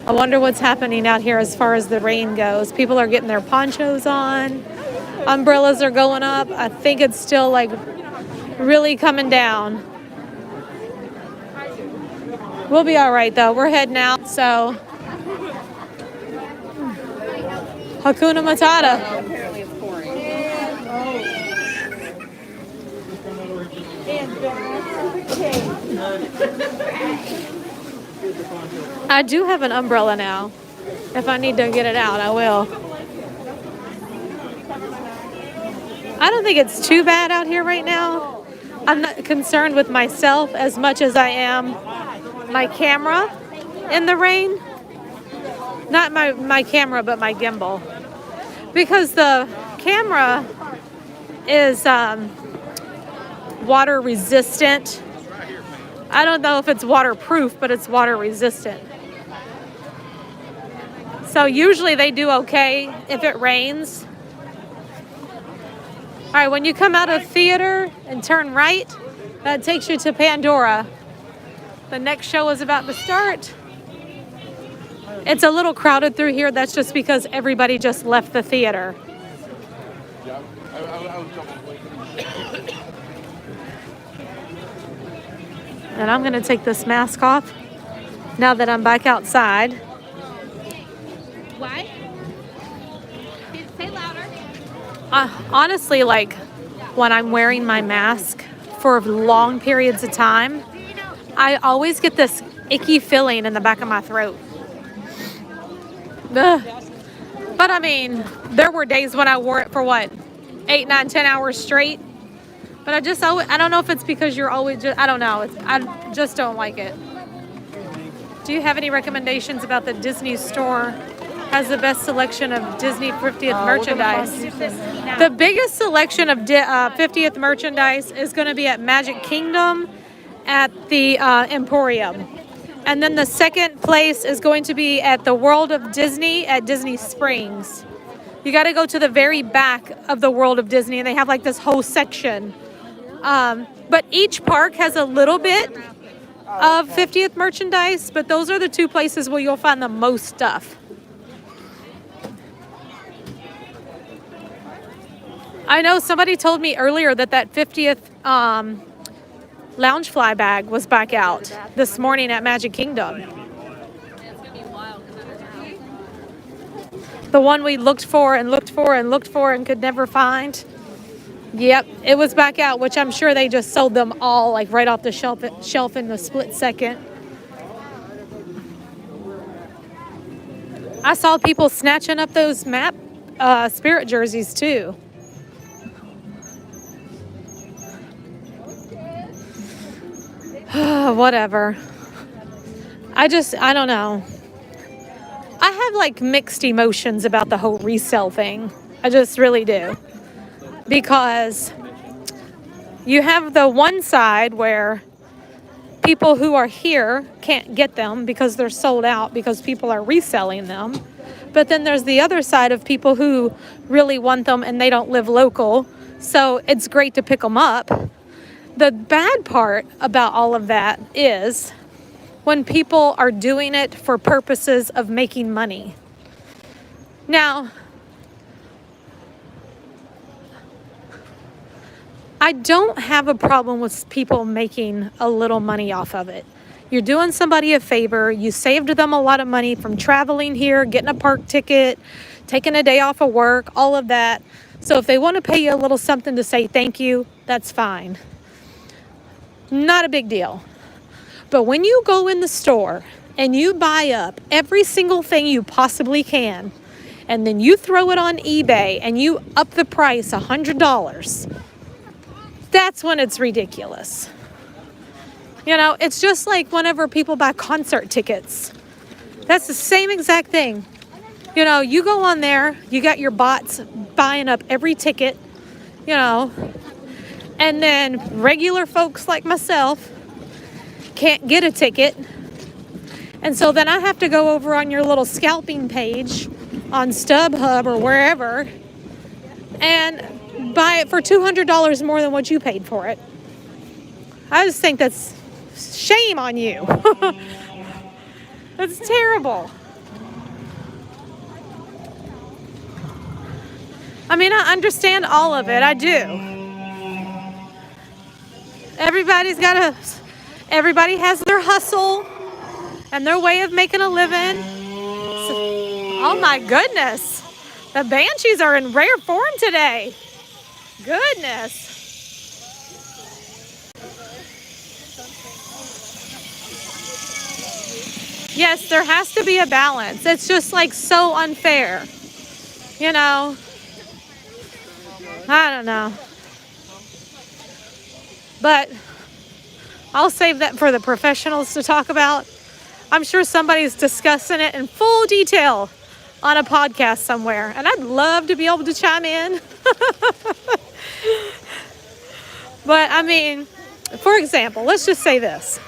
I wonder what's happening out here as far as the rain goes. People are getting their ponchos on. Umbrellas are going up. I think it's still like really coming down. We'll be all right though. We're heading out, so Hakuna Matata. I do have an umbrella now. If I need to get it out, I will. I don't think it's too bad out here right now. I'm not concerned with myself as much as I am my camera in the rain. Not my camera, but my gimbal. Because the camera is water resistant. I don't know if it's waterproof, but it's water resistant. So usually they do okay if it rains. All right, when you come out of theater and turn right, that takes you to Pandora. The next show is about to start. It's a little crowded through here. That's just because everybody just left the theater. And I'm going to take this mask off now that I'm back outside. Why? Say louder. Honestly, like when I'm wearing my mask for long periods of time, I always get this icky feeling in the back of my throat. Ugh. But I mean, there were days when I wore it for what, 8, 9, 10 hours straight. But I don't know if it's because you're always I don't know. I just don't like it. Do you have any recommendations about the Disney store? Has the best selection of Disney 50th merchandise. The biggest selection of 50th merchandise is going to be at Magic Kingdom at the Emporium. And then the second place is going to be at the World of Disney at Disney Springs. You got to go to the very back of the World of Disney, and they have like this whole section. But each park has a little bit of 50th merchandise, but those are the two places where you'll find the most stuff. I know somebody told me earlier that 50th Loungefly bag was back out this morning at Magic Kingdom. The one we looked for and looked for and looked for and could never find. Yep, it was back out, which I'm sure they just sold them all like right off the shelf in a split second. I saw people snatching up those map Spirit jerseys too. Whatever. I don't know. I have like mixed emotions about the whole resale thing. I just really do. Because you have the one side where people who are here can't get them because they're sold out because people are reselling them. But then there's the other side of people who really want them and they don't live local. So it's great to pick them up. The bad part about all of that is when people are doing it for purposes of making money. Now, I don't have a problem with people making a little money off of it. You're doing somebody a favor. You saved them a lot of money from traveling here, getting a park ticket, taking a day off of work, all of that. So if they want to pay you a little something to say thank you, that's fine. Not a big deal. But when you go in the store and you buy up every single thing you possibly can, and then you throw it on eBay and you up the price $100, that's when it's ridiculous. You know, it's just like whenever people buy concert tickets. That's the same exact thing. You know, you go on there, you got your bots buying up every ticket, you know, and then regular folks like myself can't get a ticket. And so then I have to go over on your little scalping page on StubHub or wherever and buy it for $200 more than what you paid for it. I just think that's shame on you. That's terrible. I mean, I understand all of it. I do. Everybody has their hustle and their way of making a living. So, oh my goodness. The Banshees are in rare form today. Goodness. Yes, there has to be a balance. It's just like so unfair. You know, I don't know. But I'll save that for the professionals to talk about. I'm sure somebody's discussing it in full detail on a podcast somewhere, and I'd love to be able to chime in. But I mean, for example, let's just say this.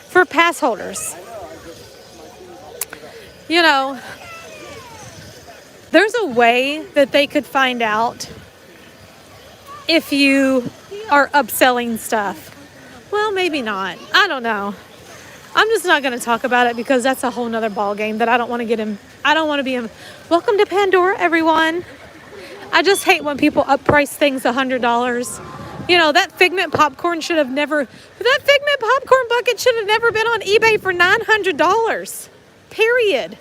For pass holders, you know, there's a way that they could find out if you are upselling stuff. Well, maybe not. I don't know. I'm just not going to talk about it because that's a whole nother ball game that I don't want to get in. I don't want to be in. Welcome to Pandora, everyone. I just hate when people upprice things $100. You know, that Figment popcorn should have never, that Figment popcorn bucket should have never been on eBay for $900. Period.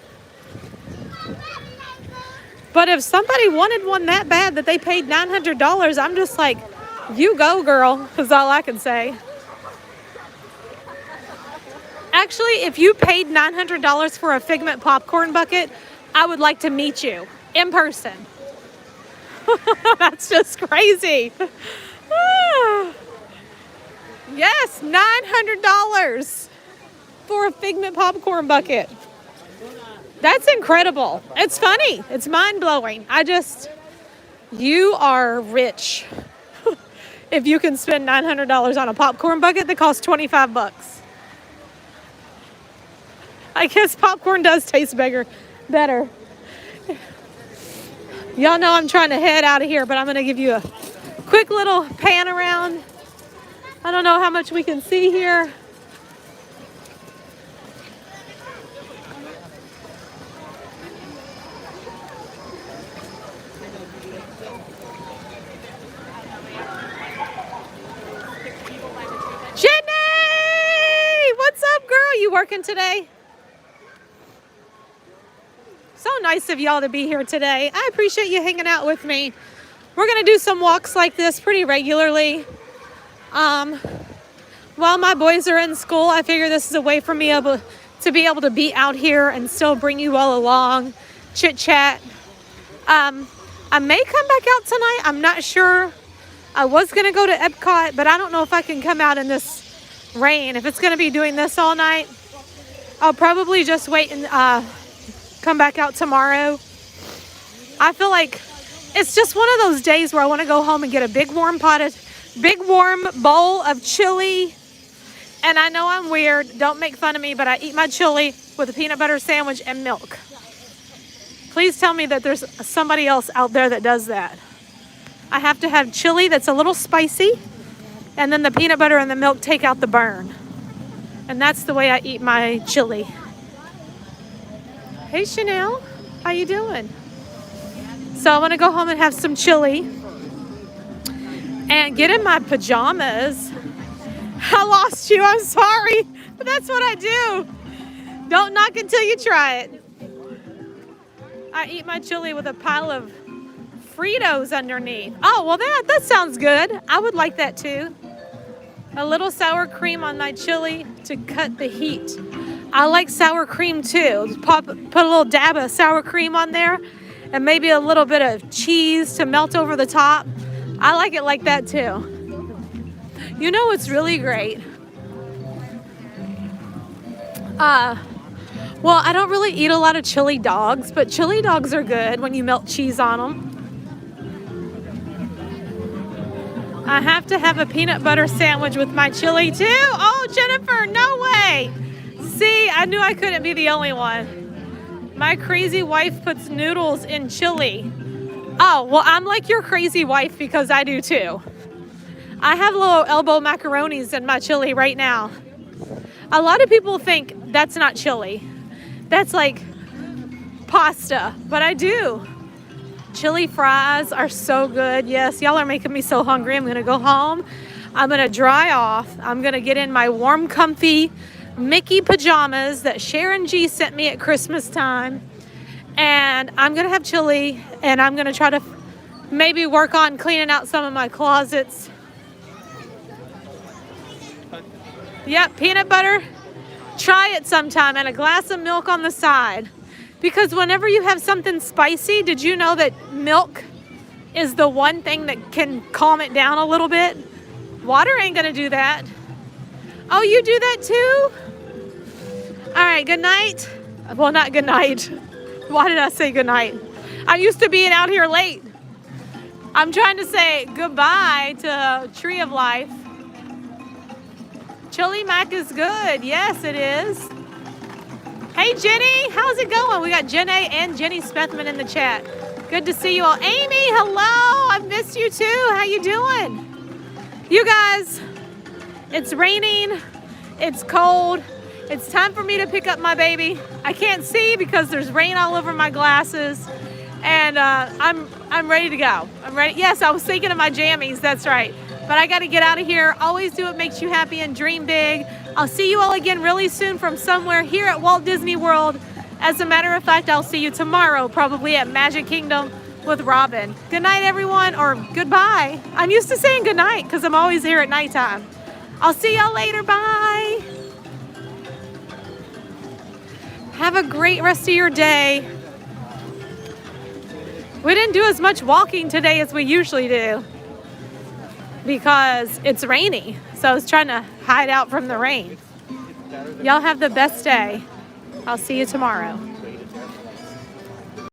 But if somebody wanted one that bad that they paid $900, I'm just like, you go, girl, is all I can say. Actually, if you paid $900 for a Figment popcorn bucket, I would like to meet you in person. That's just crazy. Yes, $900 for a Figment popcorn bucket. That's incredible. It's funny. It's mind-blowing. You are rich if you can spend $900 on a popcorn bucket that costs 25 bucks. I guess popcorn does taste better. Y'all know I'm trying to head out of here, but I'm going to give you a quick little pan around. I don't know how much we can see here. Jenny! What's up, girl? You working today? So nice of y'all to be here today. I appreciate you hanging out with me. We're going to do some walks like this pretty regularly. While my boys are in school, I figure this is a way for me to be able to be out here and still bring you all along, chit chat. I may come back out tonight. I'm not sure. I was going to go to Epcot, but I don't know if I can come out in this rain. If it's going to be doing this all night, I'll probably just wait and come back out tomorrow. I feel like it's just one of those days where I want to go home and get a big warm bowl of chili. And I know I'm weird. Don't make fun of me, but I eat my chili with a peanut butter sandwich and milk. Please tell me that there's somebody else out there that does that. I have to have chili that's a little spicy, and then the peanut butter and the milk take out the burn. And that's the way I eat my chili. Hey, Chanel. How you doing? So I want to go home and have some chili and get in my pajamas. I lost you. I'm sorry. But that's what I do. Don't knock until you try it. I eat my chili with a pile of Fritos underneath. Oh, well, that sounds good. I would like that too. A little sour cream on my chili to cut the heat. I like sour cream too. Just put a little dab of sour cream on there and maybe a little bit of cheese to melt over the top. I like it like that too. You know what's really great? Well, I don't really eat a lot of chili dogs, but chili dogs are good when you melt cheese on them. I have to have a peanut butter sandwich with my chili too. Oh, Jennifer, no way. See, I knew I couldn't be the only one. My crazy wife puts noodles in chili. Oh, well, I'm like your crazy wife because I do too. I have little elbow macaronis in my chili right now. A lot of people think that's not chili. That's like pasta, but I do. Chili fries are so good. Yes, y'all are making me so hungry. I'm going to go home. I'm going to dry off. I'm going to get in my warm, comfy Mickey pajamas that Sharon G sent me at Christmas time. And I'm going to have chili, and I'm going to try to maybe work on cleaning out some of my closets. Yep, peanut butter. Try it sometime, and a glass of milk on the side. Because whenever you have something spicy, did you know that milk is the one thing that can calm it down a little bit? Water ain't gonna do that. Oh, you do that too? All right, good night. Well, not good night. Why did I say good night? I'm used to being out here late. I'm trying to say goodbye to Tree of Life. Chili Mac is good. Yes, it is. Hey, Jenny, how's it going? We got Jen A and Jenny Smethman in the chat. Good to see you all. Amy, hello. I've missed you too. How you doing? You guys, it's raining. It's cold. It's time for me to pick up my baby. I can't see because there's rain all over my glasses. And I'm ready to go. I'm ready. Yes, I was thinking of my jammies. That's right. But I got to get out of here. Always do what makes you happy and dream big. I'll see you all again really soon from somewhere here at Walt Disney World. As a matter of fact, I'll see you tomorrow, probably at Magic Kingdom with Robin. Good night, everyone, or goodbye. I'm used to saying good night because I'm always here at nighttime. I'll see y'all later. Bye. Have a great rest of your day. We didn't do as much walking today as we usually do because it's rainy. So I was trying to hide out from the rain. Y'all have the best day. I'll see you tomorrow.